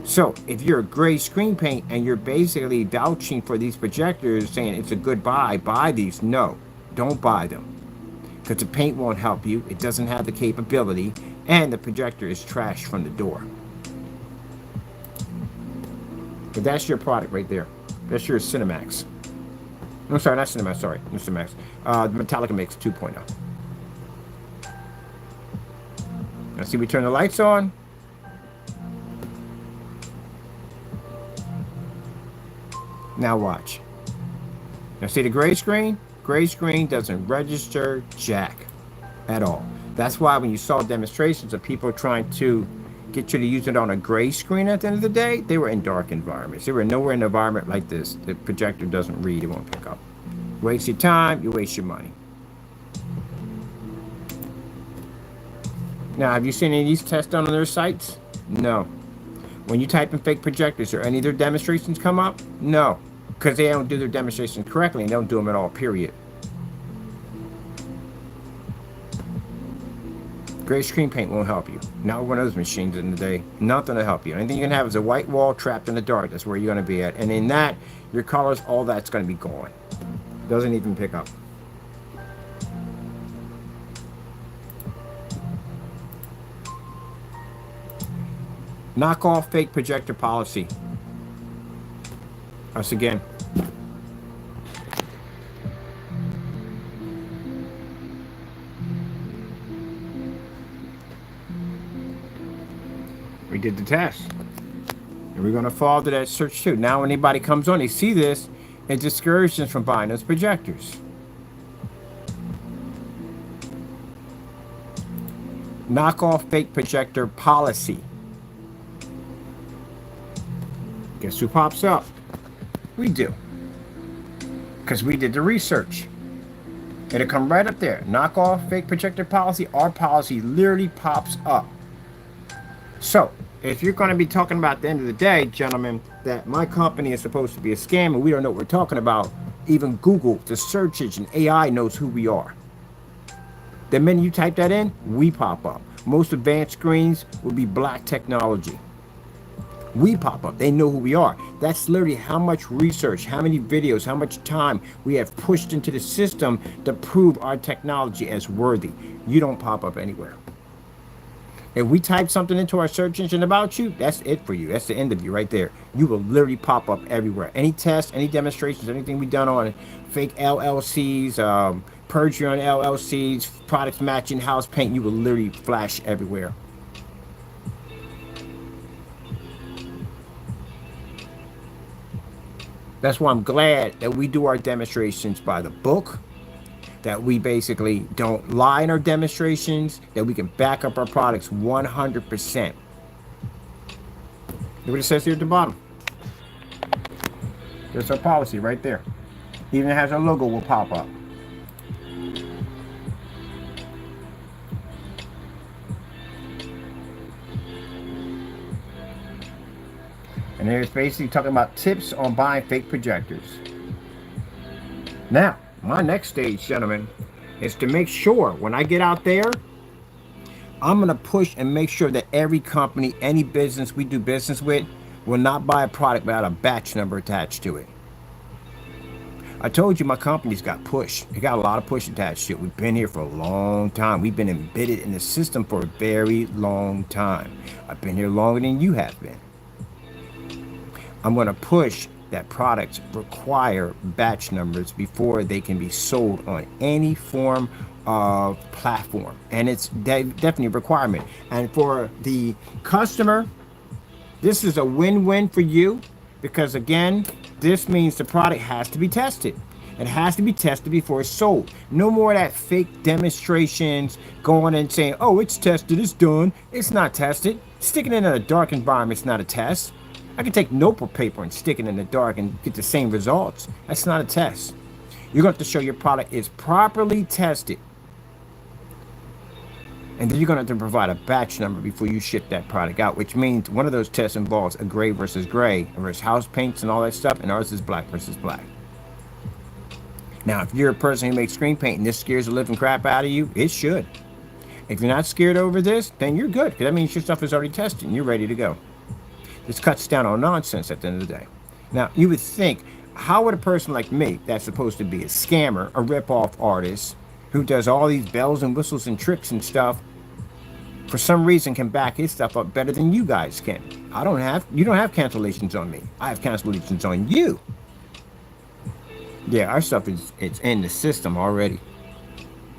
So if you're a gray screen paint and you're basically vouching for these projectors, saying it's a good buy these, no, don't buy them, because the paint won't help you. It doesn't have the capability, and the projector is trashed from the door. But that's your product right there. That's your Cinemax. I'm sorry, not Cinemax, sorry, Mr. Max. The Metallica Mix 2.0. Now see, we turn the lights on. Now watch. Now see the gray screen? Gray screen doesn't register jack at all. That's why when you saw demonstrations of people trying to get you to use it on a gray screen at the end of the day, they were in dark environments. They were nowhere in an environment like this. The projector doesn't read, it won't pick up. Waste your time, you waste your money. Now, have you seen any of these tests done on their sites? No. When you type in fake projectors, or any of their demonstrations come up? No. Because they don't do their demonstrations correctly, and they don't do them at all, period. Gray screen paint won't help you. Not one of those machines in the day. Nothing to help you. Anything you can have is a white wall trapped in the dark. That's where you're going to be at. And in that, your colors, all that's going to be gone. Doesn't even pick up. Knock off fake projector policy. Us again. We did the test. And we're going to fall to that search too. Now when anybody comes on, they see this, it discourages them from buying those projectors. Knock off fake projector policy. Guess who pops up? We do. Because we did the research. It'll come right up there. Knock off fake projector policy. Our policy literally pops up. So, if you're going to be talking about at the end of the day, gentlemen, that my company is supposed to be a scam and we don't know what we're talking about, even Google, the search engine, AI knows who we are. The minute you type that in, we pop up. Most advanced screens will be black technology. We pop up. They know who we are. That's literally how much research, how many videos, how much time we have pushed into the system to prove our technology as worthy. You don't pop up anywhere. If we type something into our search engine about you, that's it for you. That's the end of you right there. You will literally pop up everywhere. Any tests, any demonstrations, anything we've done on fake LLCs, perjury on LLCs, products matching house paint, you will literally flash everywhere. That's why I'm glad that we do our demonstrations by the book, that we basically don't lie in our demonstrations, that we can back up our products 100%. Look what it says here at the bottom. There's our policy right there. Even has our logo will pop up. And there's basically talking about tips on buying fake projectors. Now, my next stage, gentlemen, is to make sure when I get out there, I'm going to push and make sure that every company, any business we do business with, will not buy a product without a batch number attached to it. I told you my company's got push. It got a lot of push attached to it. We've been here for a long time. We've been embedded in the system for a very long time. I've been here longer than you have been. I'm going to push that products require batch numbers before they can be sold on any form of platform. And it's definitely a requirement. And for the customer, this is a win-win for you because, again, this means the product has to be tested. It has to be tested before it's sold. No more of that fake demonstrations going and saying, oh, it's tested, it's done. It's not tested. Sticking it in a dark environment is not a test. I can take notebook paper and stick it in the dark and get the same results. That's not a test. You're going to have to show your product is properly tested. And then you're going to have to provide a batch number before you ship that product out, which means one of those tests involves a gray versus house paints and all that stuff, and ours is black versus black. Now, if you're a person who makes screen paint and this scares the living crap out of you, it should. If you're not scared over this, then you're good, because that means your stuff is already tested and you're ready to go. This cuts down on nonsense at the end of the day. Now, you would think, how would a person like me, that's supposed to be a scammer, a rip-off artist, who does all these bells and whistles and tricks and stuff, for some reason can back his stuff up better than you guys can? You don't have cancellations on me. I have cancellations on you. Yeah, our stuff it's in the system already.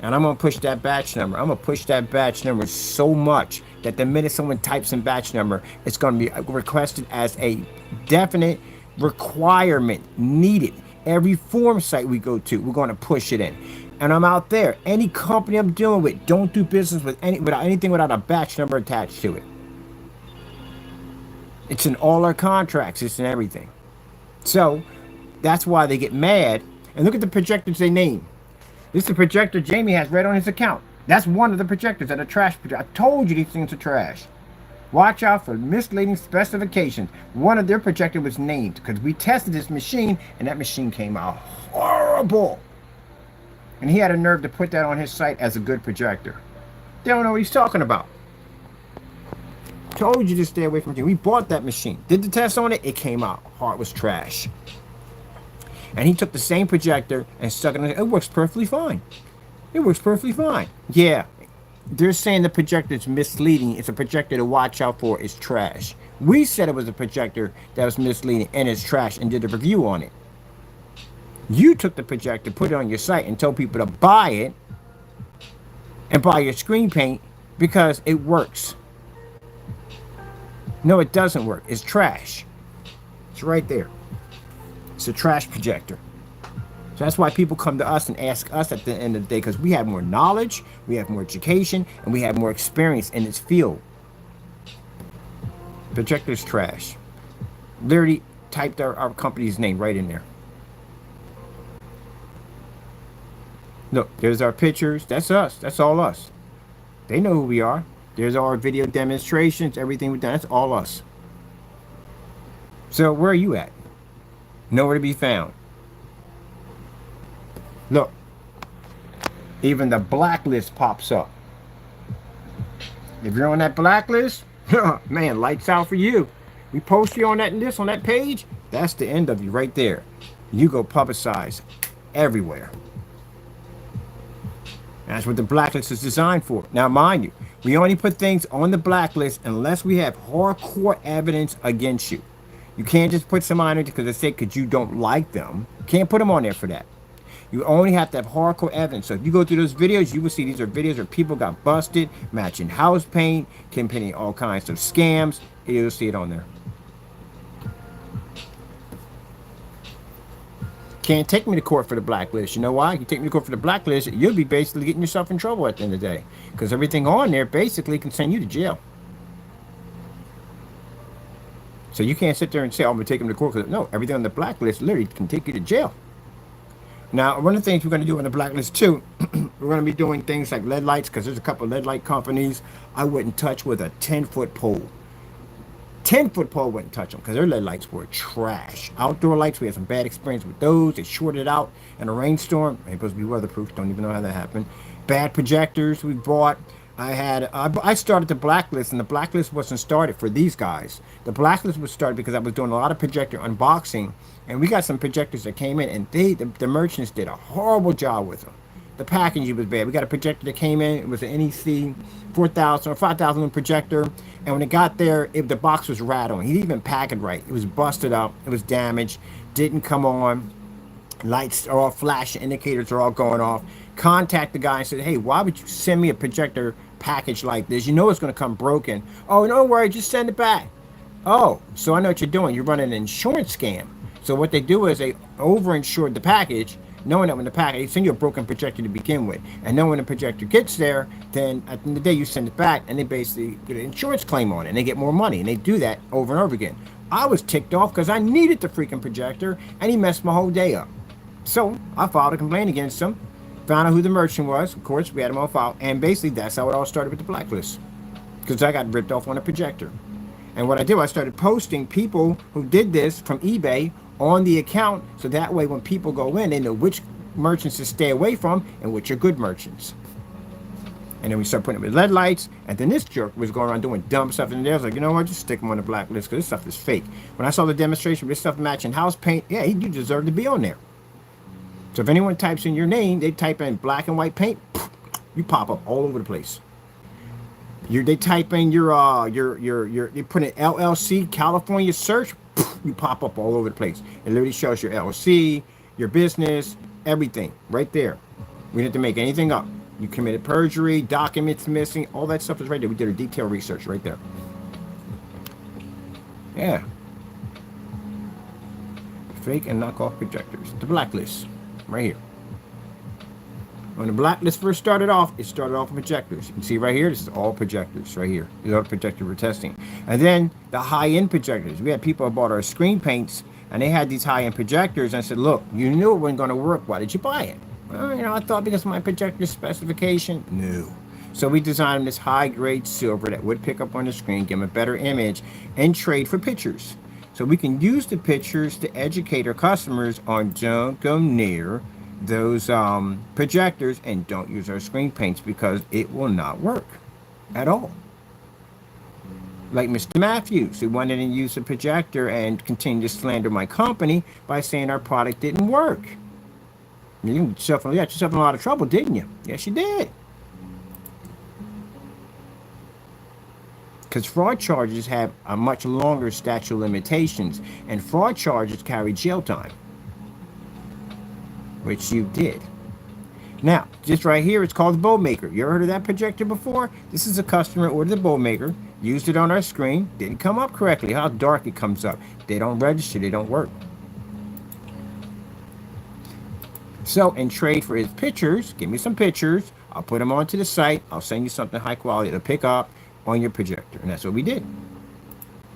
And I'm going to push that batch number. I'm going to push that batch number so much that the minute someone types in batch number, it's going to be requested as a definite requirement needed. Every form site we go to, we're going to push it in. And I'm out there. Any company I'm dealing with, don't do business with anything without a batch number attached to it. It's in all our contracts. It's in everything. So that's why they get mad. And look at the projectors they name. This is the projector Jamie has right on his account. That's one of the projectors that are trash projector. I told you these things are trash. Watch out for misleading specifications. One of their projector was named because we tested this machine and that machine came out horrible. And he had a nerve to put that on his site as a good projector. They don't know what he's talking about. Told you to stay away from it. We bought that machine. Did the test on it. It came out. It was trash. And he took the same projector and stuck it on it. It works perfectly fine. It works perfectly fine. Yeah. They're saying the projector is misleading. It's a projector to watch out for. It's trash. We said it was a projector that was misleading and it's trash and did a review on it. You took the projector, put it on your site, and told people to buy it and buy your screen paint because it works. No, it doesn't work. It's trash. It's right there. It's a trash projector. So that's why people come to us and ask us at the end of the day, because we have more knowledge, we have more education, and we have more experience in this field. Projector's trash. Literally typed our company's name right in there. Look, there's our pictures. That's us. That's all us. They know who we are. There's our video demonstrations, everything we've done. That's all us. So where are you at? Nowhere to be found. Look, even the blacklist pops up. If you're on that blacklist, man, lights out for you. We post you on that and this on that page. That's the end of you right there. You go publicize everywhere. That's what the blacklist is designed for. Now, mind you, we only put things on the blacklist unless we have hardcore evidence against you. You can't just put some on it because they say because you don't like them. You can't put them on there for that. You only have to have hardcore evidence. So if you go through those videos, you will see these are videos where people got busted, matching house paint, campaigning all kinds of scams. You'll see it on there. Can't take me to court for the blacklist. You know why? You take me to court for the blacklist, you'll be basically getting yourself in trouble at the end of the day. Because everything on there basically can send you to jail. So you can't sit there and say, oh, I'm going to take them to court. 'Cause no, everything on the blacklist literally can take you to jail. Now, one of the things we're going to do on the blacklist too, we're going to be doing things like lead lights, because there's a couple of lead light companies I wouldn't touch with a 10-foot pole. 10-foot pole wouldn't touch them because their lead lights were trash. Outdoor lights, we had some bad experience with those. They shorted out in a rainstorm. They're supposed to be weatherproof. Don't even know how that happened. Bad projectors we bought. I started the blacklist, and the blacklist wasn't started for these guys. The blacklist was started because I was doing a lot of projector unboxing, and we got some projectors that came in, and the merchants did a horrible job with them. The packaging was bad. We got a projector that came in. It was an NEC 4000 or 5000 projector, and when it got there, the box was rattling. He didn't even pack it right. It was busted up. It was damaged. Didn't come on. Lights are all flashing. Indicators are all going off. Contact the guy and said, hey, why would you send me a projector package like this? You know it's going to come broken. Oh, don't worry. Just send it back. Oh, so I know what you're doing. You're running an insurance scam. So what they do is they over-insured the package, knowing that when the package, they send you a broken projector to begin with. And then when the projector gets there, then at the end of the day, you send it back, and they basically get an insurance claim on it, and they get more money. And they do that over and over again. I was ticked off because I needed the freaking projector, and he messed my whole day up. So I filed a complaint against him, found out who the merchant was. Of course, we had him on file. And basically, that's how it all started with the blacklist, because I got ripped off on a projector. And what I did, I started posting people who did this from eBay on the account, so that way when people go in, they know which merchants to stay away from and which are good merchants. And then we started putting it with lead lights, and then this jerk was going around doing dumb stuff, and I was like, you know what, just stick him on the blacklist, because this stuff is fake. When I saw the demonstration with this stuff matching house paint, yeah, you deserve to be on there. So if anyone types in your name, they type in black and white paint, you pop up all over the place. They type in you put in LLC California search, you pop up all over the place. It literally shows your LLC, your business, everything right there. We didn't have to make anything up. You committed perjury, documents missing, all that stuff is right there. We did a detailed research right there. Yeah. Fake and knockoff projectors. The blacklist. Right here. When the blacklist first started off, it started off with projectors. You can see right here, this is all projectors right here. These are the projectors we're testing. And then the high-end projectors. We had people who bought our screen paints, and they had these high-end projectors. And I said, look, you knew it wasn't going to work. Why did you buy it? Well, I thought because of my projector specification. No. So we designed this high-grade silver that would pick up on the screen, give them a better image, and trade for pictures. So we can use the pictures to educate our customers on don't go near those projectors and don't use our screen paints because it will not work at all. Like Mr. Matthews, who wanted to use a projector and continue to slander my company by saying our product didn't work. You got yourself in a lot of trouble, didn't you? Yes, you did. Because fraud charges have a much longer statute of limitations, and fraud charges carry jail time, which you did. Now, just right here, it's called the bow maker. You ever heard of that projector before? This is a customer ordered the bow maker, used it on our screen, didn't come up correctly. How dark it comes up. They don't register, they don't work. So, in trade for his pictures, give me some pictures. I'll put them onto the site. I'll send you something high quality to pick up on your projector. And that's what we did.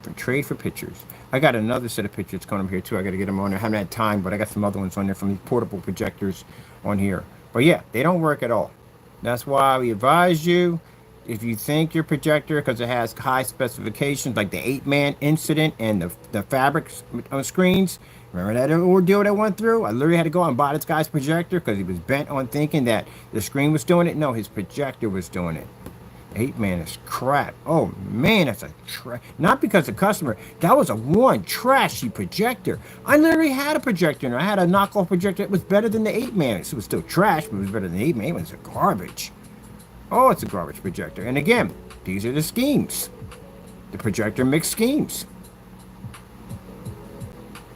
For trade for pictures. I got another set of pictures coming up here too. I got to get them on there. I haven't had time, but I got some other ones on there from these portable projectors on here. But yeah, they don't work at all. That's why we advise you, if you think your projector, because it has high specifications like the 8-man incident and the fabrics on screens. Remember that ordeal that went through? I literally had to go and buy this guy's projector because he was bent on thinking that the screen was doing it. No, his projector was doing it. 8-man is crap. Oh man, that's a not because the customer. That was a one trashy projector. I literally had a projector, and I had a knockoff projector that was better than the 8-man. It was still trash, but it was better than the 8-man. It was a garbage. Oh, it's a garbage projector. And again, these are the schemes. The projector mixed schemes.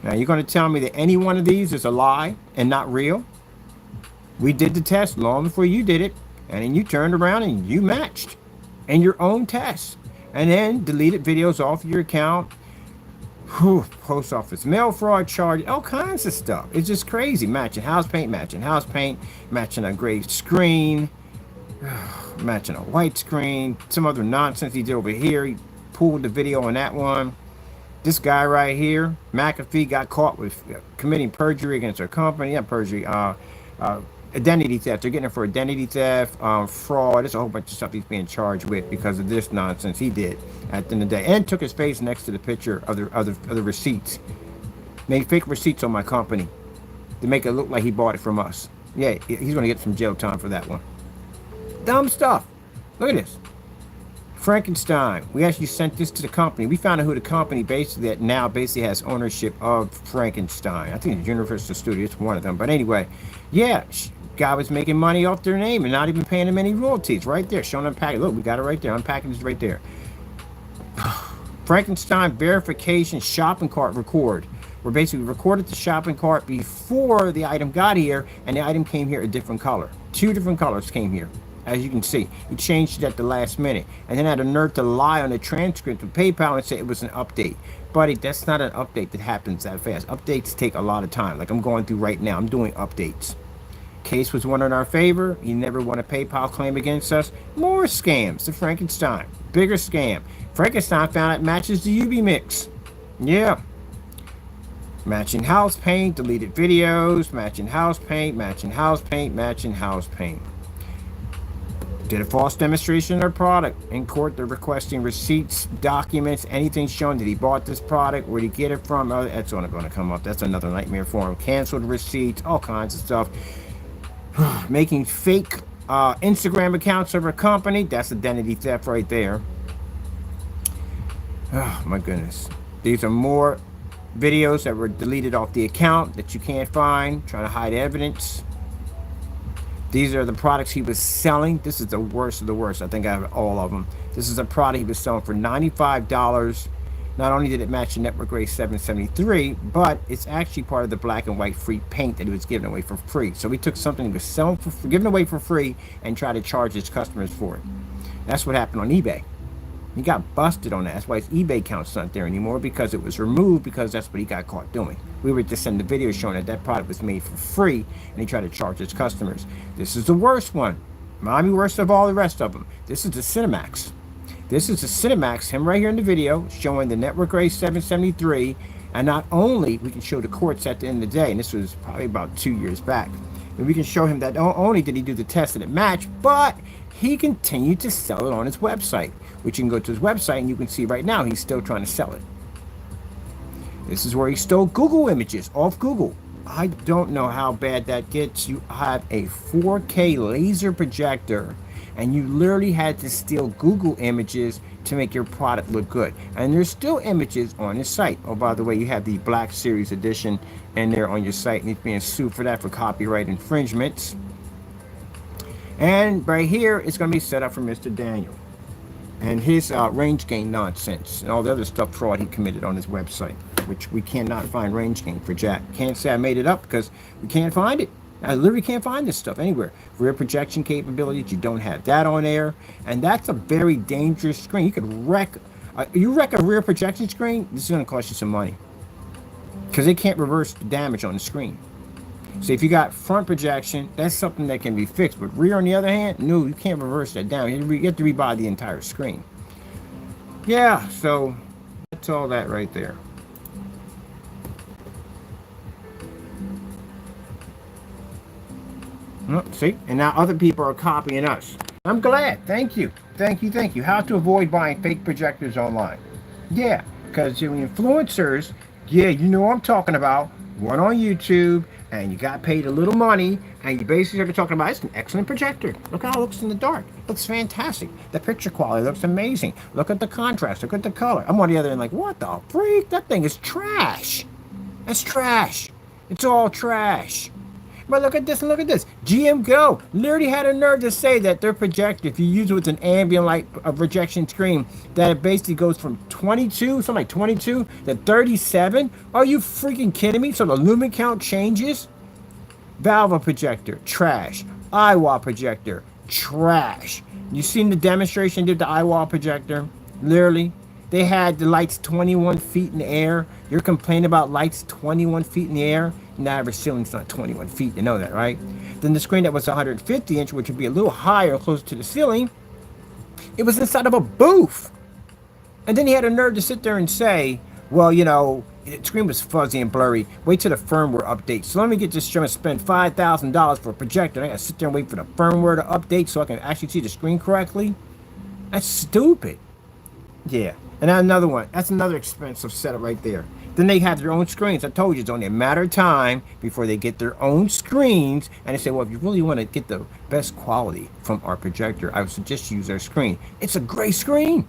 Now you're going to tell me that any one of these is a lie and not real? We did the test long before you did it, and then you turned around and you matched in your own test, and then deleted videos off your account. Whew, post office mail fraud charge, all kinds of stuff. It's just crazy. Matching house paint, matching a gray screen, matching a white screen, some other nonsense he did over here. He pulled the video on that one. This guy right here, McAfee, got caught with committing perjury against our company. Not perjury, identity theft. They're getting it for identity theft, fraud. There's a whole bunch of stuff he's being charged with because of this nonsense he did at the end of the day. And took his face next to the picture of the receipts. Made fake receipts on my company to make it look like he bought it from us. Yeah, he's going to get some jail time for that one. Dumb stuff. Look at this. Frankenstein. We actually sent this to the company. We found out who the company basically that now basically has ownership of Frankenstein. I think it's Universal Studios, one of them. But anyway, yeah, guy was making money off their name and not even paying them any royalties. Right there, showing them package. Look, we got it right there. Unpacking this right there. Frankenstein verification shopping cart record. We basically recorded the shopping cart before the item got here, and the item came here a different color. 2 different colors came here. As you can see, he changed it at the last minute, and then had a nerve to lie on the transcript of PayPal and say it was an update. Buddy, that's not an update that happens that fast. Updates take a lot of time. Like I'm going through right now, I'm doing updates. Case was won in our favor. He never won a PayPal claim against us. More scams. The Frankenstein, bigger scam. Frankenstein found it matches the UV mix. Yeah. Matching house paint, deleted videos, matching house paint, matching house paint, matching house paint. Did a false demonstration of their product. In court, they're requesting receipts, documents, anything showing that he bought this product, where did he get it from. Oh, that's only going to come up. That's another nightmare for him. Canceled receipts, all kinds of stuff. Making fake Instagram accounts of a company. That's identity theft right there. Oh, my goodness. These are more videos that were deleted off the account that you can't find. Trying to hide evidence. These are the products he was selling. This is the worst of the worst. I think I have all of them. This is a product he was selling for $95. Not only did it match the Network Grade 773, but it's actually part of the black and white free paint that he was giving away for free. So he took something he was selling for giving away for free and tried to charge his customers for it. That's what happened on eBay. He got busted on that. That's why his eBay account's not there anymore, because it was removed, because that's what he got caught doing. We were just sending the video showing that that product was made for free, and he tried to charge his customers. This is the worst one. Miami worst of all the rest of them. This is the Cinemax. This is the Cinemax, him right here in the video, showing the Network Grade 773. And not only, we can show the courts at the end of the day, and this was probably about 2 years back, and we can show him that not only did he do the test and it matched, but he continued to sell it on his website, which you can go to his website and you can see right now he's still trying to sell it. This is where he stole Google images off Google. I don't know how bad that gets. You have a 4K laser projector and you literally had to steal Google images to make your product look good. And there's still images on his site. Oh, by the way, you have the Black Series edition in there on your site, and he's being sued for that for copyright infringements. And right here, it's going to be set up for Mr. Daniel and his range gain nonsense and all the other stuff fraud he committed on his website, which we cannot find range gain for Jack. Can't say I made it up because we can't find it. I literally can't find this stuff anywhere. Rear projection capabilities, you don't have that on there, and that's a very dangerous screen. You could wreck a rear projection screen. This is going to cost you some money because they can't reverse the damage on the screen. So if you got front projection, that's something that can be fixed. But rear, on the other hand, no, you can't reverse that down. You have to rebuy the entire screen. Yeah, so that's all that right there. Oh, see? And now other people are copying us. I'm glad. Thank you. Thank you. Thank you. How to avoid buying fake projectors online. Yeah, because the influencers, yeah, you know what I'm talking about. One on YouTube, and you got paid a little money, and you basically are talking about, it's an excellent projector. Look how it looks in the dark. It looks fantastic. The picture quality looks amazing. Look at the contrast. Look at the color. I'm on the other end like, what the freak? That thing is trash. That's trash. It's all trash. But look at this and look at this. GM Go literally had a nerve to say that their projector, if you use it with an ambient light projection screen, that it basically goes from 22, something like 22 to 37. Are you freaking kidding me? So the lumen count changes? Valve projector, trash. IWA projector, trash. You seen the demonstration did the IWA projector? Literally. They had the lights 21 feet in the air. You're complaining about lights 21 feet in the air? The average ceiling's not 21 feet, you know that, right? Then the screen that was 150 inch, which would be a little higher, closer to the ceiling, it was inside of a booth. And then he had a nerve to sit there and say, well, you know, the screen was fuzzy and blurry. Wait till the firmware updates. So let me get this trying to spend $5,000 for a projector. I gotta sit there and wait for the firmware to update so I can actually see the screen correctly. That's stupid. Yeah. And another one. That's another expensive setup right there. Then they have their own screens. I told you it's only a matter of time before they get their own screens. And they say, well, if you really want to get the best quality from our projector, I would suggest you use our screen. It's a gray screen.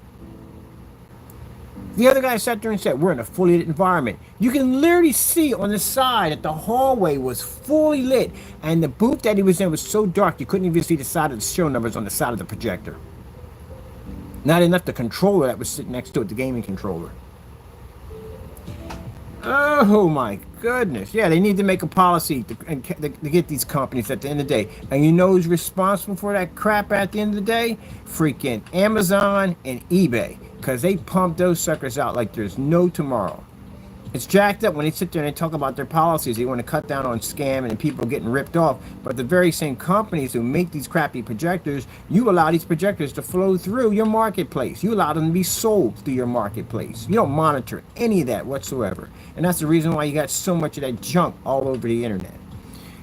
The other guy sat there and said, we're in a fully lit environment. You can literally see on the side that the hallway was fully lit. And the booth that he was in was so dark, you couldn't even see the side of the serial numbers on the side of the projector. Not enough the controller that was sitting next to it, the gaming controller. Oh my goodness. Yeah, they need to make a policy to get these companies at the end of the day. And you know who's responsible for that crap at the end of the day? Freaking Amazon and eBay. Because they pump those suckers out like there's no tomorrow. It's jacked up when they sit there and they talk about their policies. They want to cut down on scamming and people getting ripped off. But the very same companies who make these crappy projectors, you allow these projectors to flow through your marketplace. You allow them to be sold through your marketplace. You don't monitor any of that whatsoever. And that's the reason why you got so much of that junk all over the internet.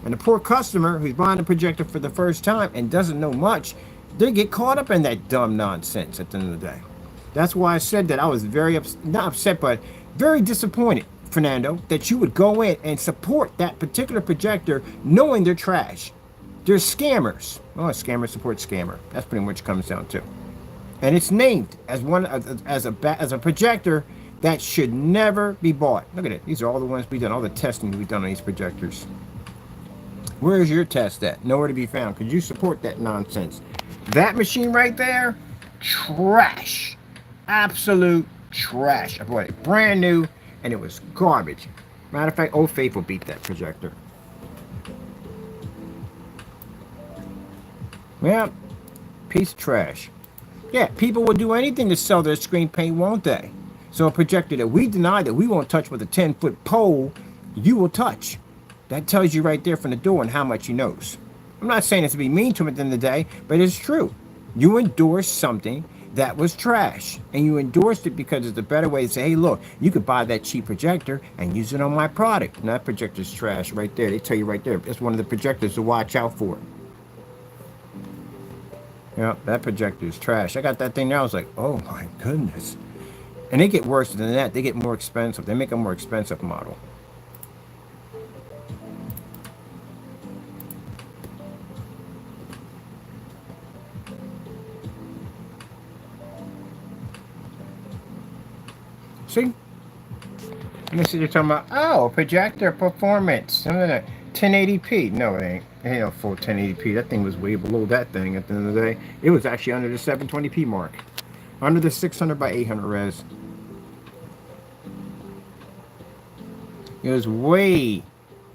And the poor customer who's buying a projector for the first time and doesn't know much, they get caught up in that dumb nonsense at the end of the day. That's why I said that I was very not upset, but very disappointed, Fernando, that you would go in and support that particular projector knowing they're trash. They're scammers. Well, a scammer supports scammer. That's pretty much what it comes down to. And it's named as one as a projector that should never be bought. Look at it. These are all the ones we've done, all the testing we've done on these projectors. Where is your test at? Nowhere to be found. Could you support that nonsense? That machine right there, trash. Absolute trash. I bought it brand new and it was garbage. Matter of fact, Old Faithful beat that projector. Well, piece of trash. Yeah, people will do anything to sell their screen paint, won't they? So a projector that we deny that we won't touch with a 10-foot pole, you will touch. That tells you right there from the door and how much he knows. I'm not saying this to be mean to him at the end of the day, but it's true. You endorse something that was trash, and you endorsed it because it's a better way to say, hey, look, you could buy that cheap projector and use it on my product. And that projector's trash right there. They tell you right there. It's one of the projectors to watch out for. Yeah, that projector is trash. I got that thing now. I was like, oh my goodness. And they get worse than that. They get more expensive. They make a more expensive model. See? And this is you're talking about, oh, projector performance. 1080p. No, it ain't. It ain't a full 1080p. That thing was way below that thing at the end of the day. It was actually under the 720p mark. Under the 600 by 800 res. It was way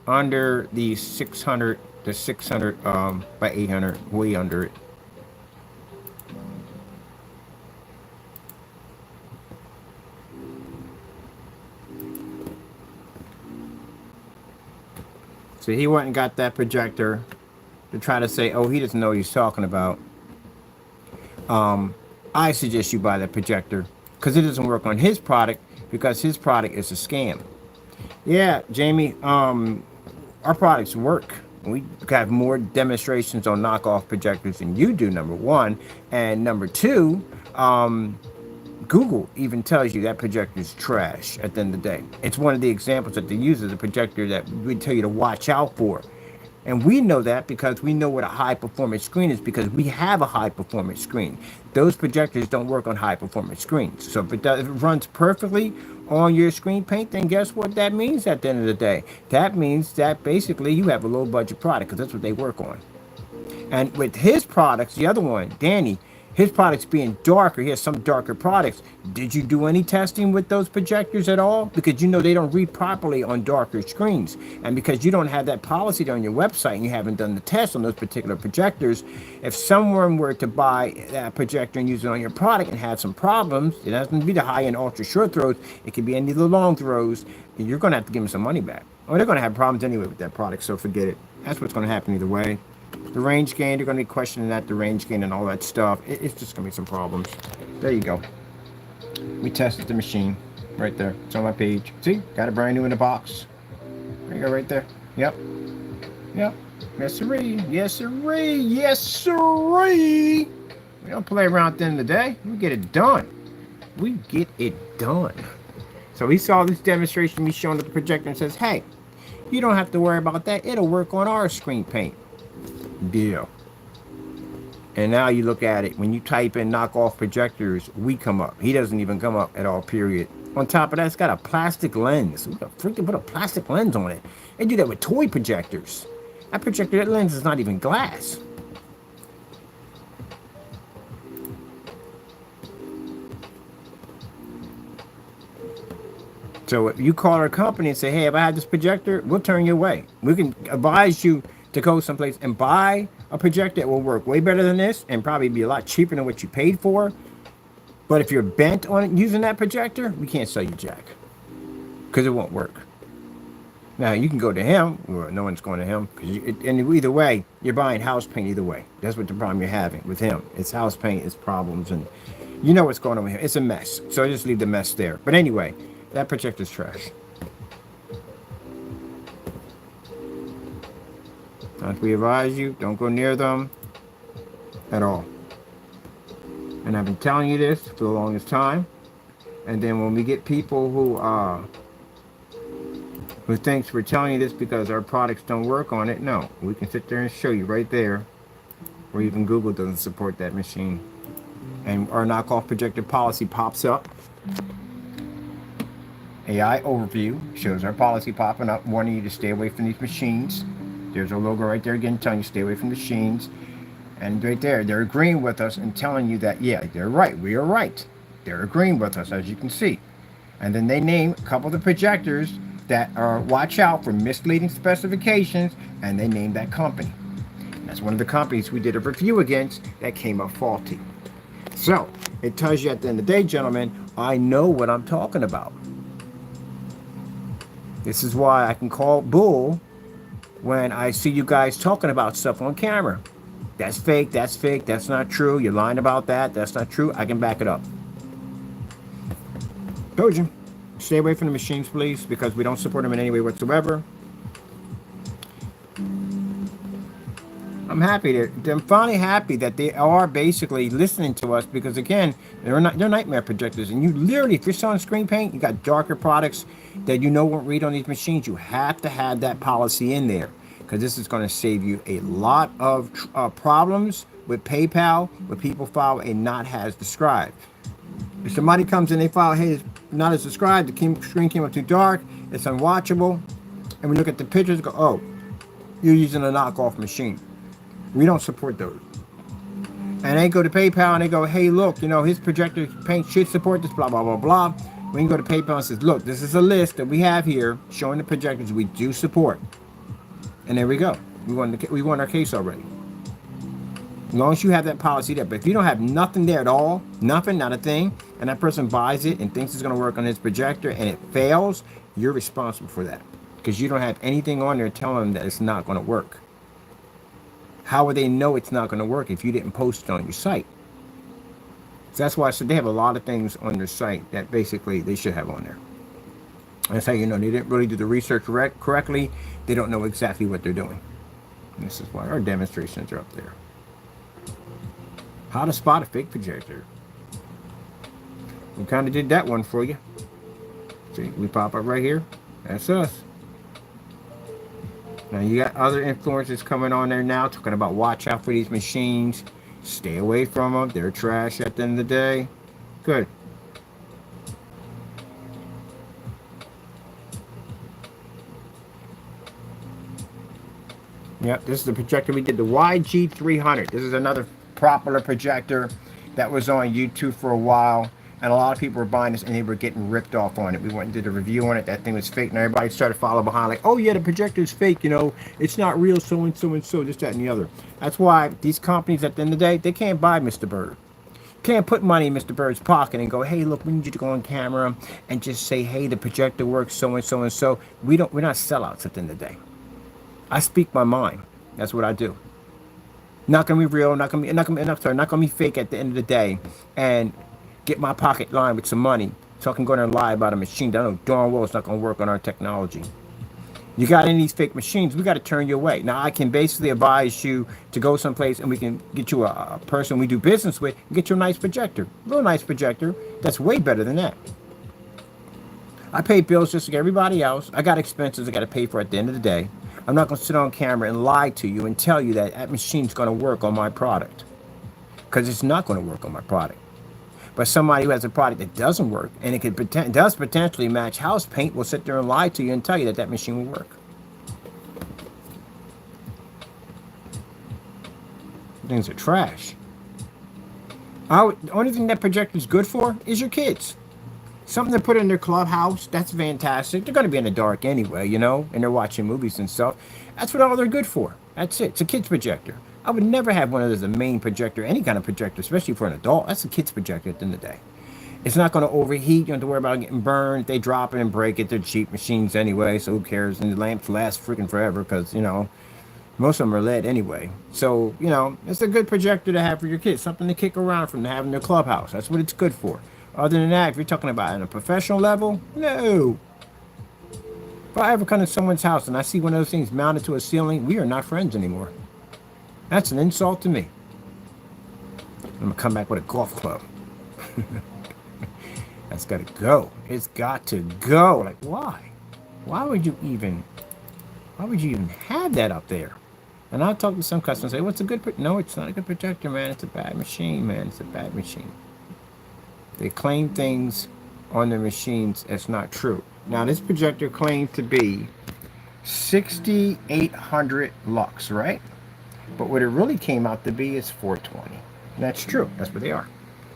under the 600 by 800. Way under it. So he went and got that projector to try to say, oh, he doesn't know what he's talking about. I suggest you buy that projector because it doesn't work on his product because his product is a scam. Yeah, Jamie, our products work. We have more demonstrations on knockoff projectors than you do, number one. And number two, Google even tells you that projector is trash at the end of the day. It's one of the examples that they use as a projector that we tell you to watch out for. And we know that because we know what a high performance screen is because we have a high performance screen. Those projectors don't work on high performance screens. So if it runs perfectly on your screen paint, then guess what that means at the end of the day? That means that basically you have a low budget product because that's what they work on. And with his products, the other one, Danny, his products being darker, he has some darker products. Did you do any testing with those projectors at all? Because you know they don't read properly on darker screens. And because you don't have that policy on your website and you haven't done the test on those particular projectors, if someone were to buy that projector and use it on your product and have some problems, it doesn't be the high-end ultra short throws, it could be any of the long throws, and you're going to have to give them some money back. Or they're going to have problems anyway with that product, so forget it. That's what's going to happen either way. The range gain, they're going to be questioning that, the range gain and all that stuff. It's just going to be some problems. There you go. We tested the machine. right there. It's on my page. See, got it brand new in the box. There you go, right there. Yep. Yep. Yes, sirree. Yes, sirree. Yes, sirree. We don't play around at the end of the day. We get it done. We get it done. So he saw this demonstration, me showing the projector, and says, hey, you don't have to worry about that. It'll work on our screen paint. Deal. And now you look at it, when you type in knock off projectors, we come up. He doesn't even come up at all, period. On top of that, it's got a plastic lens. We got freaking put a plastic lens on it. They do that with toy projectors. That projector, that lens is not even glass. So if you call our company and say, hey, if I had this projector, we'll turn you away. We can advise you to go someplace and buy a projector that will work way better than this and probably be a lot cheaper than what you paid for. But if you're bent on it, using that projector, we can't sell you jack because it won't work. Now, you can go to him. Well, no one's going to him. And either way, you're buying house paint either way. That's what the problem you're having with him. It's house paint, it's problems, and you know what's going on with him. It's a mess. So just leave the mess there. But anyway, that projector's trash. As we advise you, don't go near them at all. And I've been telling you this for the longest time. And then when we get people who thinks we're telling you this because our products don't work on it, no. We can sit there and show you right there. Or even Google doesn't support that machine. And our knockoff projector policy pops up. AI overview shows our policy popping up, warning you to stay away from these machines. There's our logo right there again, telling you stay away from the machines. And right there, they're agreeing with us and telling you that, yeah, they're right. We are right. They're agreeing with us, as you can see. And then they name a couple of the projectors that are, watch out for misleading specifications, and they name that company. And that's one of the companies we did a review against that came up faulty. So, it tells you at the end of the day, gentlemen, I know what I'm talking about. This is why I can call bull when I see you guys talking about stuff on camera. That's fake, that's not true, you're lying about that, that's not true, I can back it up. Told you. Stay away from the machines, please, because we don't support them in any way whatsoever. I'm finally happy that they are basically listening to us, because again, they're nightmare projectors, and you literally, if you're selling screen paint, you got darker products that you know won't read on these machines, you have to have that policy in there, because this is going to save you a lot of problems with PayPal, where people file a not as described. If somebody comes in, they file, hey, it's not as described, the screen came up too dark, it's unwatchable, and we look at the pictures and go, oh, you're using a knockoff machine. We don't support those. And they go to PayPal and they go, hey, look, you know, his projector paint should support this, blah, blah, blah, blah. We can go to PayPal and says, look, this is a list that we have here showing the projectors we do support. And there we go. We won our case already. As long as you have that policy there. But if you don't have nothing there at all, nothing, not a thing, and that person buys it and thinks it's going to work on his projector and it fails, you're responsible for that. Because you don't have anything on there telling them that it's not going to work. How would they know it's not going to work if you didn't post it on your site? So that's why I said they have a lot of things on their site that basically they should have on there. That's how you know they didn't really do the research correctly. They don't know exactly what they're doing. And this is why our demonstrations are up there. How to spot a fake projector. We kind of did that one for you. See, we pop up right here. That's us. Now you got other influencers coming on there now talking about watch out for these machines. Stay away from them. They're trash at the end of the day. Good. Yep, this is the projector we did, the YG300. This is another popular projector that was on YouTube for a while. And a lot of people were buying this and they were getting ripped off on it. We went and did a review on it. That thing was fake. And everybody started following behind like, oh yeah, the projector is fake. You know, it's not real, so and so and so, this, that, and the other. That's why these companies at the end of the day, they can't buy Mr. Bird. Can't put money in Mr. Bird's pocket and go, hey, look, we need you to go on camera and just say, hey, the projector works so and so and so. We're not sellouts at the end of the day. I speak my mind. That's what I do. Not gonna be real, not gonna be fake at the end of the day, and get my pocket lined with some money So I can go there and lie about a machine that I know darn well it's not going to work on our technology. You got any of these fake machines, we got to turn you away. Now, I can basically advise you to go someplace and we can get you a person we do business with and get you a nice projector. A real nice projector that's way better than that. I pay bills just like everybody else. I got expenses I got to pay for at the end of the day. I'm not going to sit on camera and lie to you and tell you that that machine's going to work on my product. Because it's not going to work on my product. But somebody who has a product that doesn't work and it does potentially match house paint will sit there and lie to you and tell you that that machine will work. Things are trash. The only thing that projector's good for is your kids. Something to put in their clubhouse, that's fantastic. They're going to be in the dark anyway, you know, and they're watching movies and stuff. That's what all they're good for. That's it. It's a kid's projector. I would never have one of those as a main projector, any kind of projector, especially for an adult. That's a kid's projector at the end of the day. It's not going to overheat. You don't have to worry about getting burned. If they drop it and break it, they're cheap machines anyway, so who cares? And the lamps last freaking forever because, you know, most of them are lead anyway. So, you know, it's a good projector to have for your kids. Something to kick around from to have in their clubhouse. That's what it's good for. Other than that, if you're talking about on a professional level, no. If I ever come to someone's house and I see one of those things mounted to a ceiling, we are not friends anymore. That's an insult to me. I'm going to come back with a golf club. That's got to go. It's got to go. Like, why? Why would you even have that up there? And I'll talk to some customers and say, what's a good... No, it's not a good projector, man. It's a bad machine, man. It's a bad machine. They claim things on their machines that's not true. Now, this projector claimed to be 6,800 lux, right? But what it really came out to be is 420. And that's true. That's what they are.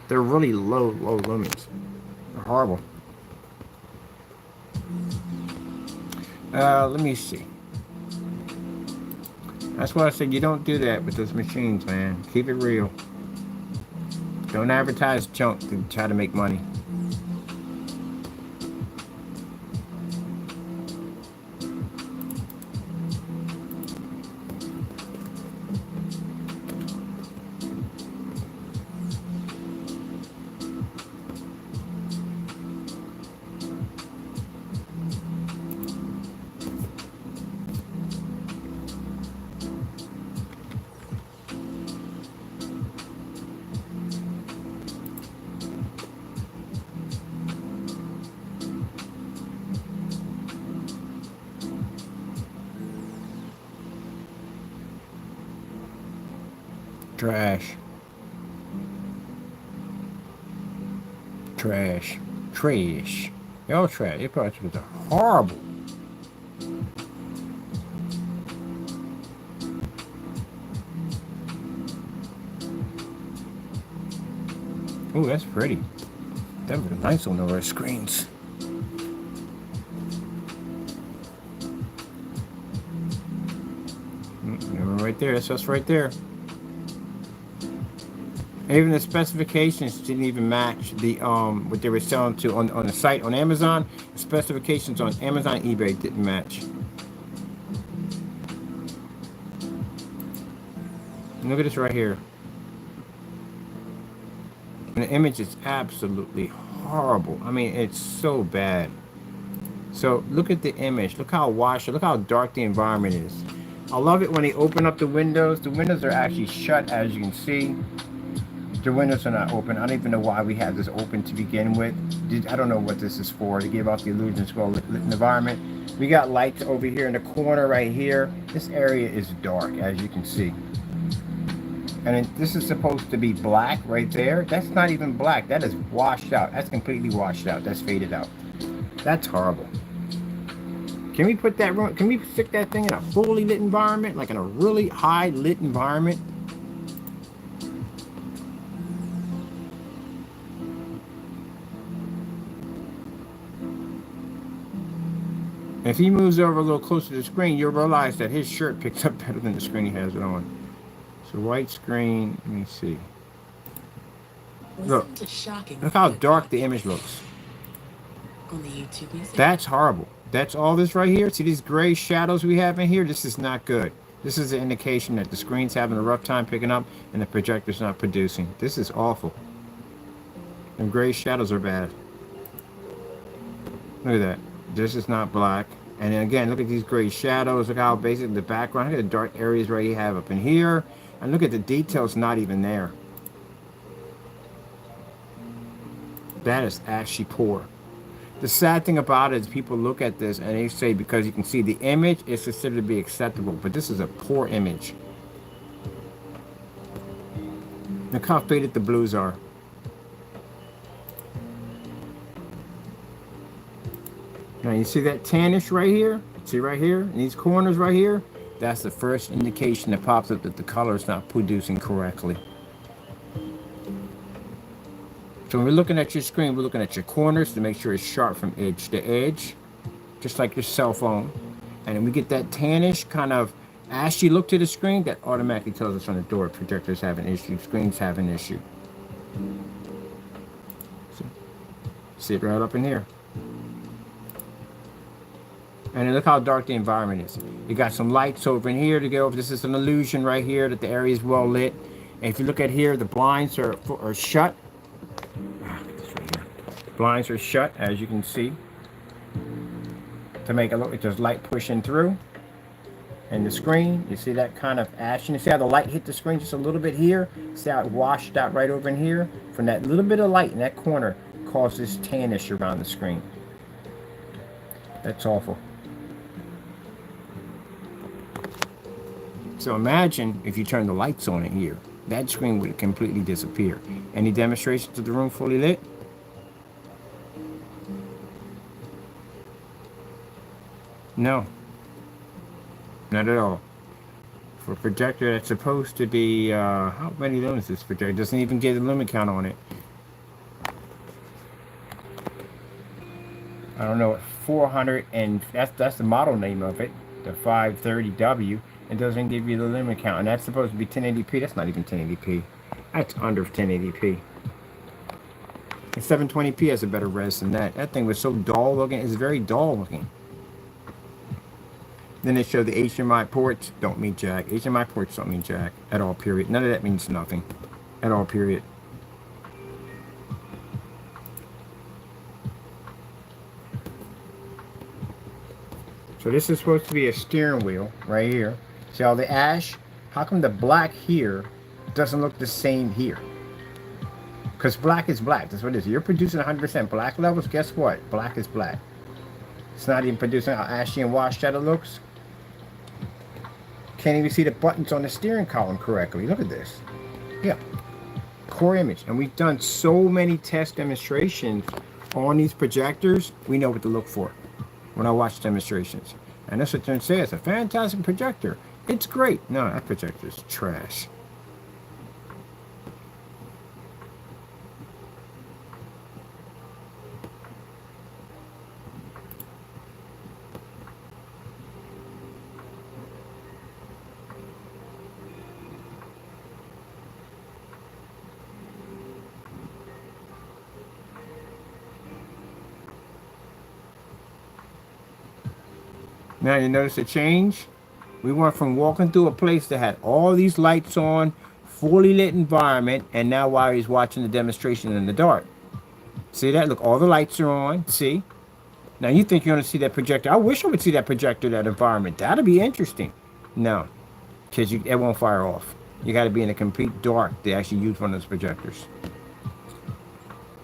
They're really low lumens. They're horrible. Let me see. That's why I said you don't do that with those machines, man. Keep it real. Don't advertise junk to try to make money. Trash. Trash. Trash. They're all trash. Your products are horrible. Ooh, that's pretty. That would be nice on our screens. Right there. That's us right there. Even the specifications didn't even match the what they were selling to on the site on Amazon. The specifications on Amazon and eBay didn't match. And look at this right here. And the image is absolutely horrible. I mean, it's so bad. So look at the image. Look how washed. Look how dark the environment is. I love it when they open up the windows. The windows are actually shut, as you can see. The windows are not open. I don't even know why we have this open to begin with. I don't know what this is for. To give off the illusion it's well lit environment. We got lights over here in the corner right here. This area is dark, as you can see. And this is supposed to be black right there. That's not even black. That is washed out. That's completely washed out. That's faded out. That's horrible. Can we put that? Can we stick that thing in a fully lit environment, like in a really high lit environment? If he moves over a little closer to the screen, you'll realize that his shirt picks up better than the screen he has it on. So white screen, let me see. Look how dark the image looks. That's horrible. That's all this right here. See these gray shadows we have in here? This is not good. This is an indication that the screen's having a rough time picking up and the projector's not producing. This is awful. And gray shadows are bad. Look at that. This is not black. And then again, look at these gray shadows. Look how basic the background. Look at the dark areas right you have up in here. And look at the details not even there. That is actually poor. The sad thing about it is people look at this and they say because you can see the image, it's considered to be acceptable. But this is a poor image. Look how faded the blues are. Now you see that tannish right here? See right here? In these corners right here? That's the first indication that pops up that the color is not producing correctly. So when we're looking at your screen, we're looking at your corners to make sure it's sharp from edge to edge, just like your cell phone. And then we get that tannish kind of ashy look to the screen, that automatically tells us on the door projectors have an issue, screens have an issue. See it right up in here. And then look how dark the environment is. You got some lights over in here to go. This is an illusion right here that the area is well lit. And if you look at here, the blinds are shut. Blinds are shut, as you can see, to make it look like there's light pushing through. And the screen, you see that kind of ashen. You see how the light hit the screen just a little bit here? See how it washed out right over in here? From that little bit of light in that corner causes tannish around the screen. That's awful. So imagine if you turn the lights on in here, that screen would completely disappear. Any demonstrations of the room fully lit? No, not at all. For a projector that's supposed to be, how many lumens is this projector? It doesn't even get a lumen count on it. I don't know, 400, and that's the model name of it, the 530W. It doesn't give you the lumen count, and that's supposed to be 1080p. That's not even 1080p. That's under 1080p. And 720p has a better res than that. That thing was so dull looking. It's very dull looking. Then they show the HDMI ports don't mean jack. HDMI ports don't mean jack at all, period. None of that means nothing at all, period. So this is supposed to be a steering wheel right here. See all the ash? How come the black here doesn't look the same here? Because black is black. That's what it is. You're producing 100% black levels. Guess what? Black is black. It's not even producing how ashy and washed out it looks. Can't even see the buttons on the steering column correctly. Look at this. Yeah. Core image. And we've done so many test demonstrations on these projectors. We know what to look for when I watch demonstrations. And that's what they say. It's a fantastic projector. It's great. No, that projector is trash. Now you notice a change? We went from walking through a place that had all these lights on, fully lit environment, and now while he's watching the demonstration in the dark. See that? Look, all the lights are on. See? Now you think you're going to see that projector. I wish I would see that projector, that environment. That'd be interesting. No, because it won't fire off. You got to be in a complete dark to actually use one of those projectors.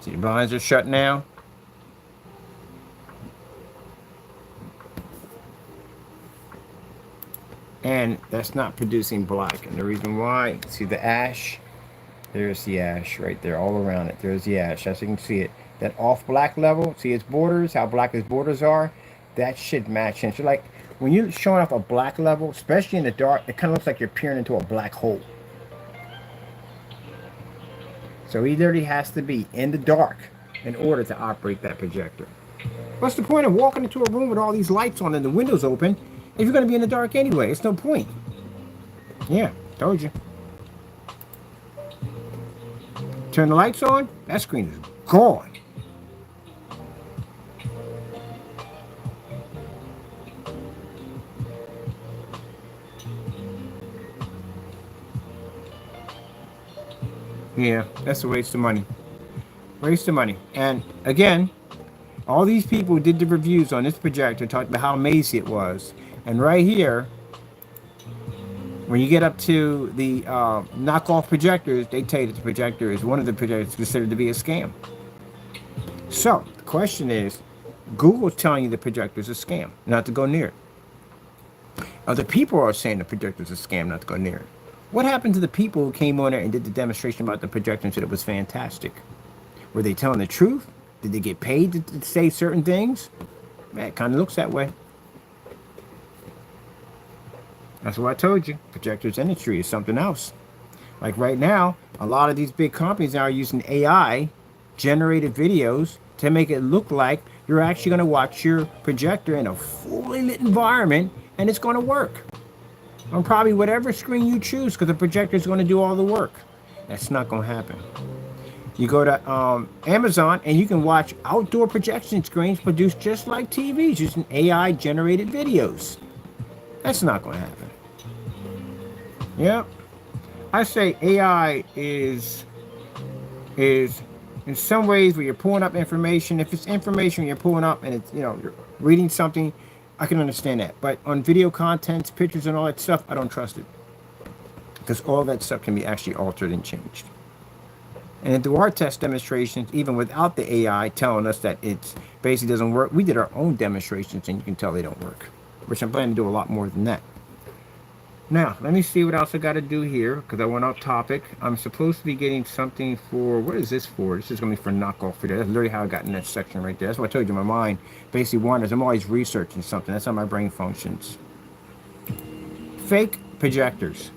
See, the blinds are shut now. And that's not producing black. And the reason why, see the ash? There's the ash right there, all around it. There's the ash, as you can see it. That off black level, see its borders, how black its borders are? That should match. And so like, when you're showing off a black level, especially in the dark, it kind of looks like you're peering into a black hole. So he literally has to be in the dark in order to operate that projector. What's the point of walking into a room with all these lights on and the windows open if you're going to be in the dark anyway? It's no point. Yeah, told you. Turn the lights on, that screen is gone. Yeah, that's a waste of money. Waste of money. And again, All these people who did the reviews on this projector talked about how amazing it was. And right here, when you get up to the knockoff projectors, they tell you that the projector is one of the projectors considered to be a scam. So, the question is, Google's telling you the projector is a scam, not to go near it. Other people are saying the projector is a scam, not to go near it. What happened to the people who came on there and did the demonstration about the projector and said it was fantastic? Were they telling the truth? Did they get paid to say certain things? Man, it kind of looks that way. That's what I told you. Projectors industry is something else. Like right now, a lot of these big companies now are using AI generated videos to make it look like you're actually going to watch your projector in a fully lit environment and it's going to work on probably whatever screen you choose, because the projector is going to do all the work. That's not going to happen. You go to Amazon and you can watch outdoor projection screens produced just like TVs using AI generated videos. That's not going to happen. Yeah, I say AI is in some ways where you're pulling up information. If it's information you're pulling up and it's, you're reading something, I can understand that. But on video contents, pictures and all that stuff, I don't trust it, because all that stuff can be actually altered and changed. And through our test demonstrations, even without the AI telling us that it basically doesn't work, we did our own demonstrations and you can tell they don't work, which I'm planning to do a lot more than that. Now, let me see what else I got to do here, because I went off topic. I'm supposed to be getting something for, what is this for? This is going to be for knockoff video. That's literally how I got in that section right there. That's what I told you, my mind basically wanders. I'm always researching something. That's how my brain functions. Fake projectors.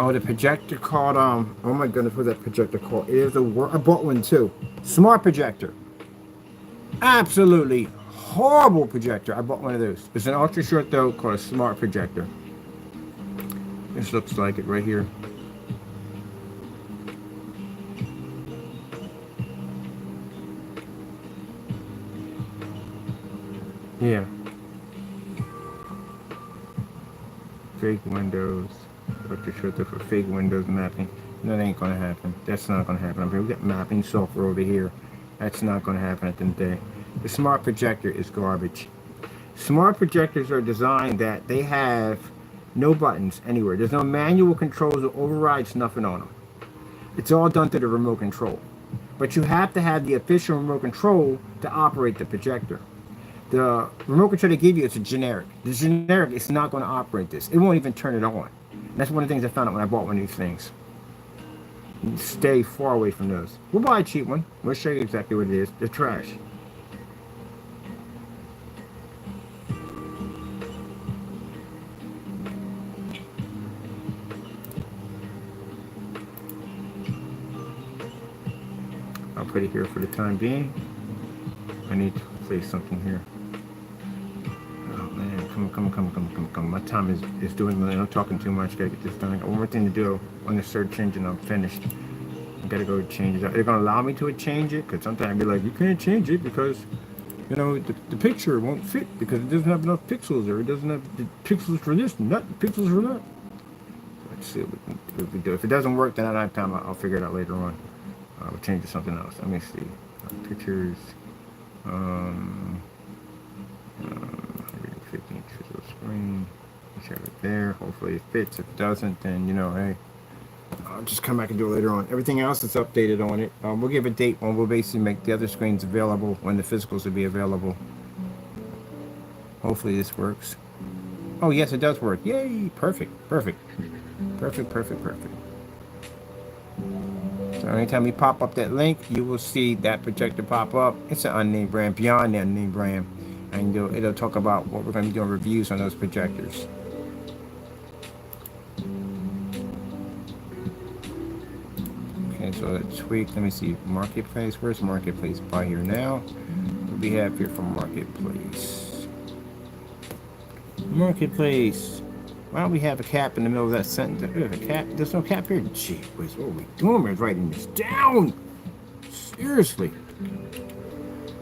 Oh, the projector called, oh my goodness, what's that projector called? It is I bought one too. Smart projector. Absolutely horrible projector. I bought one of those. It's an ultra short though, called a smart projector. This looks like it right here. Yeah. Fake windows. Ultra short though for fake windows mapping. That ain't gonna happen. That's not gonna happen. I mean, we got mapping software over here. That's not gonna happen at the end of the day. The smart projector is garbage. Smart projectors are designed that they have no buttons anywhere. There's no manual controls or overrides, nothing on them. It's all done through the remote control. But you have to have the official remote control to operate the projector. The remote control they give you is a generic. The generic is not going to operate this. It won't even turn it on. That's one of the things I found out when I bought one of these things. Stay far away from those. We'll buy a cheap one. We'll show you exactly what it is. They're trash. I'll put it here for the time being. I need to place something here. Oh man, come. My time is doing, I'm talking too much. Gotta get this done. I got one more thing to do on the search engine. I'm finished. I gotta go change it. They're gonna allow me to change it, because sometimes I'll be like, you can't change it because, the picture won't fit because it doesn't have enough pixels, or it doesn't have the pixels for this, not the pixels for that. Let's see what we do. If it doesn't work, then I don't have time. I'll figure it out later on. We'll change it to something else. Let me see. Pictures. 115 physical screen. Let's have it there. Hopefully it fits. If it doesn't, then hey, I'll just come back and do it later on. Everything else is updated on it. We'll give a date when we'll basically make the other screens available, when the physicals will be available. Hopefully this works. Oh yes, it does work. Yay! Perfect. So anytime we pop up that link, you will see that projector pop up. It's an unnamed brand, beyond the unnamed brand. And it'll talk about what we're going to be doing reviews on those projectors. Okay, so let's tweak. Let me see. Marketplace. Where's Marketplace? Buy here now. What do we have here from Marketplace? Marketplace. Why don't we have a cap in the middle of that sentence? There's a cap. There's no cap here. Gee whiz, what are we doing? We're writing this down. Seriously.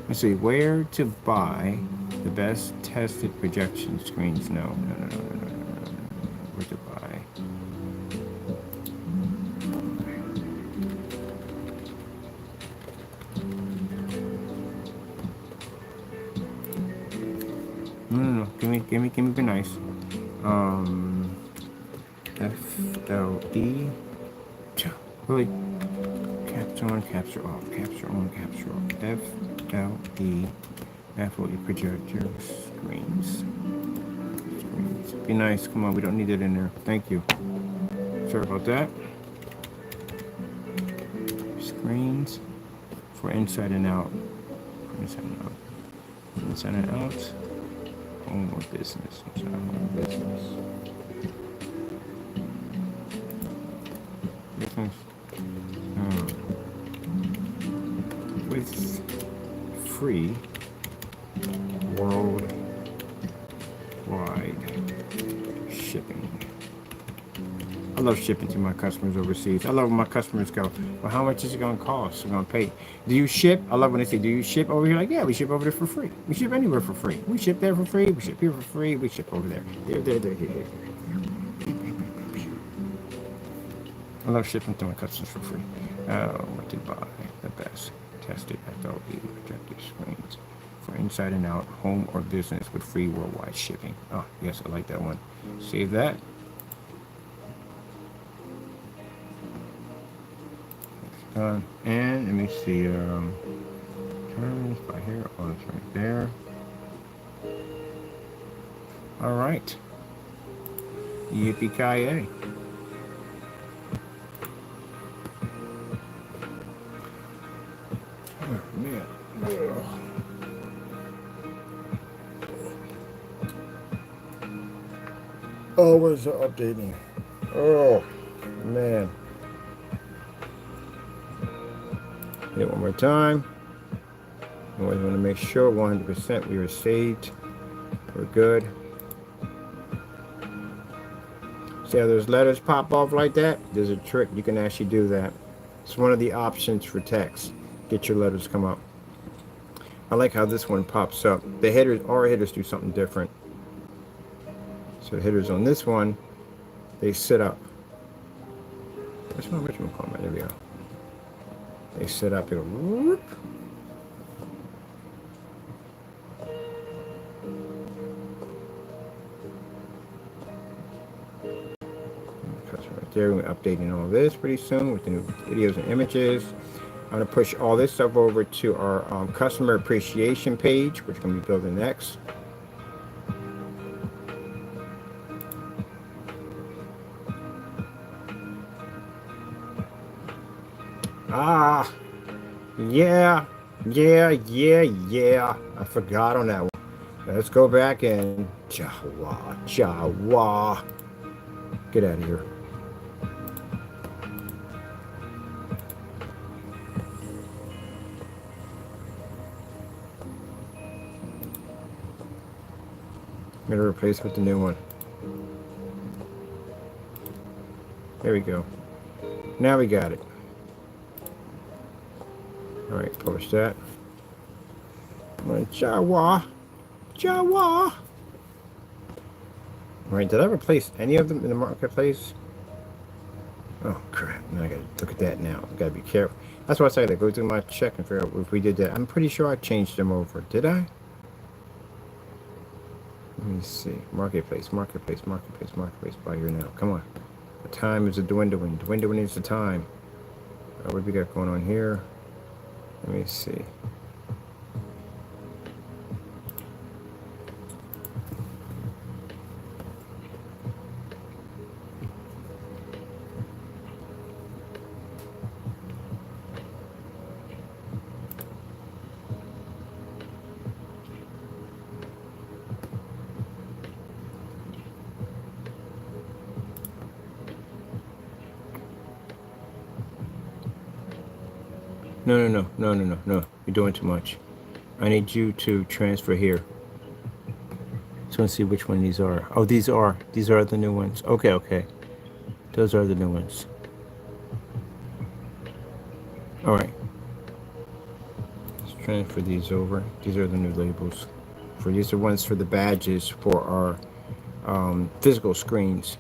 Let's see, where to buy the best tested projection screens? No. Where to buy? No. Give me be nice. FLE. Really? Capture on, capture off. Capture on, capture off. FLE projector screens. Be nice. Come on, we don't need it in there. Thank you. Sorry about that. Screens for inside and out. Inside and out. Inside and out. Home or business. Inside home or business. Business. With free worldwide shipping. I love shipping to my customers overseas. I love when my customers go, well, how much is it going to cost? I'm going to pay. Do you ship? I love when they say, do you ship over here? Like, yeah, we ship over there for free. We ship anywhere for free. We ship there for free. We ship here for free. We ship over there. Here. I love shipping to my customers for free. What to buy? The best tested FLE projector screens for inside and out, home or business with free worldwide shipping. Oh, yes, I like that one. Save that. Done. And let me see. Turns by here. Oh, it's right there. All right. Yippee-ki-yay. Man. Oh, where's the updating? Oh, man. Hit it one more time. Always want to make sure 100% we are saved. We're good. See how those letters pop off like that? There's a trick. You can actually do that. It's one of the options for text. Get your letters come up. I like how this one pops up. The headers, our headers do something different. So the headers on this one, they sit up. That's my original comment. There we go. They sit up. They go whoop. Right there, we're updating all this pretty soon with the new videos and images. I'm going to push all this stuff over to our customer appreciation page, which we're going to be building next. Ah, yeah. I forgot on that one. Let's go back and Jawa. Get out of here. I'm going to replace with the new one. There we go. Now we got it. All right, push that. Jawa. All right, did I replace any of them in the marketplace? Oh, crap. Now I got to look at that now. I got to be careful. That's why I said I go through my check and figure out if we did that. I'm pretty sure I changed them over. Did I? Let me see. Marketplace. Buy here now. Come on. The time is a dwindling. Dwindling is the time. What do we got going on here? Let me see. No. You're doing too much. I need you to transfer here. So let's see which one these are. Oh, these are the new ones. Okay. Those are the new ones. All right. Let's transfer these over. These are the new labels. For these are ones for the badges for our physical screens.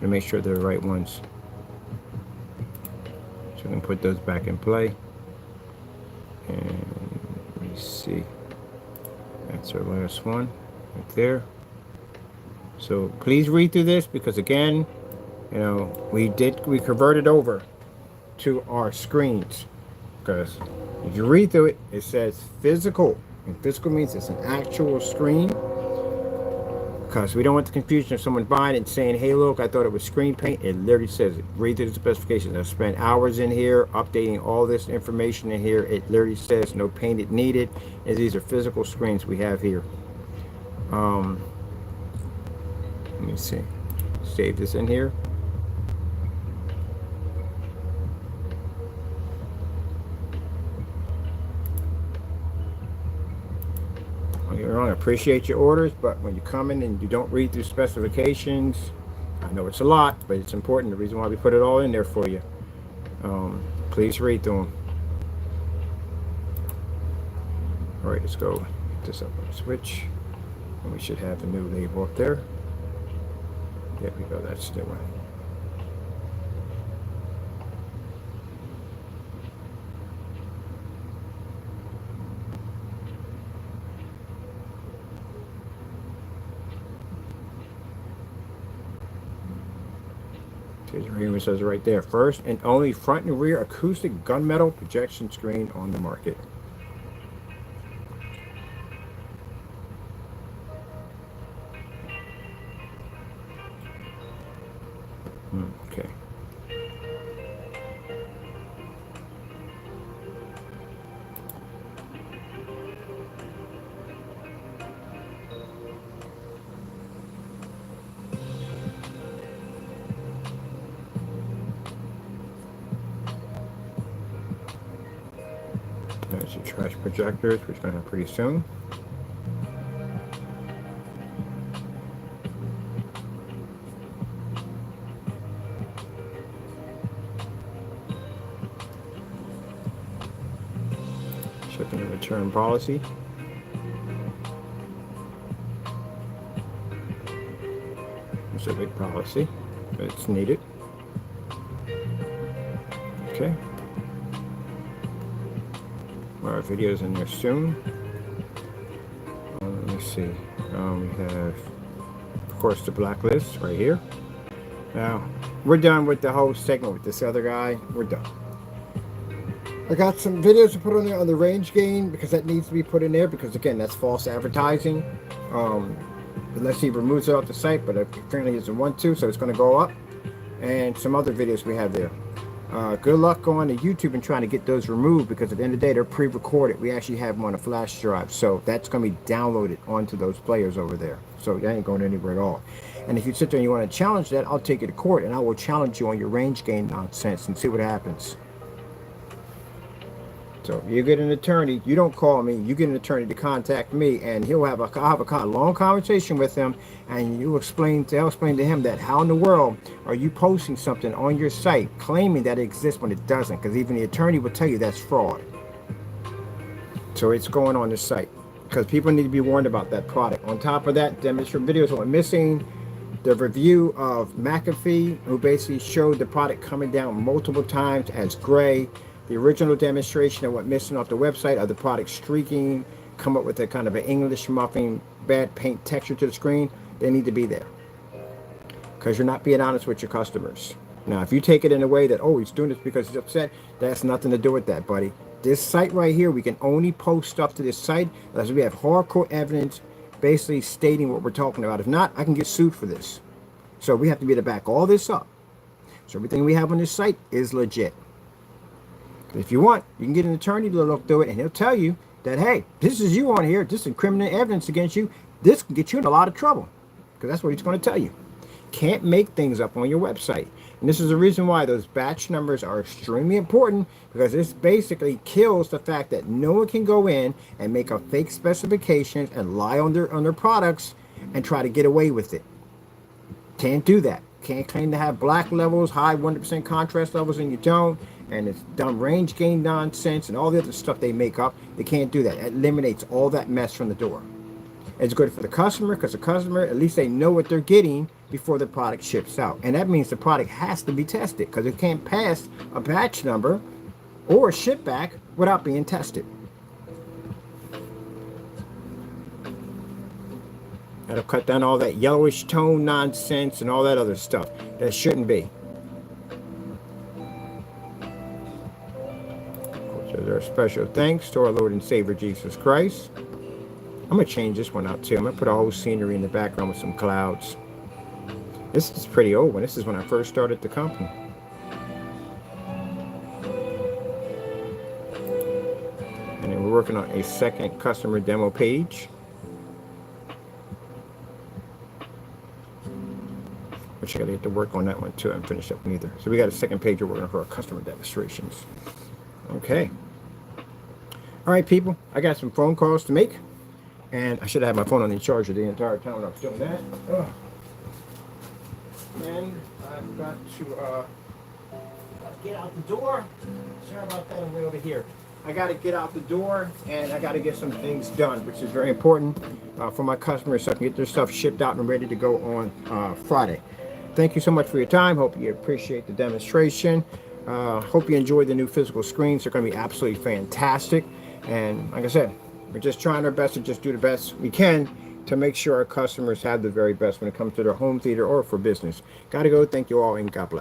To make sure they're the right ones. So we can put those back in play. And let me see. That's our last one right there. So please read through this because again, you know, we converted over to our screens because if you read through it, it says physical, and physical means it's an actual screen. Because we don't want the confusion of someone buying it and saying, hey, look, I thought it was screen paint. It literally says it. Read through the specifications. I've spent hours in here updating all this information in here. It literally says no paint needed. And these are physical screens we have here. Let me see. Save this in here. I appreciate your orders, but when you come in and you don't read through specifications, I know it's a lot, but it's important. The reason why we put it all in there for you. Please read through them. All right, let's go get this up on the switch. And we should have the new label up there. There we go, that's the one. It says right there, first and only front and rear acoustic gunmetal projection screen on the market. Okay. There's your trash projectors, which we're going to have pretty soon. Shipping and return policy. It's a big policy, but it's needed. Okay. More videos in there soon. Let me see. We have, of course, the blacklist right here. Now, we're done with the whole segment with this other guy. We're done. I got some videos to put on there on the range gain because that needs to be put in there because, again, that's false advertising. Unless he removes it off the site, but apparently he doesn't want to, so it's going to go up. And some other videos we have there. Good luck going to YouTube and trying to get those removed because at the end of the day, they're pre-recorded. We actually have them on a flash drive. So that's going to be downloaded onto those players over there. So that ain't going anywhere at all. And if you sit there and you want to challenge that, I'll take you to court and I will challenge you on your range gain nonsense and see what happens. So if you get an attorney, you don't call me, you get an attorney to contact me and I'll have a long conversation with him and they'll explain to him that how in the world are you posting something on your site claiming that it exists when it doesn't, because even the attorney will tell you that's fraud. So it's going on the site because people need to be warned about that product. On top of that, demonstration videos are missing. The review of McAfee, who basically showed the product coming down multiple times as gray. The original demonstration of what missing off the website of the product streaking, come up with a kind of an English muffin, bad paint texture to the screen. They need to be there because you're not being honest with your customers. Now, if you take it in a way that, oh, he's doing this because he's upset, that's nothing to do with that, buddy. This site right here, we can only post stuff to this site unless we have hardcore evidence basically stating what we're talking about. If not, I can get sued for this. So we have to be able to back all this up. So everything we have on this site is legit. If you want, you can get an attorney to look through it and he'll tell you that, hey, this is you on here, this is incriminating evidence against you, this can get you in a lot of trouble, because that's what he's going to tell you. Can't make things up on your website. And this is the reason why those batch numbers are extremely important, because this basically kills the fact that no one can go in and make up fake specifications and lie on their products and try to get away with it. Can't do that. Can't claim to have black levels, high 100% contrast levels, and you don't. and it's done range gain nonsense and all the other stuff they make up. They can't do that. It eliminates all that mess from the door. It's good for the customer because the customer, at least they know what they're getting before the product ships out. And that means the product has to be tested because it can't pass a batch number or ship back without being tested. That'll cut down all that yellowish tone nonsense and all that other stuff that shouldn't be. So there are special thanks to our Lord and Savior Jesus Christ. I'm going to change this one out too. I'm going to put a whole scenery in the background with some clouds. This is pretty old one. This is when I first started the company. And then we're working on a second customer demo page, which I got to get to work on that one too. I haven't finished up neither. So we got a second page we're working on for our customer demonstrations. Okay. All right, people. I got some phone calls to make. And I should have had my phone on the charger the entire time when I was doing that. And I've got to get out the door. Sorry about that, I'm way over here. I got to get out the door and I got to get some things done, which is very important for my customers so I can get their stuff shipped out and ready to go on Friday. Thank you so much for your time. Hope you appreciate the demonstration. Hope you enjoy the new physical screens. They're going to be absolutely fantastic. And like I said, we're just trying our best to just do the best we can to make sure our customers have the very best when it comes to their home theater or for business. Gotta go. Thank you all and God bless.